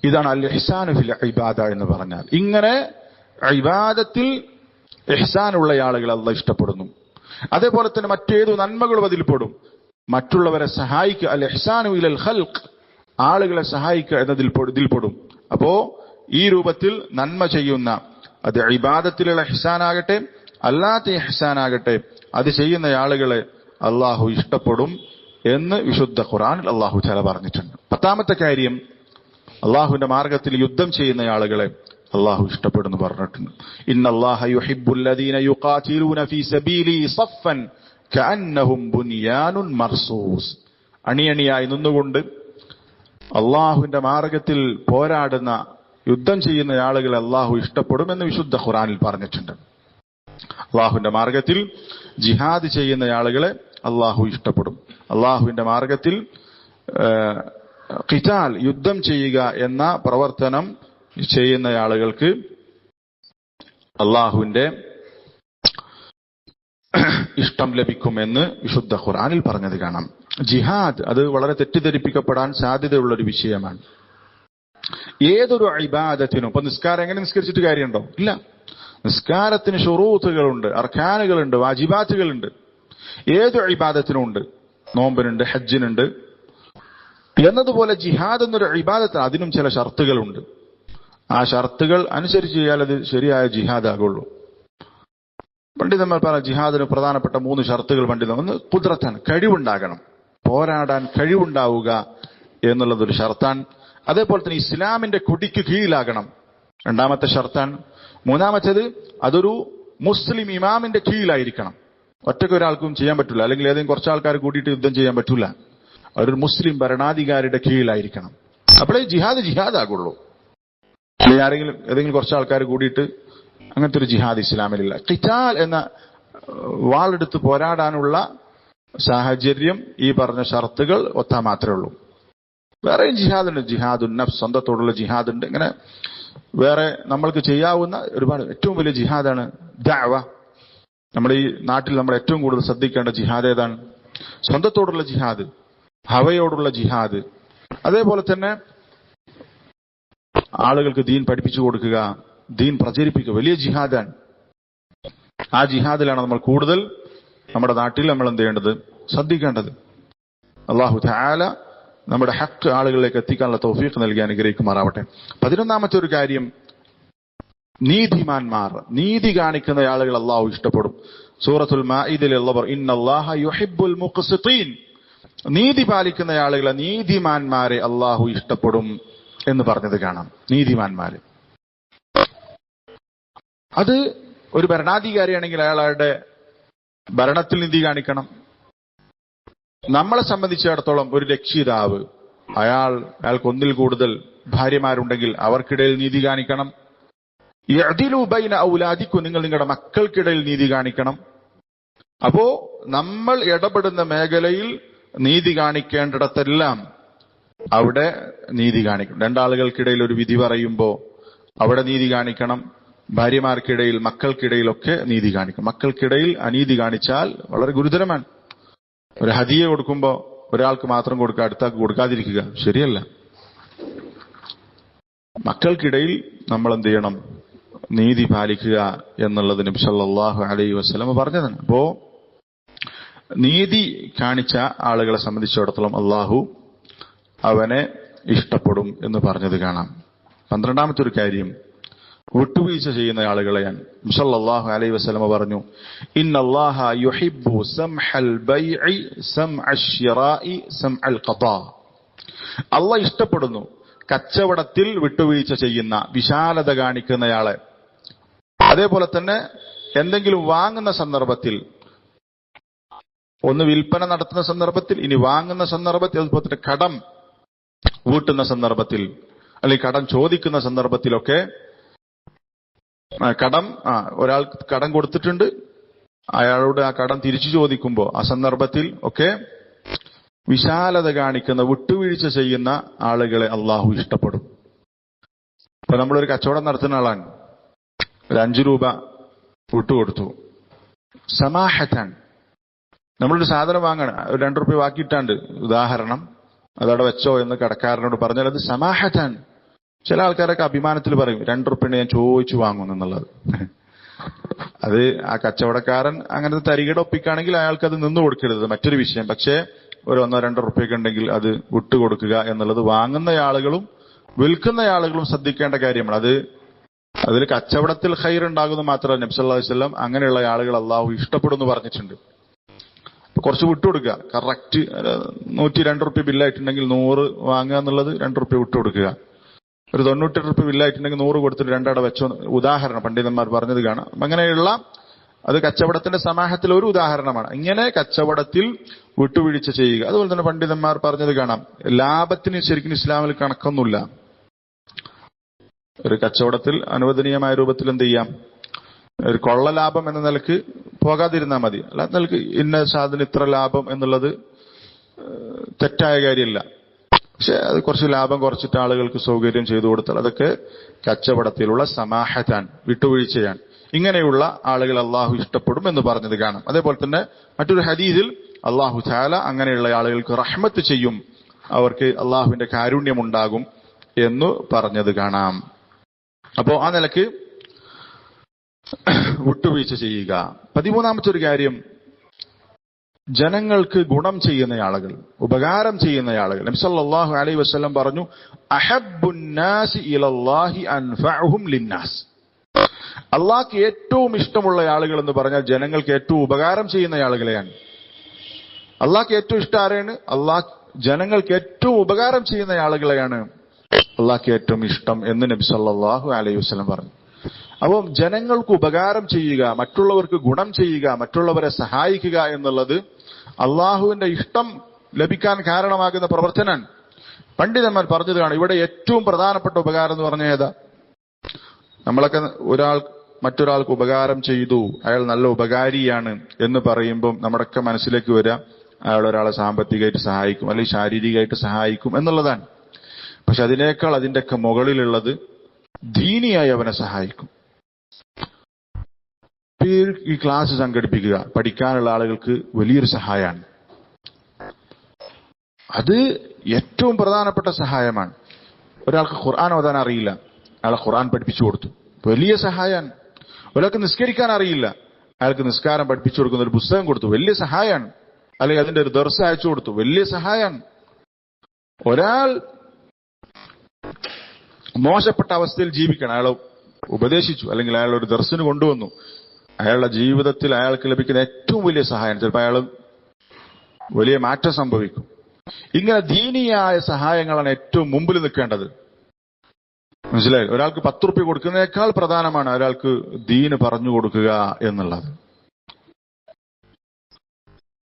ഇതാണ് അൽ ഇഹ്സാനു ഫിൽ ഇബാദ എന്ന് പറഞ്ഞാൽ. ഇങ്ങനെ ഇബാദത്തിൽ ഇഹ്സാനുള്ള ആളുകൾ അള്ളാഹ് ഇഷ്ടപ്പെടുന്നു. അതേപോലെ തന്നെ മറ്റേതു നന്മകളും അതിൽ പെടും. മറ്റുള്ളവരെ സഹായിക്കുക, അൽ ഇഹ്സാനു ഇലൽ ഖൽഖ്, ആളുകളെ സഹായിക്കുക എന്നതിൽ പെടും. അപ്പോ ഈ രൂപത്തിൽ നന്മ ചെയ്യുന്ന, അത് ഇബാദത്തിലുള്ള ഇഹ്സാനാകട്ടെ അല്ലാത്ത ഇഹ്സാനാകട്ടെ, അത് ചെയ്യുന്ന ആളുകളെ അള്ളാഹു ഇഷ്ടപ്പെടും എന്ന് വിശുദ്ധ ഖുർആനിൽ അള്ളാഹു തആല പറഞ്ഞിട്ടുണ്ട്. 10ാമത്തെ കാര്യം, അള്ളാഹുവിന്റെ മാർഗത്തിൽ യുദ്ധം ചെയ്യുന്ന ആളുകളെ അള്ളാഹു ഇഷ്ടപ്പെടുന്നു പറഞ്ഞിട്ടുണ്ട്. ഇന്നല്ലാഹ യുഹിബ്ബുല്ലദീന യുഖാതിലൂന ഫീ സബീലി സഫൻ കഅന്നഹും ബുനിയാനുൻ മർസൂസ്. അണിയണിയായി നിന്നുകൊണ്ട് അള്ളാഹുവിന്റെ മാർഗത്തിൽ പോരാടുന്ന, യുദ്ധം ചെയ്യുന്ന ആളുകളെ അള്ളാഹു ഇഷ്ടപ്പെടുമെന്ന് വിശുദ്ധ ഖുർആനിൽ പറഞ്ഞിട്ടുണ്ട്. അള്ളാഹുവിന്റെ മാർഗത്തിൽ ജിഹാദ് ചെയ്യുന്ന ആളുകളെ അള്ളാഹു ഇഷ്ടപ്പെടും. അള്ളാഹുവിന്റെ മാർഗത്തിൽ ഖിതാൽ, യുദ്ധം ചെയ്യുക എന്ന പ്രവർത്തനം ചെയ്യുന്ന ആളുകൾക്ക് അള്ളാഹുവിന്റെ ഇഷ്ടം ലഭിക്കുമെന്ന് വിശുദ്ധ ഖുർആനിൽ പറഞ്ഞത് കാണാം. ജിഹാദ് അത് വളരെ തെറ്റിദ്ധരിപ്പിക്കപ്പെടാൻ സാധ്യതയുള്ള ഒരു വിഷയമാണ്. ഏതൊരു ഇബാദത്തിനും, ഇപ്പൊ നിസ്കാരം എങ്ങനെ നിസ്കരിച്ചിട്ട് കാര്യമുണ്ടോ? ഇല്ല. നിസ്കാരത്തിന് ശുറൂത്തുകളുണ്ട്, അർക്കാനുകളുണ്ട്, വാജിബാത്തുകളുണ്ട്. ഏത് ഇബാദത്തിനും ഉണ്ട്. നോമ്പിനുണ്ട്, ഹജ്ജിനുണ്ട്. എന്നതുപോലെ ജിഹാദ് എന്നൊരു ഇബാദത്ത്, അതിനും ചില ഷർത്തുകളുണ്ട്. ആ ഷർത്തുകൾ അനുസരിച്ച് ചെയ്യാൽ അത് ശരിയായ ജിഹാദ് ആകുള്ളൂ. പണ്ഡിതന്മാർ പറഞ്ഞ ജിഹാദിന് പ്രധാനപ്പെട്ട 3 ഷർത്തുകൾ പണ്ഡിതം. ഒന്ന് ഖുദ്റത്താണ്, കഴിവുണ്ടാകണം, പോരാടാൻ കഴിവുണ്ടാവുക എന്നുള്ളതൊരു ഷർത്താണ്. അതേപോലെ തന്നെ ഇസ്ലാമിന്റെ കൊടിക്ക് കീഴിലാകണം, 2ാമത്തെ ഷർത്താണ്. 3ാമത്തേത് അതൊരു മുസ്ലിം ഇമാമിന്റെ കീഴിലായിരിക്കണം. ഒറ്റയ്ക്ക് ഒരാൾക്കും ചെയ്യാൻ പറ്റില്ല, അല്ലെങ്കിൽ ഏതെങ്കിലും കുറച്ച് ആൾക്കാർ കൂടിയിട്ട് യുദ്ധം ചെയ്യാൻ പറ്റില്ല. ഒരു മുസ്ലിം ഭരണാധികാരിയുടെ കീഴിലായിരിക്കണം. അപ്പോഴേ ജിഹാദ് ആകുള്ളൂ. ഏതെങ്കിലും കുറച്ച് ആൾക്കാർ കൂടിയിട്ട് അങ്ങനത്തെ ഒരു ജിഹാദ് ഇസ്ലാമിലില്ല. ഖിതാൽ എന്ന വാളെടുത്ത് പോരാടാനുള്ള സാഹചര്യം ഈ പറഞ്ഞ ഷർത്തുകൾ ഒത്താ മാത്രമേ ഉള്ളൂ. വേറെയും ജിഹാദുണ്ട്, ജിഹാദുൻ നഫ്സ്, സ്വന്തത്തോടുള്ള ജിഹാദുണ്ട്. ഇങ്ങനെ വേറെ നമ്മൾക്ക് ചെയ്യാവുന്ന ഒരുപാട്. ഏറ്റവും വലിയ ജിഹാദാണ് ദഅവ. നമ്മുടെ ഈ നാട്ടിൽ നമ്മൾ ഏറ്റവും കൂടുതൽ ശ്രദ്ധിക്കേണ്ട ജിഹാദ് ഏതാണ്? സ്വന്തത്തോടുള്ള ജിഹാദ്, ഹവയോടുള്ള ജിഹാദ്. അതേപോലെ തന്നെ ആളുകൾക്ക് ദീൻ പഠിപ്പിച്ചു കൊടുക്കുക, ദീൻ പ്രചരിപ്പിക്കുക, വലിയ ജിഹാദാണ്. ആ ജിഹാദിലാണ് നമ്മൾ കൂടുതൽ നമ്മുടെ നാട്ടിൽ നമ്മൾ എന്ത് ചെയ്യേണ്ടത്, ശ്രദ്ധിക്കേണ്ടത്. അല്ലാഹു തആല നമ്മുടെ ഹക്ക് ആളുകളിലേക്ക് എത്തിക്കാനുള്ള തൗഫീഖ് നൽകി അനുഗ്രഹിക്കുമാറാവട്ടെ. 11ാമത്തെ ഒരു കാര്യം, നീതിമാന്മാർ, നീതി കാണിക്കുന്ന ആളുകൾ അള്ളാഹു ഇഷ്ടപ്പെടും. സൂറത്തുൽ മാഇദയിൽ അല്ലാഹു ഇന്നല്ലാഹ യുഹിബ്ബുൽ മുഖ്സിതീൻ, നീതി പാലിക്കുന്ന ആളുകളെ, നീതിമാന്മാരെ അള്ളാഹു ഇഷ്ടപ്പെടും എന്ന് പറഞ്ഞത് കാണാം. നീതിമാന്മാര്, അത് ഒരു ഭരണാധികാരിയാണെങ്കിൽ അയാളുടെ ഭരണത്തിൽ നീതി കാണിക്കണം. നമ്മളെ സംബന്ധിച്ചിടത്തോളം ഒരു രക്ഷിതാവ് അയാൾക്ക് ഒന്നിൽ കൂടുതൽ ഭാര്യമാരുണ്ടെങ്കിൽ അവർക്കിടയിൽ നീതി കാണിക്കണം. യഅ്ദിലു ബൈന ഔലാദിക്കും, നിങ്ങൾ നിങ്ങളുടെ മക്കൾക്കിടയിൽ നീതി കാണിക്കണം. അപ്പോ നമ്മൾ ഇടപെടുന്ന മേഖലയിൽ നീതി കാണിക്കേണ്ടിടത്തെല്ലാം അവിടെ നീതി കാണിക്കണം. രണ്ടാളുകൾക്കിടയിൽ ഒരു വിധി പറയുമ്പോൾ അവിടെ നീതി കാണിക്കണം. ഭാര്യമാർക്കിടയിൽ, മക്കൾക്കിടയിലൊക്കെ നീതി കാണിക്കണം. മക്കൾക്കിടയിൽ അനീതി കാണിച്ചാൽ വളരെ ഗുരുതരമാണ്. ഒരു ഹദിയ കൊടുക്കുമ്പോൾ ഒരാൾക്ക് മാത്രം കൊടുക്കുക, അടുത്താൾക്ക് കൊടുക്കാതിരിക്കുക ശരിയല്ല. മക്കൾക്കിടയിൽ നമ്മൾ എന്ത് ചെയ്യണം? നീതി പാലിക്കുക എന്നുള്ളത് നബി സല്ലല്ലാഹു അലൈഹി വസല്ലം പറഞ്ഞതാണ്. അപ്പോ നീതി കാണിച്ച ആളുകളെ സംബന്ധിച്ചിടത്തോളം അള്ളാഹു അവനെ ഇഷ്ടപ്പെടും എന്ന് പറഞ്ഞത് കാണാം. 12ാമത്തെ ഒരു കാര്യം, വിട്ടുവീഴ്ച ചെയ്യുന്ന ആളുകളെയാണ്. നബി സല്ലല്ലാഹു അലൈഹി വസല്ലം പറഞ്ഞു, ഇന്നല്ലാഹ യുഹിബ്ബു സംഹൽ ബൈഇ സംഅശ് ശിറാഇ സംഅൽ ഖദാ. അല്ലാഹ് ഇഷ്ടപ്പെടുന്നു കച്ചവടത്തിൽ വിട്ടുവീഴ്ച ചെയ്യുന്ന, വിശാലത കാണിക്കുന്നയാളെ. അതേപോലെ തന്നെ എന്തെങ്കിലും വാങ്ങുന്ന സന്ദർഭത്തിൽ, ഒന്ന് വിൽപ്പന നടത്തുന്ന സന്ദർഭത്തിൽ, ഇനി വാങ്ങുന്ന സന്ദർഭത്തിൽ, അതുപോലെ തന്നെ കടം വീട്ടുന്ന സന്ദർഭത്തിൽ അല്ലെങ്കിൽ കടം ചോദിക്കുന്ന സന്ദർഭത്തിലൊക്കെ, ഒരാൾക്ക് കടം കൊടുത്തിട്ടുണ്ട്, അയാളോട് ആ കടം തിരിച്ചു ചോദിക്കുമ്പോൾ ആ സന്ദർഭത്തിൽ ഒക്കെ വിശാലത കാണിക്കുന്ന, വിട്ടുവീഴ്ച ചെയ്യുന്ന ആളുകളെ അള്ളാഹു ഇഷ്ടപ്പെടും. ഇപ്പൊ നമ്മളൊരു കച്ചവടം നടത്തുന്ന ആളാണ്, ഒരു 5 രൂപ വിട്ടുകൊടുത്തു, സമാഹത്താൻ. നമ്മളൊരു സാധനം വാങ്ങണം, ഒരു 2 റുപ്യ ബാക്കിയിട്ടാണ്ട്, ഉദാഹരണം, അതവിടെ വെച്ചോ എന്ന് കടക്കാരനോട് പറഞ്ഞാൽ അത് സമാഹത്താൻ. ചില ആൾക്കാരൊക്കെ അഭിമാനത്തിൽ പറയും 2 റുപ്യനെ ഞാൻ ചോദിച്ചു വാങ്ങുന്നു എന്നുള്ളത്. അത് ആ കച്ചവടക്കാരൻ അങ്ങനത്തെ തരികട ഒപ്പിക്കുകയാണെങ്കിൽ അയാൾക്ക് അത് നിന്ന് കൊടുക്കരുത്, മറ്റൊരു വിഷയം. പക്ഷേ ഒരു 1-2 റുപ്യൊക്കെ ഉണ്ടെങ്കിൽ അത് വിട്ടുകൊടുക്കുക എന്നുള്ളത് വാങ്ങുന്ന ആളുകളും വിൽക്കുന്ന ആളുകളും ശ്രദ്ധിക്കേണ്ട കാര്യമാണ്. അതിൽ കച്ചവടത്തിൽ ഖൈർ ഉണ്ടാകുന്നത് മാത്രമല്ല, നബി സല്ലല്ലാഹു അലൈഹി വസല്ലം അങ്ങനെയുള്ള ആളുകൾ അള്ളാഹു ഇഷ്ടപ്പെടുന്നു പറഞ്ഞിട്ടുണ്ട്. കുറച്ച് വിട്ടുകൊടുക്കുക. കറക്റ്റ് 102 റുപ്യ ബില്ലായിട്ടുണ്ടെങ്കിൽ 100 വാങ്ങുക എന്നുള്ളത് 2 റുപ്യ വിട്ടുകൊടുക്കുക. ഒരു 98 റുപ്യ ബില്ലായിട്ടുണ്ടെങ്കിൽ 100 കൊടുത്തിട്ട് 2 അട വെച്ചോ, ഉദാഹരണം പണ്ഡിതന്മാർ പറഞ്ഞത് കാണാം. അങ്ങനെയുള്ള, അത് കച്ചവടത്തിന്റെ സമാഹത്തിൽ ഒരു ഉദാഹരണമാണ്. ഇങ്ങനെ കച്ചവടത്തിൽ വിട്ടുവീഴ്ച ചെയ്യുക. അതുപോലെ തന്നെ പണ്ഡിതന്മാർ പറഞ്ഞത് കാണാം, ലാഭത്തിന് ശരിക്കും ഇസ്ലാമിൽ കണക്കൊന്നുമില്ല. ഒരു കച്ചവടത്തിൽ അനുവദനീയമായ രൂപത്തിൽ എന്ത് ചെയ്യാം, ഒരു കൊള്ള ലാഭം എന്ന നിലക്ക് പോകാതിരുന്നാൽ മതി. അല്ലാത്ത നിലക്ക് ഇന്ന സാധനം ഇത്ര ലാഭം എന്നുള്ളത് തെറ്റായ കാര്യമില്ല. പക്ഷെ അത് കുറച്ച് ലാഭം കുറച്ചിട്ട് ആളുകൾക്ക് സൗകര്യം ചെയ്തു കൊടുത്താൽ അതൊക്കെ കച്ചവടത്തിലുള്ള സമാഹത്താൻ, വിട്ടുവീഴ്ചയാണ്. ഇങ്ങനെയുള്ള ആളുകൾ അള്ളാഹു ഇഷ്ടപ്പെടും എന്ന് പറഞ്ഞത് കാണാം. അതേപോലെ തന്നെ മറ്റൊരു ഹദീസിൽ അള്ളാഹു തആല അങ്ങനെയുള്ള ആളുകൾക്ക് റഹ്മത്ത് ചെയ്യും, അവർക്ക് അള്ളാഹുവിന്റെ കാരുണ്യമുണ്ടാകും എന്ന് പറഞ്ഞത് കാണാം. അപ്പോ ആ നിലക്ക് വിട്ടുവീഴ്ച ചെയ്യുക. 13ാമത്തെ ഒരു കാര്യം, ജനങ്ങൾക്ക് ഗുണം ചെയ്യുന്ന ആളുകൾ, ഉപകാരം ചെയ്യുന്ന ആളുകൾ. നബി സല്ലല്ലാഹു അലൈഹി വസല്ലം പറഞ്ഞു, അഹബ്ബുൻ നാസി ഇലല്ലാഹി അൻഫഉഹും ലിന്നാസ്. അള്ളാഹ്ക്ക് ഏറ്റവും ഇഷ്ടമുള്ള ആളുകൾ എന്ന് പറഞ്ഞാൽ ജനങ്ങൾക്ക് ഏറ്റവും ഉപകാരം ചെയ്യുന്ന ആളുകളെയാണ്. അള്ളാഹ്ക്ക് ഏറ്റവും ഇഷ്ടം ആരെയാണ്? ജനങ്ങൾക്ക് ഏറ്റവും ഉപകാരം ചെയ്യുന്ന ആളുകളെയാണ് അള്ളാഹ്ക്ക് ഏറ്റവും ഇഷ്ടം എന്ന് നബി സല്ലല്ലാഹു അലൈഹി വസല്ലം പറഞ്ഞു. അപ്പം ജനങ്ങൾക്ക് ഉപകാരം ചെയ്യുക, മറ്റുള്ളവർക്ക് ഗുണം ചെയ്യുക, മറ്റുള്ളവരെ സഹായിക്കുക എന്നുള്ളത് അള്ളാഹുവിന്റെ ഇഷ്ടം ലഭിക്കാൻ കാരണമാകുന്ന പ്രവർത്തനമാണ്. പണ്ഡിതന്മാർ പറഞ്ഞതാണ്, ഇവിടെ ഏറ്റവും പ്രധാനപ്പെട്ട ഉപകാരം എന്ന് പറഞ്ഞ ഏതാ? നമ്മളൊക്കെ മറ്റൊരാൾക്ക് ഉപകാരം ചെയ്തു, അയാൾ നല്ല ഉപകാരിയാണ് എന്ന് പറയുമ്പം നമ്മുടെയൊക്കെ മനസ്സിലേക്ക് വരിക അയാൾ ഒരാളെ സാമ്പത്തികമായിട്ട് സഹായിക്കും അല്ലെങ്കിൽ ശാരീരികമായിട്ട് സഹായിക്കും എന്നുള്ളതാണ്. പക്ഷെ അതിനേക്കാൾ അതിൻ്റെയൊക്കെ മുകളിലുള്ളത് ദീനിയായി അവനെ സഹായിക്കും. ഈ ക്ലാസ് സംഘടിപ്പിക്കുക പഠിക്കാനുള്ള ആളുകൾക്ക് വലിയൊരു സഹായമാണ്. അത് ഏറ്റവും പ്രധാനപ്പെട്ട സഹായമാണ്. ഒരാൾക്ക് ഖുർആൻ ഓതാൻ അറിയില്ല, അയാളെ ഖുർആൻ പഠിപ്പിച്ചു കൊടുത്തു, വലിയ സഹായമാണ്. ഒരാൾക്ക് നിസ്കരിക്കാൻ അറിയില്ല, അയാൾക്ക് നിസ്കാരം പഠിപ്പിച്ചു കൊടുക്കുന്ന ഒരു പുസ്തകം കൊടുത്തു, വലിയ സഹായമാണ്. അല്ലെങ്കിൽ അതിന്റെ ഒരു ദർസ് അയച്ചു കൊടുത്തു, വലിയ സഹായമാണ്. ഒരാൾ മോശപ്പെട്ട അവസ്ഥയിൽ ജീവിക്കണം, അയാളെ ഉപദേശിച്ചു, അല്ലെങ്കിൽ അയാൾ ഒരു ദർസിന് കൊണ്ടുവന്നു, അയാളുടെ ജീവിതത്തിൽ അയാൾക്ക് ലഭിക്കുന്ന ഏറ്റവും വലിയ സഹായം. ചിലപ്പോൾ അയാൾ വലിയ മാറ്റം സംഭവിക്കും. ഇങ്ങനെ ദീനിയായ സഹായങ്ങളാണ് ഏറ്റവും മുമ്പിൽ നിൽക്കേണ്ടത്. മനസ്സിലായി? ഒരാൾക്ക് 10 റുപ്യ കൊടുക്കുന്നതിനേക്കാൾ പ്രധാനമാണ് ഒരാൾക്ക് ദീന് പറഞ്ഞു കൊടുക്കുക എന്നുള്ളത്.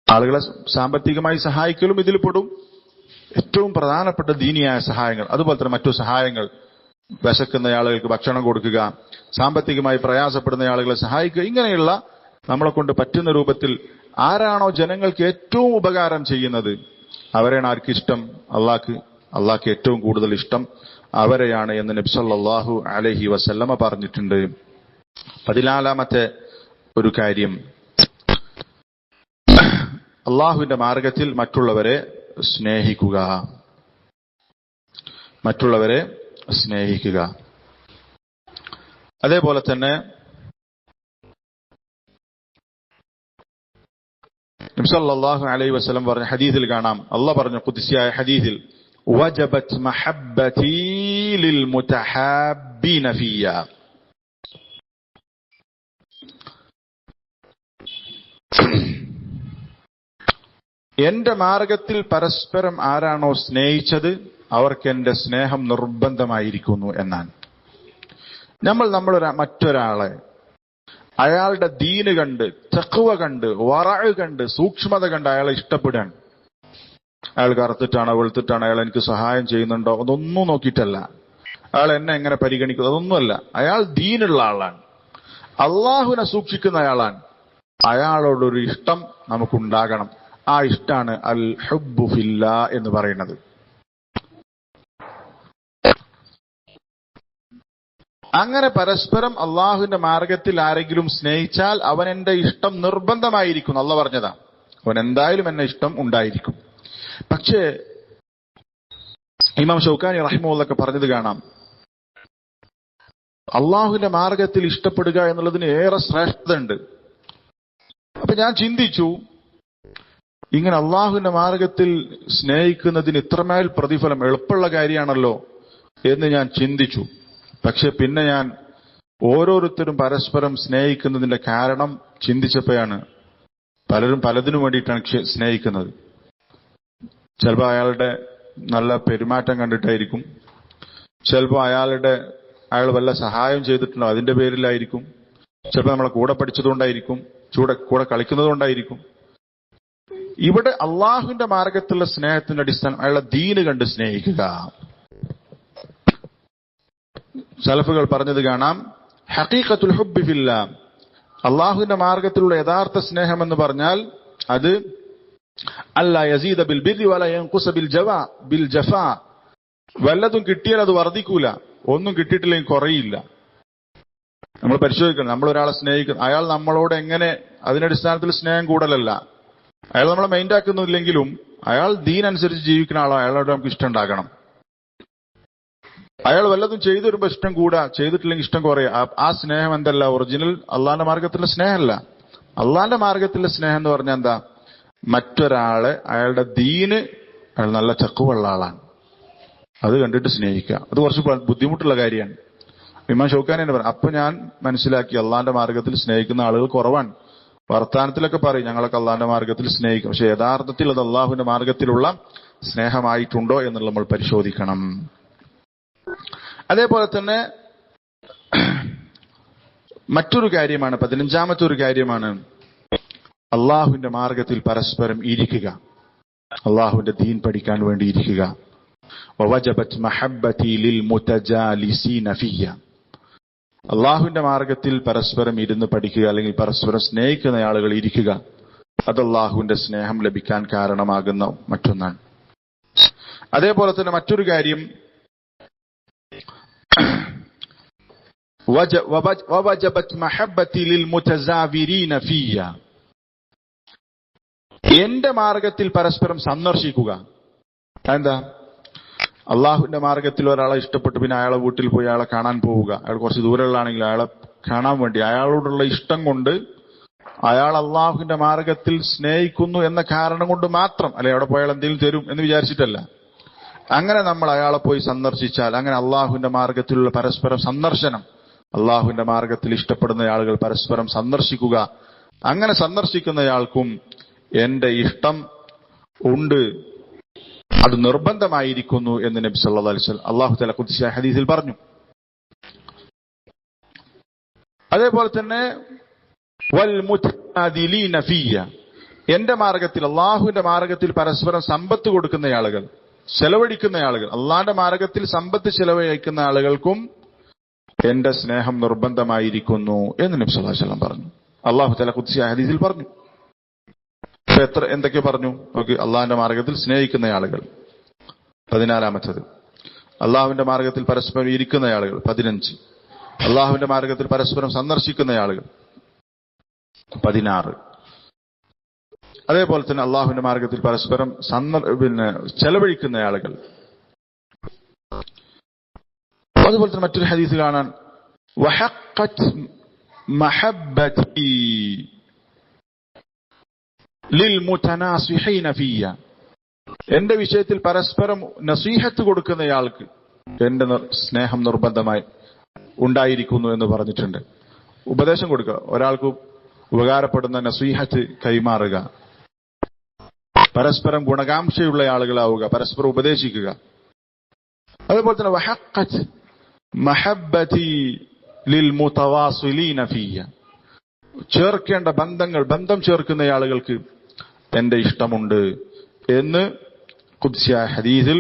ആളുകളെ സാമ്പത്തികമായി സഹായിക്കലും ഇതിൽ പെടും. ഏറ്റവും പ്രധാനപ്പെട്ട ദീനിയായ സഹായങ്ങൾ, അതുപോലെ തന്നെ മറ്റു സഹായങ്ങൾ, വിശക്കുന്ന ആളുകൾക്ക് ഭക്ഷണം കൊടുക്കുക, സാമ്പത്തികമായി പ്രയാസപ്പെടുന്ന ആളുകളെ സഹായിക്കുക, ഇങ്ങനെയുള്ള നമ്മളെ കൊണ്ട് പറ്റുന്ന രൂപത്തിൽ ആരാണോ ജനങ്ങൾക്ക് ഏറ്റവും ഉപകാരം ചെയ്യുന്നത് അവരെയാണ് ആർക്കിഷ്ടം? അള്ളാഹ്ക്ക് ഏറ്റവും കൂടുതൽ ഇഷ്ടം അവരെയാണ് എന്ന് നബി സല്ലല്ലാഹു അലൈഹി വസല്ലമ പറഞ്ഞിട്ടുണ്ട്. 14ാമത്തെ ഒരു കാര്യം, അള്ളാഹുവിന്റെ മാർഗത്തിൽ മറ്റുള്ളവരെ സ്നേഹിക്കുക. അതേപോലെ തന്നെ നബി സല്ലല്ലാഹു അലൈഹി വസല്ലം പറഞ്ഞ ഹദീസിൽ കാണാം, അള്ളാഹ് പറഞ്ഞു ഖുദ്സിയായ ഹദീസിൽ, വജബത് മഹബ്ബതി ലിൽ മുതഹാബ്ബീന ഫിയ. എന്റെ മാർഗത്തിൽ പരസ്പരം ആരാണോ സ്നേഹിച്ചത് അവർക്ക് എന്റെ സ്നേഹം നിർബന്ധമായിരിക്കുന്നു എന്നാണ്. നമ്മൾ മറ്റൊരാളെ അയാളുടെ ദീന് കണ്ട്, തഖ്വ കണ്ട്, വറഅ് കണ്ട്, സൂക്ഷ്മത കണ്ട് അയാളെ ഇഷ്ടപ്പെടാൻ. അയാൾ കറുത്തിട്ടാണോ വെളുത്തിട്ടാണോ, അയാൾ എനിക്ക് സഹായം ചെയ്യുന്നുണ്ടോ, അതൊന്നും നോക്കിയിട്ടല്ല. അയാൾ എന്നെ എങ്ങനെ പരിഗണിക്കുന്നു, അതൊന്നുമല്ല. അയാൾ ദീനുള്ള ആളാണ്, അള്ളാഹുവിനെ സൂക്ഷിക്കുന്ന അയാളാണ്. അയാളോടൊരു ഇഷ്ടം നമുക്കുണ്ടാകണം. ആ ഇഷ്ടാണ് അൽ ഹുബ്ബു ഫില്ലാ എന്ന് പറയുന്നത്. അങ്ങനെ പരസ്പരം അള്ളാഹുവിന്റെ മാർഗത്തിൽ ആരെങ്കിലും സ്നേഹിച്ചാൽ അവൻ എന്റെ ഇഷ്ടം നിർബന്ധമായിരിക്കും. അള്ളാഹ് പറഞ്ഞതാ, അവൻ എന്തായാലും എന്നെ ഇഷ്ടം ഉണ്ടായിരിക്കും. പക്ഷേ ഇമാം ഷൗക്കാനി റഹിമഹുള്ളാഹ് പറഞ്ഞത് കാണാം, അള്ളാഹുവിന്റെ മാർഗത്തിൽ ഇഷ്ടപ്പെടുക എന്നുള്ളതിന് ഏറെ ശ്രേഷ്ഠതയുണ്ട്. അപ്പൊ ഞാൻ ചിന്തിച്ചു, ഇങ്ങനെ അള്ളാഹുവിന്റെ മാർഗത്തിൽ സ്നേഹിക്കുന്നതിന് ഇത്രമേൽ പ്രതിഫലം എളുപ്പമുള്ള കാര്യമാണല്ലോ എന്ന് ഞാൻ ചിന്തിച്ചു. പക്ഷെ പിന്നെ ഞാൻ ഓരോരുത്തരും പരസ്പരം സ്നേഹിക്കുന്നതിന്റെ കാരണം ചിന്തിച്ചപ്പോഴാണ് പലരും പലതിനു വേണ്ടിയിട്ടാണ് സ്നേഹിക്കുന്നത്. ചിലപ്പോൾ അയാളുടെ നല്ല പെരുമാറ്റം കണ്ടിട്ടായിരിക്കും, ചിലപ്പോൾ അയാൾ വല്ല സഹായം ചെയ്തിട്ടുണ്ടോ അതിന്റെ പേരിലായിരിക്കും, ചിലപ്പോൾ നമ്മളെ കൂടെ പഠിച്ചതുകൊണ്ടായിരിക്കും, കൂടെ കളിക്കുന്നതുകൊണ്ടായിരിക്കും. ഇവിടെ അള്ളാഹുവിന്റെ മാർഗത്തിലുള്ള സ്നേഹത്തിന്റെ അടിസ്ഥാനം അയാളുടെ ദീന് കണ്ട് സ്നേഹിക്കുക. സലഫുകൾ പറഞ്ഞത് കാണാം, ഹഖീഖത്തുൽ ഹുബ്ബി ഫില്ലാ, അള്ളാഹുവിന്റെ മാർഗത്തിലുള്ള യഥാർത്ഥ സ്നേഹം എന്ന് പറഞ്ഞാൽ അത് അല്ലാ യസീദ ബിൽ ബിർരി വലാ യൻഖുസ ബിൽ ജഫാ. വല്ലതും കിട്ടിയാൽ അത് വർദ്ധിക്കൂല, ഒന്നും കിട്ടിയിട്ടില്ലെങ്കിൽ കുറയില്ല. നമ്മൾ പരിശോധിക്കണം, നമ്മൾ ഒരാളെ സ്നേഹിക്കുന്നു, അയാൾ നമ്മളോട് എങ്ങനെ, അതിനടിസ്ഥാനത്തിൽ സ്നേഹം കൂടലല്ല. അയാൾ നമ്മളെ മൈൻഡാക്കുന്നില്ലെങ്കിലും അയാൾ ദീൻ അനുസരിച്ച് ജീവിക്കുന്ന ആളോ, അയാളോട് നമുക്ക് ഇഷ്ടം ഉണ്ടാകണം. അയാൾ വല്ലതും ചെയ്തു വരുമ്പോ ഇഷ്ടം കൂടാ, ചെയ്തിട്ടില്ലെങ്കിൽ ഇഷ്ടം കുറയാ. ആ സ്നേഹം എന്തല്ല, ഒറിജിനൽ അള്ളാന്റെ മാർഗത്തിലുള്ള സ്നേഹമല്ല. അള്ളാന്റെ മാർഗത്തിലുള്ള സ്നേഹം എന്ന് പറഞ്ഞാൽ എന്താ, മറ്റൊരാളെ അയാളുടെ ദീന്, അയാൾ നല്ല ചക്കുവുള്ള ആളാണ്, അത് കണ്ടിട്ട് സ്നേഹിക്കുക. അത് കുറച്ച് ബുദ്ധിമുട്ടുള്ള കാര്യമാണ്. ഇമാം ഷൗക്കാനി തന്നെ പറഞ്ഞു, അപ്പൊ ഞാൻ മനസ്സിലാക്കി അള്ളാന്റെ മാർഗത്തിൽ സ്നേഹിക്കുന്ന ആളുകൾ കുറവാണ്. വർത്താനത്തിലൊക്കെ പറയും ഞങ്ങളൊക്കെ അള്ളാന്റെ മാർഗത്തിൽ സ്നേഹിക്കും, പക്ഷെ യഥാർത്ഥത്തിൽ അത് അള്ളാഹുവിന്റെ മാർഗത്തിലുള്ള സ്നേഹമായിട്ടുണ്ടോ എന്നുള്ളത് നമ്മൾ പരിശോധിക്കണം. അതേപോലെ തന്നെ മറ്റൊരു കാര്യമാണ്, 15ാമത്തെ ഒരു കാര്യമാണ്, അള്ളാഹുവിന്റെ മാർഗത്തിൽ പരസ്പരം ഇരിക്കുക, അള്ളാഹുവിന്റെ ദീൻ പഠിക്കാൻ വേണ്ടി ഇരിക്കുക. വവജബത് മഹബ്ബതി ലിൽ മുതജാലിസീന ഫിയ, അള്ളാഹുവിന്റെ മാർഗത്തിൽ പരസ്പരം ഇരുന്ന് പഠിക്കുക, അല്ലെങ്കിൽ പരസ്പരം സ്നേഹിക്കുന്ന ആളുകൾ ഇരിക്കുക, അത് അള്ളാഹുവിന്റെ സ്നേഹം ലഭിക്കാൻ കാരണമാകുന്ന മറ്റൊന്നാണ്. അതേപോലെ തന്നെ മറ്റൊരു കാര്യം, വവജബത് മഹബ്ബതി ലിൽ മുതസാവിരീന ഫിയ, എന്റെ മാർഗത്തിൽ പരസ്പരം സന്ദർശിക്കുക. എന്താ, അള്ളാഹുവിന്റെ മാർഗത്തിൽ ഒരാളെ ഇഷ്ടപ്പെട്ടു, പിന്നെ അയാളെ വീട്ടിൽ പോയി അയാളെ കാണാൻ പോവുക. അയാൾ കുറച്ച് ദൂരമുള്ളതാണെങ്കിൽ അയാളെ കാണാൻ വേണ്ടി, അയാളോടുള്ള ഇഷ്ടം കൊണ്ട്, അയാൾ അള്ളാഹുവിന്റെ മാർഗത്തിൽ സ്നേഹിക്കുന്നു എന്ന കാരണം കൊണ്ട് മാത്രം, അല്ലെ അവിടെ പോയാൽ എന്തെങ്കിലും തരും എന്ന് വിചാരിച്ചിട്ടല്ല. അങ്ങനെ നമ്മൾ അയാളെ പോയി സന്ദർശിച്ചാൽ, അങ്ങനെ അള്ളാഹുവിന്റെ മാർഗത്തിലുള്ള പരസ്പരം സന്ദർശനം, അള്ളാഹുവിന്റെ മാർഗത്തിൽ ഇഷ്ടപ്പെടുന്ന ആളുകൾ പരസ്പരം സന്ദർശിക്കുക. അങ്ങനെ സന്ദർശിക്കുന്നയാൾക്കും എന്റെ ഇഷ്ടം ഉണ്ട്, അത് നിർബന്ധമായിരിക്കുന്നു എന്ന് നബി സല്ലല്ലാഹു അലൈഹി വസല്ലം അല്ലാഹു തആല ഖുദ്സിയായ ഹദീസിൽ പറഞ്ഞു. അതേപോലെ തന്നെ വൽ മുതആദിലീന ഫിയ, എന്റെ മാർഗത്തിൽ, അള്ളാഹുവിന്റെ മാർഗത്തിൽ പരസ്പരം സമ്പത്ത് കൊടുക്കുന്ന ആളുകൾ, ചെലവഴിക്കുന്ന ആളുകൾ, അള്ളാന്റെ മാർഗത്തിൽ സമ്പത്ത് ചെലവഴിക്കുന്ന ആളുകൾക്കും എന്റെ സ്നേഹം നിർബന്ധമായിരിക്കുന്നു എന്ന് നബി സല്ലല്ലാഹു അലൈഹി വസല്ലം പറഞ്ഞു. അള്ളാഹു തആല ഖുദ്സി ഹദീസിൽ പറഞ്ഞു. എന്തൊക്കെ പറഞ്ഞു നോക്ക്? അള്ളാഹിന്റെ മാർഗത്തിൽ സ്നേഹിക്കുന്ന ആളുകൾ 14, അള്ളാഹുവിന്റെ മാർഗത്തിൽ പരസ്പരം ഇരിക്കുന്ന ആളുകൾ 15, അള്ളാഹുവിന്റെ മാർഗത്തിൽ പരസ്പരം സന്ദർശിക്കുന്ന ആളുകൾ 16, അതേപോലെ തന്നെ അള്ളാഹുവിന്റെ മാർഗത്തിൽ പരസ്പരം ചെലവഴിക്കുന്ന ആളുകൾ. അതുപോലെ തന്നെ മറ്റൊരു ഹദീസ് കാണാൻ വഹഖത്ത് മഹബ്ബതി ലിൽമുതനാസിഹീന ഫിയ, എന്റെ വിഷയത്തിൽ പരസ്പരം നസീഹത്ത് കൊടുക്കുന്നയാൾക്ക് എന്റെ സ്നേഹം നിർബന്ധമായി ഉണ്ടായിരിക്കുന്നു എന്ന് പറഞ്ഞിട്ടുണ്ട്. ഉപദേശം കൊടുക്കുക, ഒരാൾക്ക് ഉപകാരപ്പെടുന്ന നസീഹത്ത് കൈമാറുക, പരസ്പരം ഗുണകാംക്ഷയുള്ള ആളുകളാവുക, പരസ്പരം ഉപദേശിക്കുക. അതുപോലെ തന്നെ വഹഖത്ത് മഹബ്ബതി ലിൽമുതവാസിലീന ഫിയ, ചേർക്കേണ്ട ബന്ധം ചേർക്കുന്ന ആളുകൾക്ക് എന്റെ ഇഷ്ടമുണ്ട് എന്ന് ഖുദ്സിയായ ഹദീസിൽ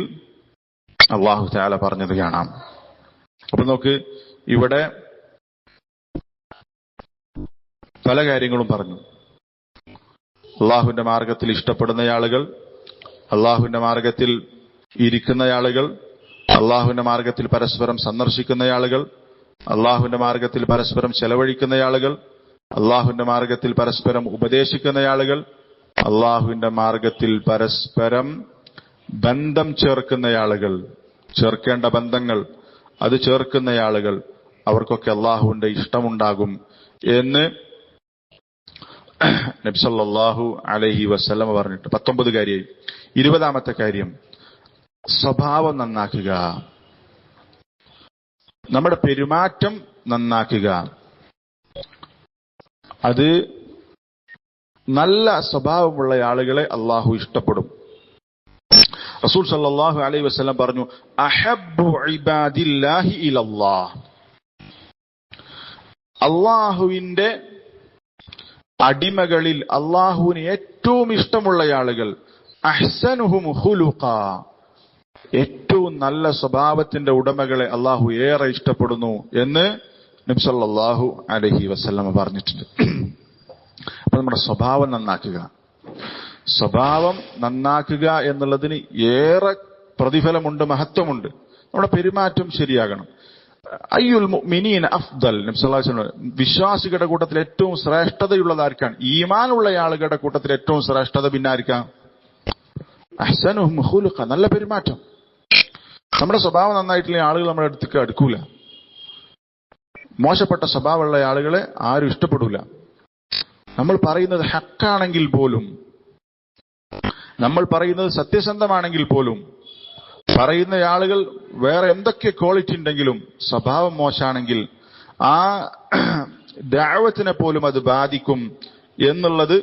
അല്ലാഹു തആല പറഞ്ഞത് കാണാം. അപ്പൊ നോക്ക്, ഇവിടെ പല കാര്യങ്ങളും പറഞ്ഞു. അള്ളാഹുവിന്റെ മാർഗത്തിൽ ഇഷ്ടപ്പെടുന്ന ആളുകൾ, അള്ളാഹുവിന്റെ മാർഗത്തിൽ ഇരിക്കുന്ന ആളുകൾ, അള്ളാഹുവിന്റെ മാർഗത്തിൽ പരസ്പരം സന്ദർശിക്കുന്ന ആളുകൾ, അള്ളാഹുവിന്റെ മാർഗത്തിൽ പരസ്പരം ചെലവഴിക്കുന്ന ആളുകൾ, അള്ളാഹുവിന്റെ മാർഗത്തിൽ പരസ്പരം ഉപദേശിക്കുന്ന ആളുകൾ, അള്ളാഹുവിന്റെ മാർഗത്തിൽ പരസ്പരം ബന്ധം ചേർക്കുന്ന ആളുകൾ, ചേർക്കേണ്ട ബന്ധങ്ങൾ അത് ചേർക്കുന്ന ആളുകൾ, അവർക്കൊക്കെ അള്ളാഹുവിന്റെ ഇഷ്ടമുണ്ടാകും എന്ന് നബി സല്ലല്ലാഹു അലൈഹി വസല്ലം പറഞ്ഞിട്ട് 19 കാര്യമായി. 20ാമത്തെ കാര്യം സ്വഭാവം നന്നാക്കുക, നമ്മുടെ പെരുമാറ്റം നന്നാക്കുക. അത് നല്ല സ്വഭാവമുള്ള ആളുകളെ അള്ളാഹു ഇഷ്ടപ്പെടും. റസൂൽ സല്ലല്ലാഹു അലൈഹി വസല്ലം പറഞ്ഞു, അഹബ്ബു ഇബാദില്ലാഹി ഇലല്ലാഹ്, അള്ളാഹുവിന്റെ അടിമകളിൽ അള്ളാഹുവിന് ഏറ്റവും ഇഷ്ടമുള്ള ആളുകൾ അഹ്സനുഹും ഖുലുഖാ, ഏറ്റവും നല്ല സ്വഭാവത്തിന്റെ ഉടമകളെ അള്ളാഹു ഏറെ ഇഷ്ടപ്പെടുന്നു എന്ന് നബി സല്ലല്ലാഹു അലൈഹി വസല്ലം പറഞ്ഞിട്ടുണ്ട്. അപ്പൊ നമ്മുടെ സ്വഭാവം നന്നാക്കുക, സ്വഭാവം നന്നാക്കുക എന്നുള്ളതിന് ഏറെ പ്രതിഫലമുണ്ട്, മഹത്വമുണ്ട്. നമ്മുടെ പെരുമാറ്റം ശരിയാകണം. അയ്യുൽ മുഅ്മിനീന അഫ്ദൽ, നബി സല്ലല്ലാഹു അലൈഹി വസല്ലം, വിശ്വാസികളുടെ കൂട്ടത്തിൽ ഏറ്റവും ശ്രേഷ്ഠതയുള്ളത് ആർക്കാണ്? ഈമാനുള്ള ആളുകളുടെ കൂട്ടത്തിൽ ഏറ്റവും ശ്രേഷ്ഠത പിന്നെ ആർക്കാ? അഹ്സനുഹും ഖുലുഖ, നല്ല പെരുമാറ്റം. നമ്മുടെ സ്വഭാവം നന്നായിട്ടില്ലെങ്കിൽ ആളുകൾ നമ്മുടെ അടുത്തേക്ക് അടുക്കൂല. മോശപ്പെട്ട സ്വഭാവമുള്ള ആളുകളെ ആരും ഇഷ്ടപ്പെടൂല. നമ്മൾ പറയുന്നത് ഹക്കാണെങ്കിൽ പോലും, നമ്മൾ പറയുന്നത് സത്യസന്ധമാണെങ്കിൽ പോലും, പറയുന്ന ആളുകൾ വേറെ എന്തൊക്കെ ക്വാളിറ്റി ഉണ്ടെങ്കിലും സ്വഭാവം മോശമാണെങ്കിൽ ആ ദഅവത്തിനെ പോലും അത് ബാധിക്കും എന്നുള്ളത്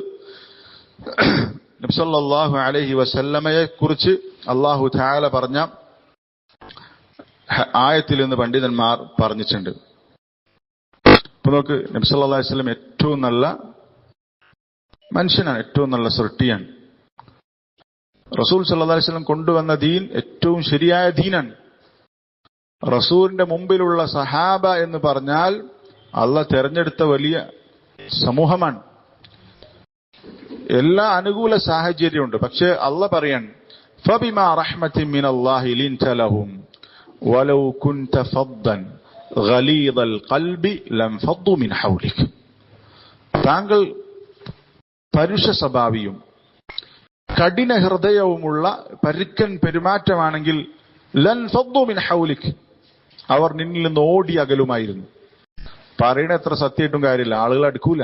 നബി സല്ലല്ലാഹു അലൈഹി വസല്ലമയെ കുറിച്ച് അല്ലാഹു തആല പറഞ്ഞ ആയത്തിൽ നിന്ന് പണ്ഡിതന്മാർ പറഞ്ഞിട്ടുണ്ട്. ഇപ്പൊ നോക്ക്, നബി സല്ലല്ലാഹു അലൈഹി വസല്ലം ഏറ്റവും നല്ല മനുഷ്യനാണ്, ഏറ്റവും നല്ല സൃഷ്ടിയാണ്. റസൂൽ സല്ലല്ലാഹു അലൈഹി വസല്ലം കൊണ്ടുവന്ന ദീൻ ഏറ്റവും ശരിയായ ദീനാണ്. റസൂലിന്റെ മുമ്പിലുള്ള സഹാബ എന്ന് പറഞ്ഞാൽ അള്ളാഹ് തെരഞ്ഞെടുത്ത വലിയ സമൂഹമാണ്. എല്ലാ അനുകൂല സാഹചര്യമുണ്ട്. പക്ഷെ അള്ളാഹ് പറയാൻ ഫബിമാ റഹ്മത്തിൻ മിനല്ലാഹി ലിൻത ലഹും വലൗ കുൻത ഫദ്ദൻ ഗലീദൽ ഖൽബി ലം ഫദ്ദു മിൻ ഹൗലിക്, താങ്കൾ പരുഷ സ്വഭാവിയും കഠിന ഹൃദയവുമുള്ള പരുക്കൻ പെരുമാറ്റമാണെങ്കിൽ ലൻ ഫദ്ദു മിൻ ഹൗലിക്, അവർ നിന്നിൽ നിന്ന് ഓടി അകലുമായിരുന്നു. പറയണ എത്ര സത്യമായിട്ടും കാര്യമില്ല, ആളുകൾ അടുക്കൂല.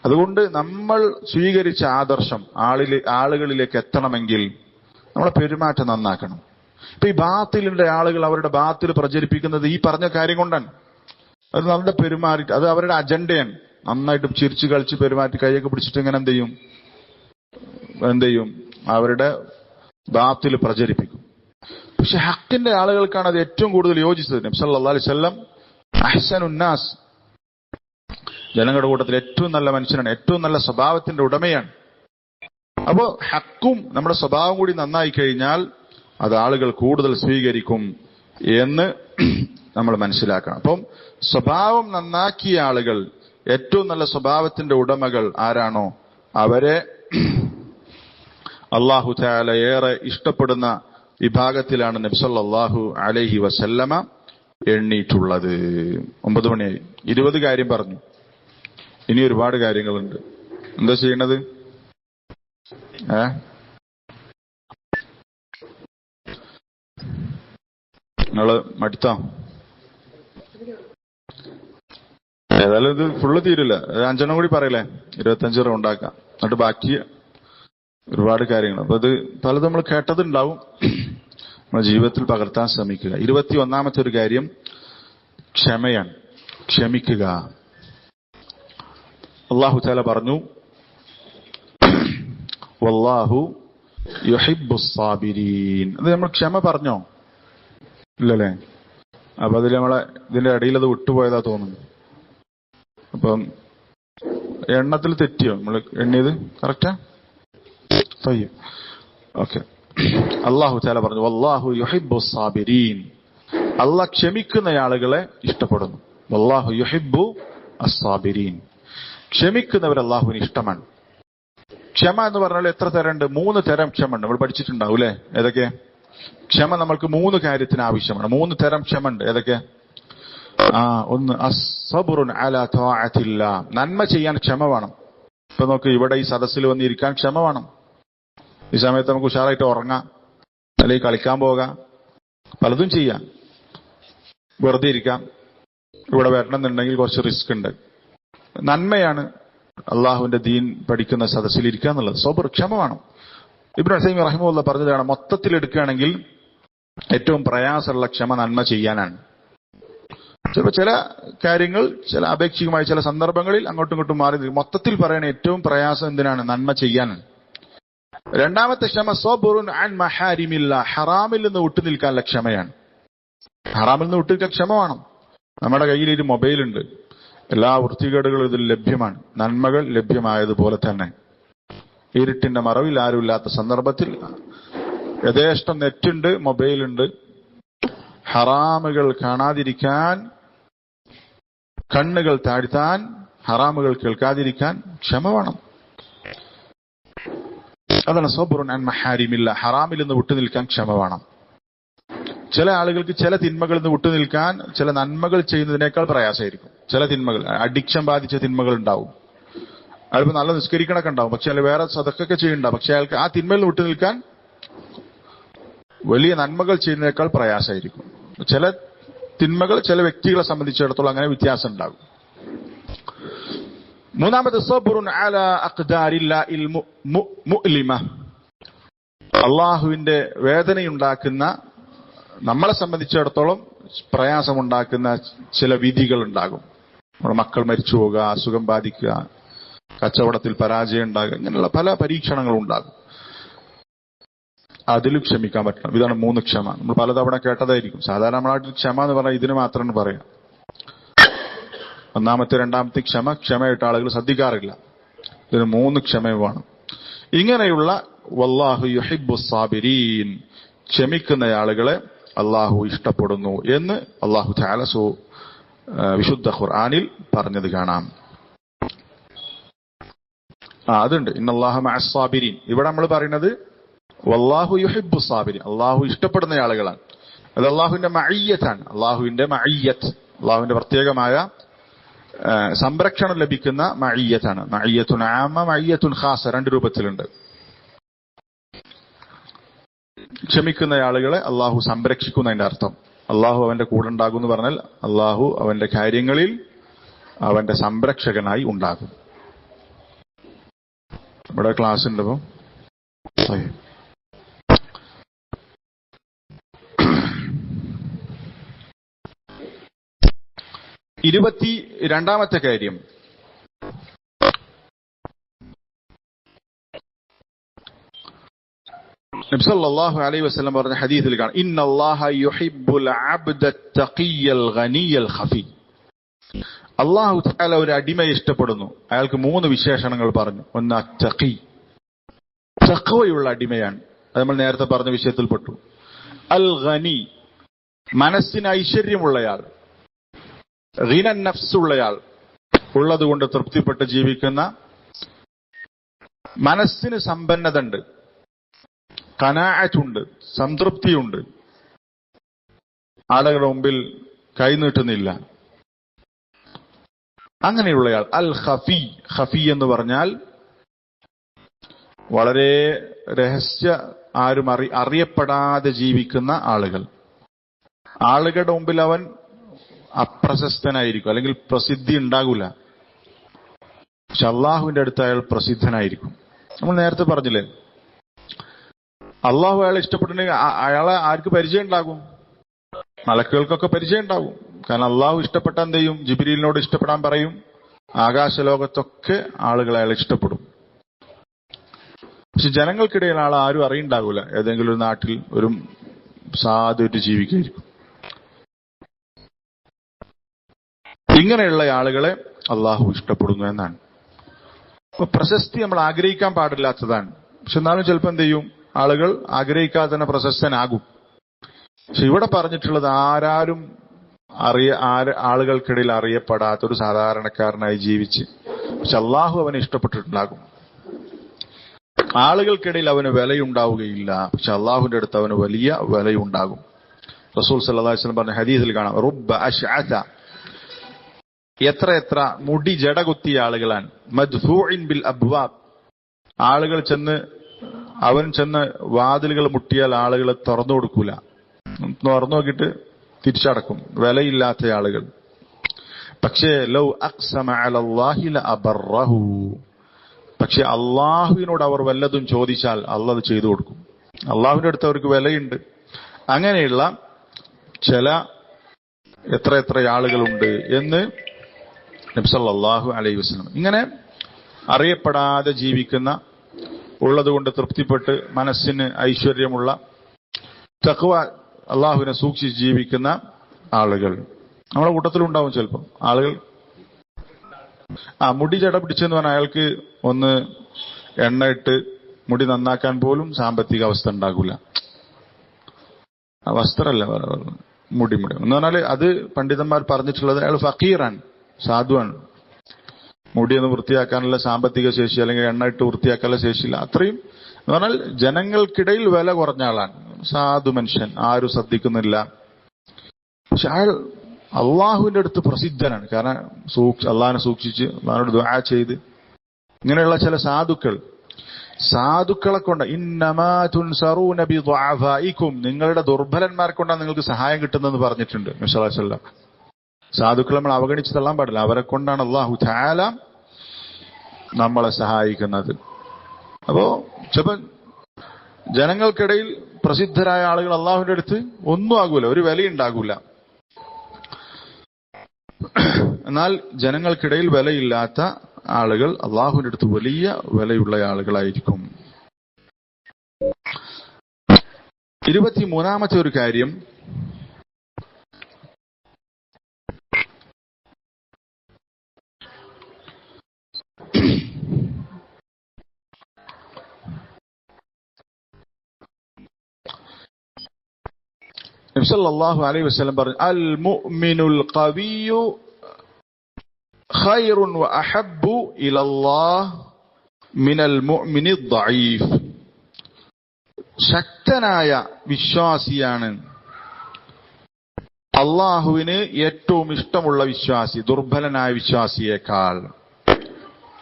അതുകൊണ്ട് നമ്മൾ സ്വീകരിച്ച ആദർശം ആളുകളിലേക്ക് എത്തണമെങ്കിൽ നമ്മളെ പെരുമാറ്റം നന്നാക്കണം. ഇപ്പൊ ഈ ബാത്തിലിന്റെ ആളുകൾ അവരുടെ ബാത്തിൽ പ്രചരിപ്പിക്കുന്നത് ഈ പറഞ്ഞ കാര്യം കൊണ്ടാണ്. അത് നമ്മുടെ പെരുമാറി, അത് അവരുടെ അജണ്ടയാണ്. നന്നായിട്ട് ചിരിച്ചു കളിച്ച് പെരുമാറ്റി കൈയൊക്കെ പിടിച്ചിട്ട് ഇങ്ങനെ എന്ത് ചെയ്യും, അവരുടെ ബാത്തിൽ പ്രചരിപ്പിക്കും. പക്ഷെ ഹക്കിന്റെ ആളുകൾക്കാണ് അത് ഏറ്റവും കൂടുതൽ യോജിച്ചത്. നബി സല്ലല്ലാഹു അലൈഹി വസല്ലം അഹ്സനുന്നാസ്, ജനങ്ങളുടെ കൂട്ടത്തിൽ ഏറ്റവും നല്ല മനുഷ്യനാണ്, ഏറ്റവും നല്ല സ്വഭാവത്തിന്റെ ഉടമയാണ്. അപ്പോ ഹക്കും നമ്മുടെ സ്വഭാവം കൂടി നന്നായി കഴിഞ്ഞാൽ അത് ആളുകൾ കൂടുതൽ സ്വീകരിക്കും എന്ന് നമ്മൾ മനസ്സിലാക്കണം. അപ്പം സ്വഭാവം നന്നാക്കിയ ആളുകൾ, ഏറ്റവും നല്ല സ്വഭാവത്തിന്റെ ഉടമകൾ ആരാണോ അവരെ അല്ലാഹു തആല ഏറെ ഇഷ്ടപ്പെടുന്ന വിഭാഗത്തിലാണ് നബി സല്ലല്ലാഹു അലൈഹി വസല്ലമ എണ്ണിയിട്ടുള്ളത്. 9 മണിയായി. 20 കാര്യം പറഞ്ഞു. ഇനി ഒരുപാട് കാര്യങ്ങളുണ്ട്. എന്താ ചെയ്യണത്? നിങ്ങള് മടുത്താ? ഏതായാലും ഇത് ഫുള്ള് തീരില്ല. 5 കൂടി പറയലേ, 25 റൗണ്ടാക്കാം. എന്നിട്ട് ബാക്കി ഒരുപാട് കാര്യങ്ങൾ. അപ്പൊ ഇത് പലതും നമ്മൾ കേട്ടതുണ്ടാവും, നമ്മുടെ ജീവിതത്തിൽ പകർത്താൻ ശ്രമിക്കുക. 21ാമത്തെ ഒരു കാര്യം ക്ഷമയാണ്. ക്ഷമിക്കുക. അല്ലാഹു തആല പറഞ്ഞു, വല്ലാഹു യുഹിബ്ബുസ് സാബിരീൻ. അത് നമ്മൾ ക്ഷമ പറഞ്ഞോ? ഇല്ലല്ലേ? അപ്പൊ അതിൽ നമ്മളെ ഇതിന്റെ ഇടയിൽ അത് വിട്ടുപോയതാ തോന്നുന്നു. അപ്പം എണ്ണത്തിൽ തെറ്റിയോ? നമ്മൾ എണ്ണിയത് കറക്റ്റാ? ഓക്കെ. അല്ലാഹു തആല പറഞ്ഞു, വല്ലാഹു യുഹിബ്ബുസ് സാബിരീൻ. അല്ലാഹ് ക്ഷമിക്കുന്ന ആളുകളെ ഇഷ്ടപ്പെടുന്നു. വല്ലാഹു യുഹിബ്ബു അസ്സാബിരീൻ. ക്ഷമിക്കുന്നവർ അല്ലാഹുവിന് ഇഷ്ടമാണ്. ക്ഷമ എന്ന് പറഞ്ഞാൽ എത്ര തരമുണ്ട്? 3 തരം ക്ഷമ ഉണ്ട്. നമ്മൾ പഠിച്ചിട്ടുണ്ടാവും അല്ലെ? ഏതൊക്കെ? ക്ഷമ നമ്മൾക്ക് 3 കാര്യത്തിന് ആവശ്യമാണ്. 3 തരം ക്ഷമ ഉണ്ട്. ഏതൊക്കെ? ഒന്ന് അസ്സബ്റുൻ അലാ തആഅത്തില്ലാ. നന്മ ചെയ്യാൻ ക്ഷമ വേണം. ഇപ്പൊ നോക്ക്, ഇവിടെ ഈ സദസ്സിൽ വന്നിരിക്കാൻ ക്ഷമ വേണം. ഈ സമയത്ത് നമുക്ക് ഉഷാറായിട്ട് ഉറങ്ങാം, അല്ലെങ്കിൽ കളിക്കാൻ പോകാം, പലതും ചെയ്യാം. വെറുതെ ഇരിക്കാം. ഇവിടെ വരണമെന്നുണ്ടെങ്കിൽ കുറച്ച് റിസ്ക് ഉണ്ട്. നന്മയാണ് അള്ളാഹുവിന്റെ ദീൻ പഠിക്കുന്ന സദസ്സിൽ ഇരിക്കുക എന്നുള്ളത്. സബർ, ക്ഷമ വേണം. ഇബ്നു ഉസൈമീൻ റഹിമഹുല്ലാഹ് പറഞ്ഞതാണ്, മൊത്തത്തിൽ എടുക്കുകയാണെങ്കിൽ ഏറ്റവും പ്രയാസമുള്ള ക്ഷമ നന്മ ചെയ്യാനാണ്. ചിലപ്പോൾ ചില കാര്യങ്ങൾ, ചില അപേക്ഷികമായ ചില സന്ദർഭങ്ങളിൽ അങ്ങോട്ടും ഇങ്ങോട്ടും മാറി നിൽക്കും. മൊത്തത്തിൽ പറയണ ഏറ്റവും പ്രയാസം എന്തിനാണ്? നന്മ ചെയ്യാനാണ്. രണ്ടാമത്തെ ക്ഷമ സബറുൻ അൻ മഹാരിമില്ലാ. ഹറാമിൽ നിന്ന് വിട്ടു നിൽക്കാനുള്ള ക്ഷമയാണ്. ഹറാമിൽ നിന്ന് വിട്ടു നിൽക്കാൻ ക്ഷമ വേണം. നമ്മുടെ കയ്യിൽ ഒരു മൊബൈലുണ്ട്, എല്ലാ വൃത്തികേടുകളും ഇതിൽ ലഭ്യമാണ്. നന്മകൾ ലഭ്യമായതുപോലെ തന്നെ ഇരുട്ടിന്റെ മറവിൽ ആരുമില്ലാത്ത സന്ദർഭത്തിൽ യഥേഷ്ടം നെറ്റുണ്ട്, മൊബൈലുണ്ട്. ഹറാമുകൾ കാണാതിരിക്കാൻ, കണ്ണുകൾ താഴ്ത്താൻ, ഹറാമുകൾ കേൾക്കാതിരിക്കാൻ ക്ഷമ വേണം. അതാണ് സബ്റുൻ അൻ മഹാരിമില്ലാ. ഹറാമിൽ നിന്ന് വിട്ടു നിൽക്കാൻ ക്ഷമ വേണം. ചില ആളുകൾക്ക് ചില തിന്മകളിൽ നിന്ന് വിട്ടു നിൽക്കാൻ ചില നന്മകൾ ചെയ്യുന്നതിനേക്കാൾ പ്രയാസമായിരിക്കും. ചില തിന്മകൾ, അഡിക്ഷൻ ബാധിച്ച തിന്മകൾ ഉണ്ടാവും. അയാൾക്ക് നല്ല നിസ്കരിക്കണൊക്കെ ഉണ്ടാവും, പക്ഷെ അയാൾ വേറെ സദഖൊക്കെ ചെയ്യുന്നുണ്ടാവും. പക്ഷെ അയാൾക്ക് ആ തിന്മയിൽ നിന്ന് വിട്ടു നിൽക്കാൻ വലിയ നന്മകൾ ചെയ്യുന്നതിനേക്കാൾ പ്രയാസമായിരിക്കും. ചില തിന്മകൾ ചില വ്യക്തികളെ സംബന്ധിച്ചിടത്തോളം അങ്ങനെ വ്യത്യാസം ഉണ്ടാകും. മൂന്നാമത് സബ്റുൻ അലാ അഖ്ദാരില്ലാഹിൽ മുഅ്ലിമ. അള്ളാഹുവിന്റെ വേദനയുണ്ടാക്കുന്ന, നമ്മളെ സംബന്ധിച്ചിടത്തോളം പ്രയാസമുണ്ടാക്കുന്ന ചില വിധികൾ ഉണ്ടാകും. നമ്മുടെ മക്കൾ മരിച്ചു പോകുക, അസുഖം ബാധിക്കുക, കച്ചവടത്തിൽ പരാജയം ഉണ്ടാകുക, ഇങ്ങനെയുള്ള പല പരീക്ഷണങ്ങളും ഉണ്ടാകും. അതിലും ക്ഷമിക്കാൻ പറ്റണം. ഇതാണ് 3 ക്ഷമ. നമ്മൾ പലതവണ കേട്ടതായിരിക്കും. സാധാരണ നമ്മളായിട്ട് ക്ഷമ എന്ന് പറഞ്ഞാൽ ഇതിന് മാത്രമാണ് പറയാം. ഒന്നാമത്തെ രണ്ടാമത്തെ ക്ഷമയായിട്ട് ആളുകൾ ശ്രദ്ധിക്കാറില്ല. ഇതിന് 3 ക്ഷമയും വേണം. ഇങ്ങനെയുള്ള വല്ലാഹു യുഹിബ്ബുസ് സാബിരീൻ, ക്ഷമിക്കുന്ന ആളുകളെ അള്ളാഹു ഇഷ്ടപ്പെടുന്നു എന്ന് അള്ളാഹു തആല വിശുദ്ധ ഖുർആനിൽ പറഞ്ഞത് കാണാം. അതുണ്ട്, ഇന്നല്ലാഹ മഅസ് സാബിരീൻ. ഇവിടെ നമ്മൾ പറയുന്നത് വല്ലാഹു യുഹിബ്ബുസ് സാബിരീൻ, അള്ളാഹു ഇഷ്ടപ്പെടുന്ന ആളുകളാണ്. അത് അള്ളാഹുവിന്റെ മഅയ്യത്താണ്. അള്ളാഹുവിന്റെ മഅയ്യത്ത്, അള്ളാഹുവിന്റെ പ്രത്യേകമായ സംരക്ഷണം ലഭിക്കുന്ന മഅയ്യത്താണ്. മഅയ്യത്തുൻ ആമ, മഅയ്യത്തുൻ ഖാസ, 2 രൂപത്തിലുണ്ട്. ക്ഷമിക്കുന്ന ആളുകളെ അള്ളാഹു സംരക്ഷിക്കുന്നതിന്റെ അർത്ഥം അള്ളാഹു അവന്റെ കൂടെ ഉണ്ടാകും എന്ന് പറഞ്ഞാൽ അള്ളാഹു അവന്റെ കാര്യങ്ങളിൽ അവന്റെ സംരക്ഷകനായി ഉണ്ടാകും. ഇവിടെ ക്ലാസ് ഉണ്ട്. ഇപ്പം 22ാമത്തെ കാര്യം നബി സല്ലല്ലാഹു അലൈഹി വസല്ലം പറഞ്ഞ ഹദീസിൽ കാണാം, ഇന്നല്ലാഹ യുഹിബ്ബുൽ അബ്ദ തഖിയ്യൽ ഗനിയൽ ഖഫി. അള്ളാഹു തആല ഒരു അടിമയെ ഇഷ്ടപ്പെടുന്നു. അയാൾക്ക് 3 വിശേഷണങ്ങൾ പറഞ്ഞു. ഒന്ന് അത്തഖി, തഖ്വയുള്ള അടിമയാണ്. അത് നമ്മൾ നേരത്തെ പറഞ്ഞ വിഷയത്തിൽപ്പെട്ടു. അൽ ഗനി, മനസ്സിന് ഐശ്വര്യമുള്ളയാൾ. ഗിന നഫ്സുള്ളയാൾ, ഉള്ളതുകൊണ്ട് തൃപ്തിപ്പെട്ട് ജീവിക്കുന്ന, മനസ്സിന് സമ്പന്നത ഉണ്ട്, ഖനാഅത്തുണ്ട്, സംതൃപ്തിയുണ്ട്, ആളുകളുടെ മുമ്പിൽ കൈനീട്ടുന്നില്ല, അങ്ങനെയുള്ളയാൾ. അൽ ഖഫി, ഖഫി എന്ന് പറഞ്ഞാൽ വളരെ ആരും അറിയപ്പെടാതെ ജീവിക്കുന്ന ആളുകൾ. ആളുകളുടെ മുമ്പിൽ അവൻ അപ്രശസ്തനായിരിക്കും, അല്ലെങ്കിൽ പ്രസിദ്ധി ഉണ്ടാകൂല. പക്ഷെ അള്ളാഹുവിന്റെ അടുത്ത് അയാൾ പ്രസിദ്ധനായിരിക്കും. നമ്മൾ നേരത്തെ പറഞ്ഞില്ലേ, അള്ളാഹു അയാളെ ഇഷ്ടപ്പെട്ടിട്ടുണ്ടെങ്കിൽ അയാളെ ആർക്ക് പരിചയം ഉണ്ടാകും? മലക്കുകൾക്കൊക്കെ പരിചയം ഉണ്ടാകും. കാരണം അള്ളാഹു ഇഷ്ടപ്പെട്ട എന്ത് ചെയ്യും? ജിബ്രീലിനോട് ഇഷ്ടപ്പെടാൻ പറയും. ആകാശലോകത്തൊക്കെ ആളുകൾ അയാളെ ഇഷ്ടപ്പെടും. പക്ഷെ ജനങ്ങൾക്കിടയിൽ ആരും അറിയുണ്ടാകൂല. ഏതെങ്കിലും ഒരു നാട്ടിൽ ഒരു സാധുവായിട്ട് ജീവിക്കുകയായിരിക്കും. ഇങ്ങനെയുള്ള ആളുകളെ അള്ളാഹു ഇഷ്ടപ്പെടുന്നു എന്നാണ്. അപ്പൊ പ്രശസ്തി നമ്മൾ ആഗ്രഹിക്കാൻ പാടില്ലാത്തതാണ്. പക്ഷെ എന്നാലും ചിലപ്പോൾ എന്ത് ചെയ്യും? ആളുകൾ ആഗ്രഹിക്കാതെ തന്നെ പ്രശസ്തനാകും. പക്ഷെ ഇവിടെ പറഞ്ഞിട്ടുള്ളത് ആളുകൾക്കിടയിൽ അറിയപ്പെടാത്ത ഒരു സാധാരണക്കാരനായി ജീവിച്ച്, പക്ഷെ അള്ളാഹു അവനെ ഇഷ്ടപ്പെട്ടിട്ടുണ്ടാകും. ആളുകൾക്കിടയിൽ അവന് വിലയുണ്ടാവുകയില്ല, പക്ഷെ അള്ളാഹുവിന്റെ അടുത്ത് അവന് വലിയ വിലയുണ്ടാകും. റസൂൽ സല്ലല്ലാഹു അലൈഹി വസല്ലം പറഞ്ഞ ഹദീസിൽ കാണാം, റുബ്ബ അശ്അത, എത്ര മുടി ജട കുത്തിയ ആളുകളാണ്. മദ്ഫൂഇൻ ബിൽ അബ്വാബ്, ആളുകൾ അവൻ ചെന്ന് വാതിലുകൾ മുട്ടിയാൽ ആളുകൾ തുറന്നു കൊടുക്കൂല, തുറന്നു നോക്കിയിട്ട് തിരിച്ചടക്കും. വിലയില്ലാത്ത ആളുകൾ. പക്ഷേ ലൗ അഖ്സമ അലല്ലാഹി ലഅബറഹു, പക്ഷെ അള്ളാഹുവിനോട് അവർ വല്ലതും ചോദിച്ചാൽ അള്ളാഹ് അത് ചെയ്തു കൊടുക്കും. അള്ളാഹുവിന്റെ അടുത്ത് അവർക്ക് വിലയുണ്ട്. അങ്ങനെയുള്ള ചില എത്ര ആളുകളുണ്ട് എന്ന് നബി സല്ലല്ലാഹു അലൈഹി വസല്ലം. ഇങ്ങനെ അറിയപ്പെടാതെ ജീവിക്കുന്ന, ഉള്ളതുകൊണ്ട് തൃപ്തിപ്പെട്ട് മനസ്സിന് ഐശ്വര്യമുള്ള, തഖ്വ അള്ളാഹുവിനെ സൂക്ഷിച്ച് ജീവിക്കുന്ന ആളുകൾ നമ്മുടെ കൂട്ടത്തിലുണ്ടാവും. ചിലപ്പോൾ ആളുകൾ മുടി ജട പിടിച്ചെന്ന് പറഞ്ഞാൽ അയാൾക്ക് ഒന്ന് എണ്ണ ഇട്ട് മുടി നന്നാക്കാൻ പോലും സാമ്പത്തിക അവസ്ഥ ഉണ്ടാകൂല. വസ്ത്രമല്ല, മുടി എന്ന് പറഞ്ഞാല് അത് പണ്ഡിതന്മാർ പറഞ്ഞിട്ടുള്ളത് അയാൾ ഫക്കീറാണ്, സാധുവാണ്. മുടിയൊന്ന് വൃത്തിയാക്കാനുള്ള സാമ്പത്തിക ശേഷി, അല്ലെങ്കിൽ എണ്ണ ഇട്ട് വൃത്തിയാക്കാനുള്ള ശേഷിയില്ല. അത്രയും എന്ന് പറഞ്ഞാൽ ജനങ്ങൾക്കിടയിൽ വില കുറഞ്ഞ ആളാണ്, സാധു മനുഷ്യൻ, ആരും ശ്രദ്ധിക്കുന്നില്ല. പക്ഷെ അയാൾ അള്ളാഹുവിന്റെ അടുത്ത് പ്രസിദ്ധനാണ്. കാരണം അള്ളാഹിനെ സൂക്ഷിച്ച് അള്ളാഹിനോട് ദുആ ചെയ്ത്, ഇങ്ങനെയുള്ള ചില സാധുക്കളെ കൊണ്ട് ഇന്നമാ തുൻസറൂന ബിദുഅഫായിക്കും, നിങ്ങളുടെ ദുർബലന്മാരെ കൊണ്ടാണ് നിങ്ങൾക്ക് സഹായം കിട്ടുന്നതെന്ന് പറഞ്ഞിട്ടുണ്ട് നബി സല്ലല്ലാഹു അലൈഹി വസല്ലം. സാധുക്കളെ നമ്മൾ അവഗണിച്ച് തള്ളാൻ പാടില്ല. അവരെ കൊണ്ടാണ് അള്ളാഹു തആല നമ്മളെ സഹായിക്കുന്നത്. അപ്പോ ചിലപ്പോൾ ജനങ്ങൾക്കിടയിൽ പ്രസിദ്ധരായ ആളുകൾ അള്ളാഹുവിന്റെ അടുത്ത് ഒന്നും ആകൂല, ഒരു വിലയുണ്ടാകൂല. എന്നാൽ ജനങ്ങൾക്കിടയിൽ വിലയില്ലാത്ത ആളുകൾ അള്ളാഹുവിന്റെ അടുത്ത് വലിയ വിലയുള്ള ആളുകളായിരിക്കും. 23ാമത്തെ ഒരു കാര്യം, നബി സല്ലല്ലാഹു അലൈഹി വസല്ലം പറഞ്ഞു, അൽ മുഅ്മിനുൽ ഖവിയ്യു ഖൈറുൻ വഅഹബ്ബു ഇലല്ലാഹ് മിനൽ മുഅ്മിനിദ് ദഈഫ്. ശക്തനായ വിശ്വാസിയാണ് അള്ളാഹുവിന് ഏറ്റവും ഇഷ്ടമുള്ള വിശ്വാസി ദുർബലനായ വിശ്വാസിയേക്കാൾ.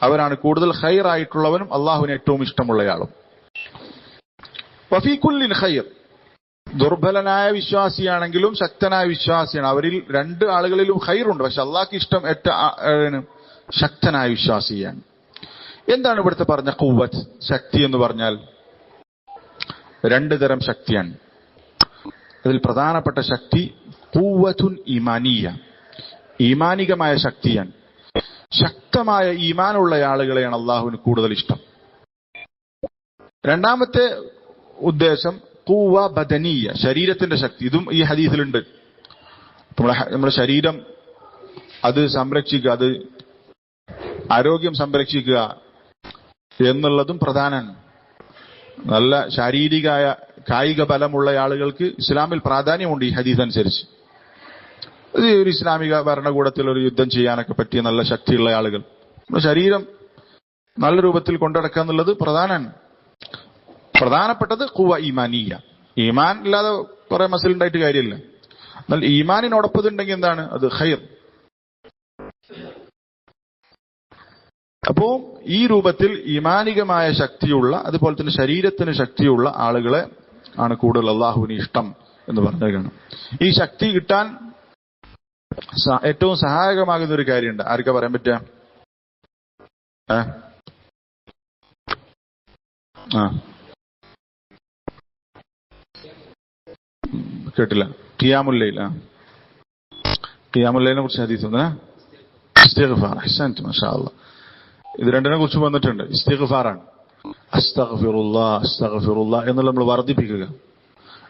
അവരാണ് കൂടുതൽ ഖൈറായിട്ടുള്ളവനും അള്ളാഹുവിന് ഏറ്റവും ഇഷ്ടമുള്ളയാളും. വഫീ കുല്ലിൻ ഖൈർ, ദുർബലനായ വിശ്വാസിയാണെങ്കിലും ശക്തനായ വിശ്വാസിയാണ്. അവരിൽ രണ്ട് ആളുകളിലും ഖൈറുണ്ട്. പക്ഷെ അള്ളാഹ്ക്ക് ഇഷ്ടം ശക്തനായ വിശ്വാസിയാണ്. എന്താണ് ഇവിടുത്തെ പറഞ്ഞ ഖുവ്വത്ത്, ശക്തി എന്ന് പറഞ്ഞാൽ? 2 തരം ശക്തിയാണ്. അതിൽ പ്രധാനപ്പെട്ട ശക്തി ഖുവ്വത്തുൻ ഈമാനിയ, ഈമാനികമായ ശക്തിയാണ്. ശക്തമായ ഈമാനുള്ള ആളുകളെയാണ് അള്ളാഹുവിന് കൂടുതൽ ഇഷ്ടം. രണ്ടാമത്തെ ഉദ്ദേശം ഖുവ്വ ബദനിയ, ശരീരത്തിന്റെ ശക്തി. ഇതും ഈ ഹദീസിലുണ്ട്. നമ്മുടെ ശരീരം അത് സംരക്ഷിക്കുക, അത് ആരോഗ്യം സംരക്ഷിക്കുക എന്നുള്ളതും പ്രധാനമാണ്. നല്ല കായിക ബലമുള്ള ആളുകൾക്ക് ഇസ്ലാമിൽ പ്രാധാന്യമുണ്ട് ഈ ഹദീസ് അനുസരിച്ച്. ഇത് ഒരു ഇസ്ലാമിക ഭരണകൂടത്തിൽ ഒരു യുദ്ധം ചെയ്യാനൊക്കെ പറ്റിയ നല്ല ശക്തിയുള്ള ആളുകൾ, നമ്മുടെ ശരീരം നല്ല രൂപത്തിൽ കൊണ്ടുനടക്കുക എന്നുള്ളത് പ്രധാനപ്പെട്ടത് ഖുവ ഈമാനിയ. ഈമാൻ ഇല്ലാതെ കുറെ മസിൽ ഉണ്ടായിട്ട് കാര്യമില്ല. എന്നാൽ ഈമാനിനോടൊപ്പം ഉണ്ടെങ്കിൽ എന്താണ് അത് ഖൈർ. അപ്പോ ഈ രൂപത്തിൽ ഈമാനികമായ ശക്തിയുള്ള, അതുപോലെ തന്നെ ശരീരത്തിന് ശക്തിയുള്ള ആളുകളെ ആണ് കൂടുതൽ അള്ളാഹുവിന് ഇഷ്ടം എന്ന് പറഞ്ഞേക്കാണ്. ഈ ശക്തി കിട്ടാൻ ഏറ്റവും സഹായകമാകുന്ന ഒരു കാര്യമുണ്ട്. ആർക്കാ പറയാൻ പറ്റുക? കേട്ടില്ല. ഖിയാമുൽ ലൈൽ. ഖിയാമുൽ ലൈലിനെ കുറിച്ച് ഹദീസ് ഉണ്ട്. ഇസ്തിഗ്ഫാർ. അഹ്സൻത്, മാഷാ അല്ലാഹ്. ഇത് രണ്ടിനെ കുറിച്ച് വന്നിട്ടുണ്ട്. ഇസ്തിഗ്ഫാറാണ്. അസ്തഗ്ഫിറുല്ലാഹ് അസ്തഗ്ഫിറുല്ലാഹ് എന്നുള്ള നമ്മൾ വർദ്ധിപ്പിക്കുക.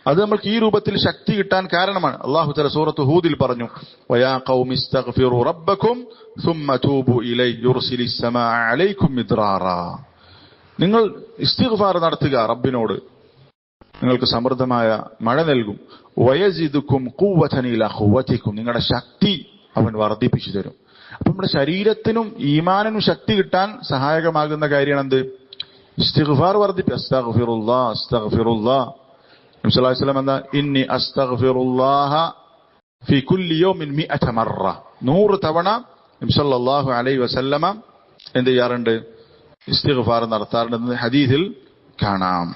അത് നമ്മൾക്ക് ഈ രൂപത്തിൽ ശക്തി കിട്ടാൻ കാരണമാണ്. അല്ലാഹു തആല സൂറത്ത് ഹൂദിൽ പറഞ്ഞു, വയാ ഖൗമി ഇസ്തഗ്ഫിറു റബ്ബക്കും സുമ്മ തൂബു ഇലൈഹി യുർസിലിസ് സമാഅ അലൈക്കും മിദ്റാറാ. നിങ്ങൾ ഇസ്തിഗ്ഫാർ നടത്തുക, റബ്ബിനോട് നിങ്ങൾക്ക് സമൃദ്ധമായ മഴ നൽകും. വയസിദുക്കും ഖുവ്വതൻ ഇലാ ഖുവ്വതിക്കും, നിങ്ങളുടെ ശക്തി അവൻ വർദ്ധിപ്പിച്ചു തരും. അപ്പൊ നമ്മുടെ ശരീരത്തിനും ഈമാനിനും ശക്തി കിട്ടാൻ സഹായകമാകുന്ന കാര്യമാണ് എന്ത്? ഇസ്തിഗ്ഫാർ വർദ്ധിപ്പിക്കുക. അസ്തഗ്ഫിറുല്ലാഹ് അസ്തഗ്ഫിറുല്ലാഹ്. നബി സല്ലല്ലാഹു അലൈഹി വസല്ലം എന്താ? ഇന്നി അസ്തഗ്ഫിറുല്ലാഹ ഫി കുല്ലി യൗമിൻ 100 മറ. 100 തവണ നബി സല്ലല്ലാഹു അലൈഹി വസല്ലമ എന്ത് ചെയ്യാറുണ്ട്? ഇസ്തിഗ്ഫാർ നടത്താറുണ്ടെന്ന് ഹദീസിൽ കാണാം.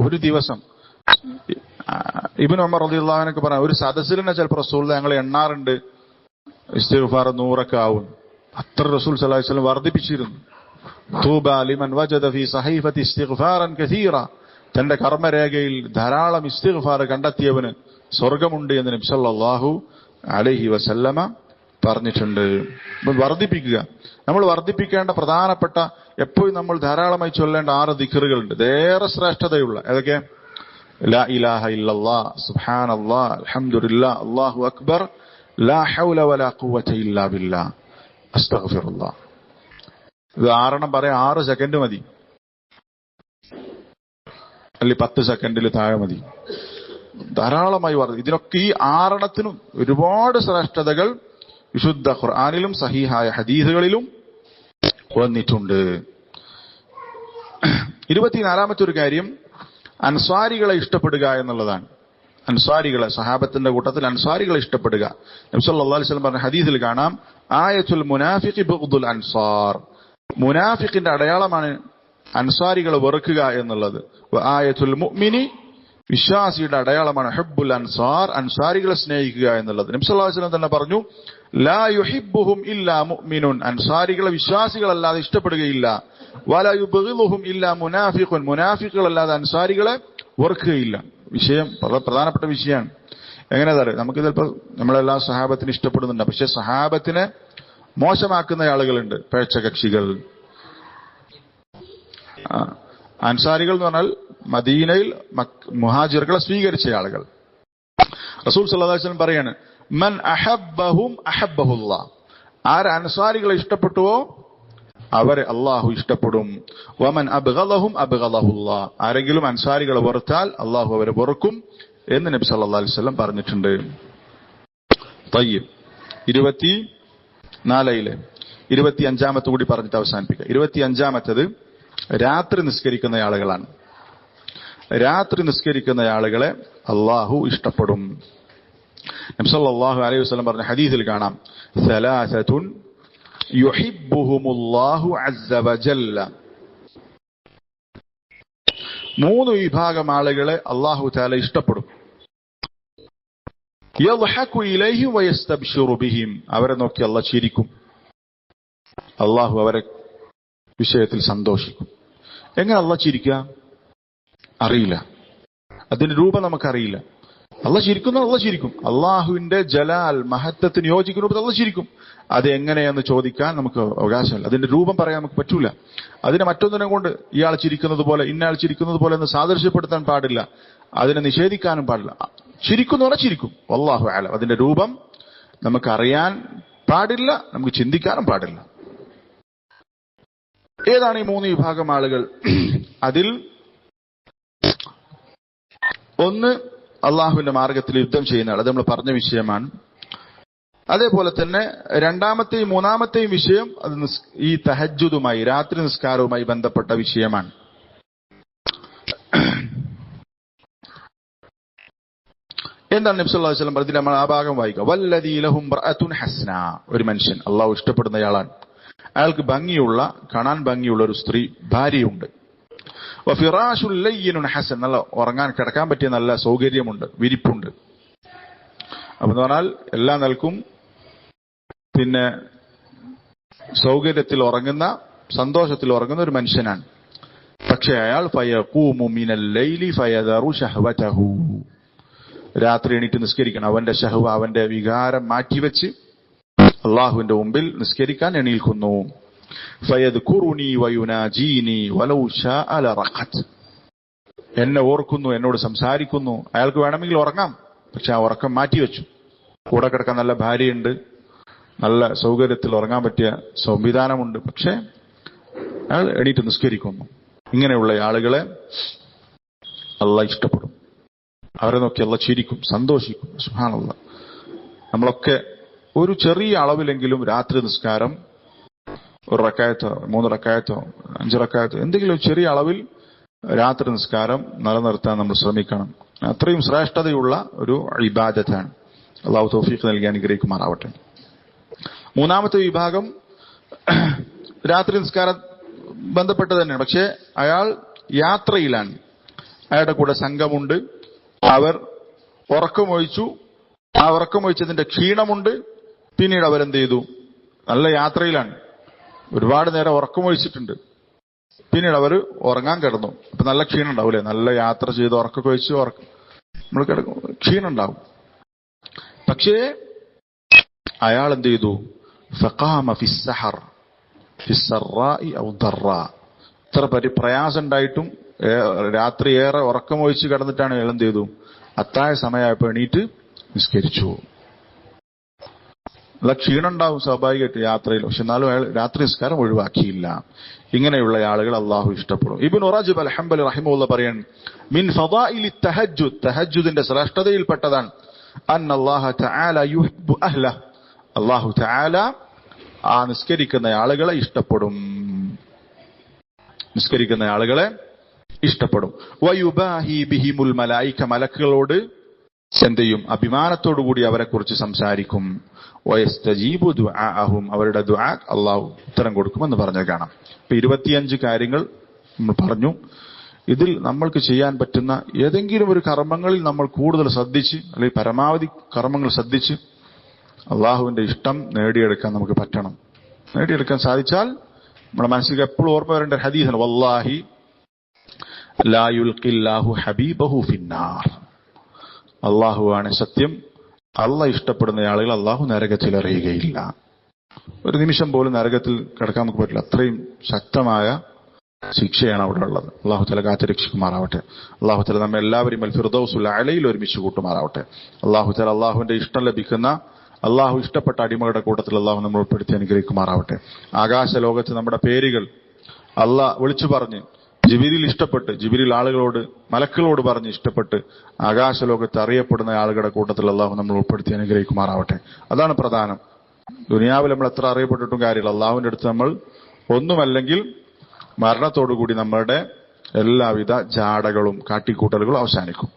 ഒരു ദിവസം ഇബ്നു ഉമർ റളിയല്ലാഹു അൻഹു പറഞ്ഞു, ഒരു സദസ്സിൽ തന്നെ ചിലപ്പോൾ റസൂൽ ഞങ്ങൾ എണ്ണാറുണ്ട് ഇസ്തിഗ്ഫാർ 100 ആവും. അത്ര റസൂൽ സല്ലല്ലാഹു അലൈഹി വസല്ലം വർദ്ധിപ്പിച്ചിരുന്നു. തൂബാ ലിമൻ വജദ ഫീ സഹീഫത്തി ഇസ്തിഗ്ഫാറൻ കസീറ. തന്റെ കർമ്മരേഖയിൽ ധാരാളം ഇസ്തിഗ്ഫാർ കണ്ടെത്തിയവന് സ്വർഗമുണ്ട് എന്ന് നബി സല്ലല്ലാഹു അലൈഹി വസല്ലമ പറഞ്ഞിട്ടുണ്ട്. വർദ്ധിപ്പിക്കുക. നമ്മൾ വർദ്ധിപ്പിക്കേണ്ട പ്രധാനപ്പെട്ട, എപ്പോഴും നമ്മൾ ധാരാളമായി ചൊല്ലേണ്ട 6 ദിക്റുകളുണ്ട്. ഇതേറെ ശ്രേഷ്ഠതയുള്ള ഏതൊക്കെ? ലാ ഇലാഹ ഇല്ലല്ലാഹ്, സുബ്ഹാനല്ലാഹ്, അൽഹംദുലില്ലാഹ്, അല്ലാഹു അക്ബർ, ലാ ഹൗല വലാ ഖുവത ഇല്ലാ ബില്ലാഹ്, അസ്തഗ്ഫിറുല്ലാഹ്. ഇത് 6 പറയാൻ 6 സെക്കൻഡ് മതി, അല്ലെങ്കിൽ 10 സെക്കൻഡിൽ താഴെ മതി. ധാരാളമായി ഇതിനൊക്കെ ഈ 6 ഒരുപാട് ശ്രേഷ്ഠതകൾ വിശുദ്ധ ഖുർആനിലും സഹീഹായ ഹദീസുകളിലും വന്നിട്ടുണ്ട്. 24-ാമത്തെ ഒരു കാര്യം അൻസ്വാരികളെ ഇഷ്ടപ്പെടുക എന്നുള്ളതാണ്. അൻസ്വാരികളെ, സഹാബത്തിന്റെ കൂട്ടത്തിൽ അൻസ്വാരികളെ ഇഷ്ടപ്പെടുക. നബി സല്ലല്ലാഹു അലൈഹി വസല്ലം പറഞ്ഞ ഹദീസിൽ കാണാം, ആയത്തുൽ മുനാഫിഖി ബുഗ്ദുൽ അൻസാർ. മുനാഫിഖിന്റെ അടയാളമാണ് അൻസ്വാരികളെ വെറുക്കുക എന്നുള്ളത്. ആയത്തുൽ മുഅ്മിനി, വിശ്വാസിയുടെ അടയാളമാണ് ഹുബ്ബുൽ അൻസാർ, അൻസാരികളെ സ്നേഹിക്കുക എന്നുള്ളത്. നബി സല്ലല്ലാഹു അലൈഹി വസല്ലം തന്നെ പറഞ്ഞു, ലാ യുഹിബ്ബുഹും ഇല്ലാ മുഅ്മിനുൻ. അൻസാരികളെ വിശ്വാസികളല്ലാതെ ഇഷ്ടപ്പെടുകയില്ല. വലാ യുബ്ഗിദുഹും ഇല്ലാ മുനാഫിഖുൻ. മുനാഫിഖുകളല്ലാതെ അൻസാരികളെ വെറുക്കുകയില്ല. വിഷയം പ്രധാനപ്പെട്ട വിഷയമാണ്. എങ്ങനെയാ അറിയാം? നമുക്ക് ചിലപ്പോൾ നമ്മളെല്ലാം സഹാബത്തിനെ ഇഷ്ടപ്പെടുന്നുണ്ട്, പക്ഷെ സഹാബത്തിനെ മോശമാക്കുന്ന ആളുകളുണ്ട്, പേഴ്ച കക്ഷികൾ. അൻസാരികൾ എന്ന് പറഞ്ഞാൽ മദീനയിൽ മുഹാജിറുകളെ സ്വീകരിച്ച ആളുകൾ. റസൂൽ സല്ലല്ലാഹു അലൈഹി വസല്ലം പറയാണ്, മൻ അഹബ്ബഹും അഹബ്ബഹുല്ലാഹ്. ആര് അൻസാരികളെ ഇഷ്ടപ്പെട്ടുവോ അവരെ അള്ളാഹു ഇഷ്ടപ്പെടും. വമൻ അബ്ഗളഹും അബ്ഗളഹുല്ലാഹ്. ആരെങ്കിലും അൻസാരികളെ വെറുത്താൽ അള്ളാഹു അവരെ വെറുക്കും എന്ന് നബി സല്ലല്ലാഹു അലൈഹി വസല്ലം പറഞ്ഞിട്ടുണ്ട്. തയ്യിബ്. 24-ലെ 25-ാമത്തെ കൂടി പറഞ്ഞിട്ട് അവസാനിപ്പിക്കുക. 25-ാമത്തേത് രാത്രി നിസ്കരിക്കുന്ന ആളുകളാണ്. രാത്രി നിസ്കരിക്കുന്ന ആളുകളെ അള്ളാഹു ഇഷ്ടപ്പെടും. നബി സല്ലല്ലാഹു അലൈഹി വസല്ലം പറഞ്ഞ ഹദീസിൽ കാണാം, സലാസത്തുൻ യുഹിബ്ബുഹുമുല്ലാഹു അസ്സ വജല്ല. 3 വിഭാഗം ആളുകളെ അള്ളാഹു തആല ഇഷ്ടപ്പെടും. യദ്ഹഖു ഇലൈഹി വയസ്തബ്ശിറു ബിഹിം. അവരെ നോക്കി അള്ളാഹ് ചിരിക്കും. അള്ളാഹു അവരെ വിഷയത്തിൽ സന്തോഷിക്കും. എങ്ങനെ അള്ളാഹ് ചിരിക്കുക? അറിയില്ല. അതിന്റെ രൂപം നമുക്കറിയില്ല. അള്ളാഹ് ചിരിക്കുന്ന അള്ളാഹ് ചിരിക്കും. അള്ളാഹുവിന്റെ ജലാൽ മഹത്വത്തിന് യോജിക്കുന്ന രൂപത്തിൽ അള്ളാഹ് ചിരിക്കും. അത് എങ്ങനെയെന്ന് ചോദിക്കാൻ നമുക്ക് അവകാശമില്ല. അതിന്റെ രൂപം പറയാൻ നമുക്ക് പറ്റൂല. അതിനെ മറ്റൊന്നിനെ കൊണ്ട് ഇയാൾ ചിരിക്കുന്നത് പോലെ ഇന്നയാൾ ചിരിക്കുന്നത് പോലെ എന്ന് സാദൃശ്യപ്പെടുത്താൻ പാടില്ല. അതിനെ നിഷേധിക്കാനും പാടില്ല. ചിരിക്കുന്നു പറഞ്ഞാൽ ചിരിക്കും. വല്ലാഹു അലം. അതിന്റെ രൂപം നമുക്കറിയാൻ പാടില്ല, നമുക്ക് ചിന്തിക്കാനും പാടില്ല. ഏതാണ് ഈ 3 വിഭാഗം ആളുകൾ? അതിൽ ഒന്ന് അള്ളാഹുവിന്റെ മാർഗത്തിൽ യുദ്ധം ചെയ്യുന്ന ആൾ, അത് നമ്മൾ പറഞ്ഞ വിഷയമാണ്. അതേപോലെ തന്നെ രണ്ടാമത്തെയും മൂന്നാമത്തെയും വിഷയം അത് ഈ തഹജ്ജുദുമായി, രാത്രി നിസ്കാരവുമായി ബന്ധപ്പെട്ട വിഷയമാണ്. എന്താണ് നബി സല്ലല്ലാഹു അലൈഹി വസല്ലം പറഞ്ഞത്? നമ്മൾ ആ ഭാഗം വായിക്കാം. വല്ലദീ ലഹും റഅത്തുൻ ഹസ്ന, ഒരു മനുഷ്യൻ, അള്ളാഹു ഇഷ്ടപ്പെടുന്നയാളാണ്, അയാൾക്ക് ഭംഗിയുള്ള, കാണാൻ ഭംഗിയുള്ള ഒരു സ്ത്രീ ഭാര്യയുണ്ട്. വഫിറാശുൽ ലയ്യിനുൻ ഹസൻ, നല്ല ഉറങ്ങാൻ കിടക്കാൻ പറ്റിയ നല്ല സൗകര്യമുണ്ട്, വിരിപ്പുണ്ട്. അപ്പൊ എന്ന് പറഞ്ഞാൽ എല്ലാ നിലക്കും പിന്നെ സൗകര്യത്തിൽ ഉറങ്ങുന്ന, സന്തോഷത്തിൽ ഉറങ്ങുന്ന ഒരു മനുഷ്യനാണ്. പക്ഷെ അയാൾ ഫയഖൂമു മിനൽ ലൈലി ഫയദറു ശഹവതഹു, രാത്രി എണീറ്റ് നിസ്കരിക്കണം. അവന്റെ ശഹവ, അവന്റെ വികാരം മാറ്റിവെച്ച് അള്ളാഹുവിന്റെ മുമ്പിൽ നിസ്കരിക്കാൻ എണീൽക്കുന്നു. ഫയദ്കുറുനി വയുനാജീനി വലൗ ശാഅ ലറഖത്, എന്നെ ഓർക്കുന്നു, എന്നോട് സംസാരിക്കുന്നു. അയാൾക്ക് വേണമെങ്കിൽ ഉറങ്ങാം, പക്ഷെ ആ ഉറക്കം മാറ്റിവെച്ചു. കൂടെ കിടക്കാൻ നല്ല ഭാര്യയുണ്ട്, നല്ല സൗകര്യത്തിൽ ഉറങ്ങാൻ പറ്റിയ സംവിധാനമുണ്ട്, പക്ഷെ അയാൾ എണീറ്റ് നിസ്കരിക്കുന്നു. ഇങ്ങനെയുള്ള ആളുകളെ അള്ളാഹ് ഇഷ്ടപ്പെടും. അവരെ നോക്കി അള്ളാഹ് ചിരിക്കും, സന്തോഷിക്കും. സുബ്ഹാനല്ലാഹ്. നമ്മളൊക്കെ ഒരു ചെറിയ അളവിലെങ്കിലും രാത്രി നിസ്കാരം, 1 റക്അത്തോ 3 റക്അത്തോ 5 റക്അത്തോ എന്തെങ്കിലും ചെറിയ അളവിൽ രാത്രി നിസ്കാരം നിലനിർത്താൻ നമ്മൾ ശ്രമിക്കണം. അത്രയും ശ്രേഷ്ഠതയുള്ള ഒരു ഇബാദത്താണ്. അള്ളാഹു തൗഫീഖ് നൽകി അനുഗ്രഹിക്കുമാറാവട്ടെ. മൂന്നാമത്തെ വിഭാഗം രാത്രി നിസ്കാരം ബന്ധപ്പെട്ട് തന്നെയാണ്, പക്ഷെ അയാൾ യാത്രയിലാണ്, അയാളുടെ കൂടെ സംഘമുണ്ട്, അവർ ഉറക്കമൊഴിച്ചു, ആ ഉറക്കമൊഴിച്ചതിന്റെ ക്ഷീണമുണ്ട്. പിന്നീട് അവരെന്ത് ചെയ്തു? നല്ല യാത്രയിലാണ്, ഒരുപാട് നേരം ഉറക്കമൊഴിച്ചിട്ടുണ്ട്, പിന്നീട് അവർ ഉറങ്ങാൻ കിടന്നു. അപ്പൊ നല്ല ക്ഷീണം ഉണ്ടാവൂലേ, നല്ല യാത്ര ചെയ്ത് ഉറക്കം ഒഴിച്ച് നമ്മൾ കിടക്കും, ക്ഷീണം ഉണ്ടാവും. പക്ഷേ അയാൾ എന്ത് ചെയ്തു? ഫഖാമ ഫിസ്സഹർ ഫിസ്സറാഇ ഔ ദറാ, ഇത്ര പ്രയാസം ഉണ്ടായിട്ടും രാത്രി ഏറെ ഉറക്കമൊഴിച്ച് കിടന്നിട്ടാണ് അയാൾ എന്ത് ചെയ്തു? അത്താഴ സമയമായപ്പോൾ എണീറ്റ് നിസ്കരിച്ചു. നല്ല ക്ഷീണം ഉണ്ടാവും സ്വാഭാവികമായിട്ട് യാത്രയിൽ, പക്ഷെ എന്നാലും അയാൾ രാത്രി നിസ്കാരം ഒഴിവാക്കിയില്ല. ഇങ്ങനെയുള്ള ആളുകൾ അള്ളാഹു ഇഷ്ടപ്പെടും. ഇബ്നു റജബ് അൽ ഹംബലി റഹിമഹുല്ലാഹ് പറയാൻ, മിൻ ഫദാഇലി തഹജ്ജുദ്, തഹജ്ജുദിന്റെ ശ്രേഷ്ഠതയിൽപ്പെട്ടതാണ് അന്നല്ലാഹ തആല യുഹിബ്ബു അഹ്ലഹ, അള്ളാഹു തആല ആ നിസ്കരിക്കുന്ന ആളുകളെ ഇഷ്ടപ്പെടും, നിസ്കരിക്കുന്ന ആളുകളെ ഇഷ്ടപ്പെടും. വയുബാഹി ബിഹിമുൽ മലായിക, മലക്കുകളോട് എന്ത് ചെയ്യും? അഭിമാനത്തോടുകൂടി അവരെ കുറിച്ച് സംസാരിക്കും. വയസ്തജീബു ദുആഅഹും, അവരുടെ ദുആ അള്ളാഹു ഉത്തരം കൊടുക്കുമെന്ന് പറഞ്ഞത് കാണാം. ഇപ്പൊ 25 കാര്യങ്ങൾ നമ്മൾ പറഞ്ഞു. ഇതിൽ നമ്മൾക്ക് ചെയ്യാൻ പറ്റുന്ന ഏതെങ്കിലും ഒരു കർമ്മങ്ങളിൽ നമ്മൾ കൂടുതൽ ശ്രദ്ധിച്ച്, അല്ലെങ്കിൽ പരമാവധി കർമ്മങ്ങൾ ശ്രദ്ധിച്ച് അള്ളാഹുവിന്റെ ഇഷ്ടം നേടിയെടുക്കാൻ നമുക്ക് പറ്റണം. നേടിയെടുക്കാൻ സാധിച്ചാൽ നമ്മുടെ മനസ്സിൽ എപ്പോഴും ഓർമ്മ വരേണ്ട ഹദീസാണ്, വല്ലാഹി ലാ യുൽഖില്ലാഹു ഹബീബഹു ഫിന്നാർ, അള്ളാഹുവാണ് സത്യം, അള്ളാഹ് ഇഷ്ടപ്പെടുന്ന ആളുകൾ അള്ളാഹു നരകത്തിൽ എറിയുകയില്ല. ഒരു നിമിഷം പോലും നരകത്തിൽ കിടക്കാൻ നമുക്ക് പറ്റില്ല, അത്രയും ശക്തമായ ശിക്ഷയാണ് അവിടെ ഉള്ളത്. അള്ളാഹു തആല കാത്തുരക്ഷിക്കുമാറാവട്ടെ. അള്ളാഹു തആല നമ്മെ എല്ലാവരും അൽ ഫിർദൗസുൽ അലയിൽ ഒരുമിച്ച് കൂട്ടുമാറാവട്ടെ. അള്ളാഹു തആല അള്ളാഹുവിന്റെ ഇഷ്ടം ലഭിക്കുന്ന, അള്ളാഹു ഇഷ്ടപ്പെട്ട അടിമകളുടെ കൂട്ടത്തിൽ അള്ളാഹു നമ്മൾ ഉൾപ്പെടുത്തി അനുഗ്രഹിക്കുമാറാവട്ടെ. ആകാശ ലോകത്ത് നമ്മുടെ പേരുകൾ അള്ളാഹ് വിളിച്ചു പറഞ്ഞ്, ജിബ്രീൽ ഇഷ്ടപ്പെട്ട്, ജിബ്രീൽ ആളുകളോട്, മലക്കുകളോട് പറഞ്ഞ് ഇഷ്ടപ്പെട്ട് ആകാശ ലോകത്ത് അറിയപ്പെടുന്ന ആളുകളുടെ കൂട്ടത്തിൽ അള്ളാഹു നമ്മൾ ഉൾപ്പെടുത്തി അനുഗ്രഹിക്കുമാറാവട്ടെ. അതാണ് പ്രധാനം. ദുനിയാവിൽ നമ്മൾ എത്ര അറിയപ്പെട്ടിട്ടും കാര്യമില്ല, അള്ളാഹുവിന്റെ അടുത്ത് നമ്മൾ ഒന്നുമല്ലെങ്കിൽ മരണത്തോടുകൂടി നമ്മളുടെ എല്ലാവിധ ജാടകളും കാട്ടിക്കൂട്ടലുകളും അവസാനിക്കും.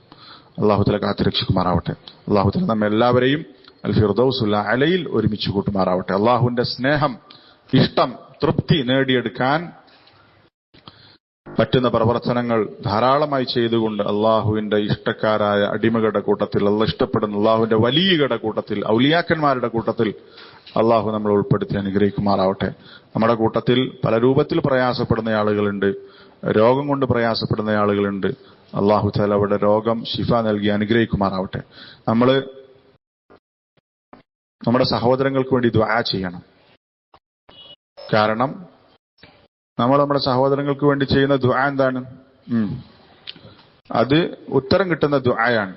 അള്ളാഹു തആല കാത്തുരക്ഷിക്കുമാറാവട്ടെ. അള്ളാഹു തആല നമ്മെ എല്ലാവരെയും അൽ ഫിർദൗസുൽ അലയിൽ ഒരുമിച്ച് കൂട്ടുമാറാവട്ടെ. അള്ളാഹുവിന്റെ സ്നേഹം, ഇഷ്ടം, തൃപ്തി നേടിയെടുക്കാൻ പറ്റുന്ന പ്രവർത്തനങ്ങൾ ധാരാളമായി ചെയ്തുകൊണ്ട് അള്ളാഹുവിന്റെ ഇഷ്ടക്കാരായ അടിമകളുടെ കൂട്ടത്തിൽ, അള്ളാഹ് ഇഷ്ടപ്പെടുന്ന അള്ളാഹുവിന്റെ വലിയകളുടെ കൂട്ടത്തിൽ, ഔലിയാക്കന്മാരുടെ കൂട്ടത്തിൽ അള്ളാഹു നമ്മൾ ഉൾപ്പെടുത്തി അനുഗ്രഹിക്കുമാറാവട്ടെ. നമ്മുടെ കൂട്ടത്തിൽ പല രൂപത്തിൽ പ്രയാസപ്പെടുന്ന ആളുകളുണ്ട്, രോഗം കൊണ്ട് പ്രയാസപ്പെടുന്ന ആളുകളുണ്ട്. അള്ളാഹു തആല അവരുടെ രോഗം ശിഫ നൽകി അനുഗ്രഹിക്കുമാറാവട്ടെ. നമ്മുടെ സഹോദരങ്ങൾക്ക് വേണ്ടി ദുആ ചെയ്യണം. കാരണം നമ്മൾ നമ്മുടെ സഹോദരങ്ങൾക്ക് വേണ്ടി ചെയ്യുന്ന ദുആ എന്താണ്? അത് ഉത്തരം കിട്ടുന്ന ദുആയാണ്.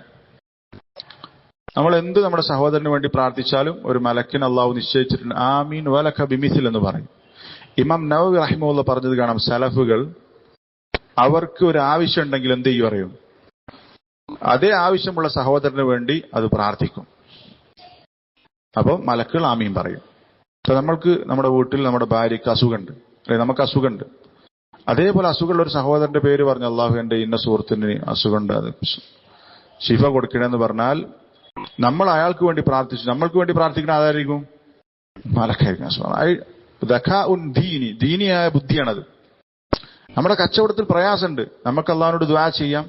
നമ്മൾ എന്ത് നമ്മുടെ സഹോദരന് വേണ്ടി പ്രാർത്ഥിച്ചാലും ഒരു മലക്കിന് അള്ളാഹു നിശ്ചയിച്ചിട്ടുണ്ട്, ആമീൻ വലക ബിമിസിൽ എന്ന് പറയും. ഇമാം നവവി റഹിമഹുല്ലാഹ് പറഞ്ഞത് കാണാം, സലഫുകൾ അവർക്ക് ഒരു ആവശ്യം ഉണ്ടെങ്കിൽ എന്ത് ചെയ്യും അറിയും? അതേ ആവശ്യമുള്ള സഹോദരന് വേണ്ടി അത് പ്രാർത്ഥിക്കും. അപ്പോൾ മലക്കുകൾ ആമീൻ പറയും. അപ്പൊ നമ്മൾക്ക് നമ്മുടെ വീട്ടിൽ നമ്മുടെ ഭാര്യയ്ക്ക് അസുഖമുണ്ട്, അല്ലെങ്കിൽ നമുക്ക് അസുഖമുണ്ട്, അതേപോലെ അസുഖമുള്ള ഒരു സഹോദരന്റെ പേര് പറഞ്ഞു, അള്ളാഹു എന്റെ ഇന്ന സുഹൃത്തിന് അസുഖമുണ്ട്, അത് ശിഫ കൊടുക്കണമെന്ന് പറഞ്ഞാൽ നമ്മൾ അയാൾക്ക് വേണ്ടി പ്രാർത്ഥിച്ചു. നമ്മൾക്ക് വേണ്ടി പ്രാർത്ഥിക്കുന്ന ആരായിരിക്കും? മലക്കായിരിക്കും. ദീനിയായ ബുദ്ധിയാണത്. നമ്മുടെ കച്ചവടത്തിൽ പ്രയാസമുണ്ട്, നമുക്ക് അള്ളാഹിനോട് ദുആ ചെയ്യാം.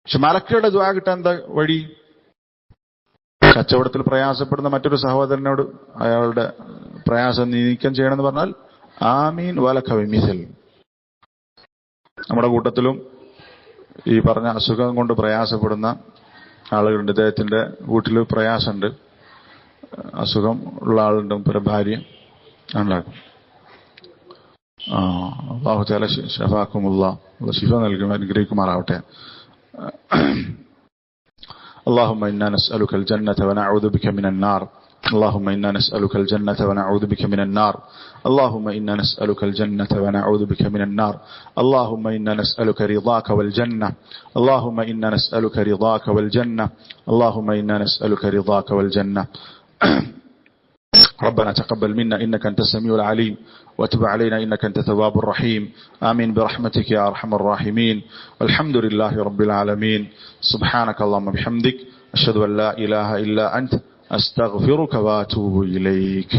പക്ഷെ മലക്കുകളുടെ ദുആ കിട്ടാൻ എന്താ വഴി? കച്ചവടത്തിൽ പ്രയാസപ്പെടുന്ന മറ്റൊരു സഹോദരനോട് അയാളുടെ പ്രയാസം നീക്കം ചെയ്യണമെന്ന് പറഞ്ഞാൽ ആമീൻ വലക ബിമിസിൽ. നമ്മുടെ കൂട്ടത്തിലും ഈ പറഞ്ഞ അസുഖം കൊണ്ട് പ്രയാസപ്പെടുന്ന ആളുകളുണ്ട്. ഇദ്ദേഹത്തിന്റെ വീട്ടിൽ പ്രയാസമുണ്ട്, അസുഖം ഉള്ള ആളുണ്ട്, ഭാര്യ ഉണ്ടാക്കും. അല്ലാഹു തആല ശഫാക്കുമുല്ലാഹ്, ശിഫ നൽകും, അനുഗ്രഹിക്കുമാറാവട്ടെ. اللهم إنا نسألك الجنة ونعوذ بك من النار. اللهم إنا نسألك الجنة ونعوذ بك من النار. اللهم إنا نسألك الجنة ونعوذ بك من النار. اللهم إنا نسألك رضاك والجنة. اللهم إنا نسألك رضاك والجنة. اللهم إنا نسألك رضاك والجنة. ربنا تقبل منا إنك أنت السميع العليم، وتب علينا إنك أنت التواب الرحيم. آمين برحمتك يا أرحم الراحمين. والحمد لله رب العالمين. سبحانك اللهم بحمدك، أشهد أن لا إله إلا أنت، أستغفرك وأتوب إليك.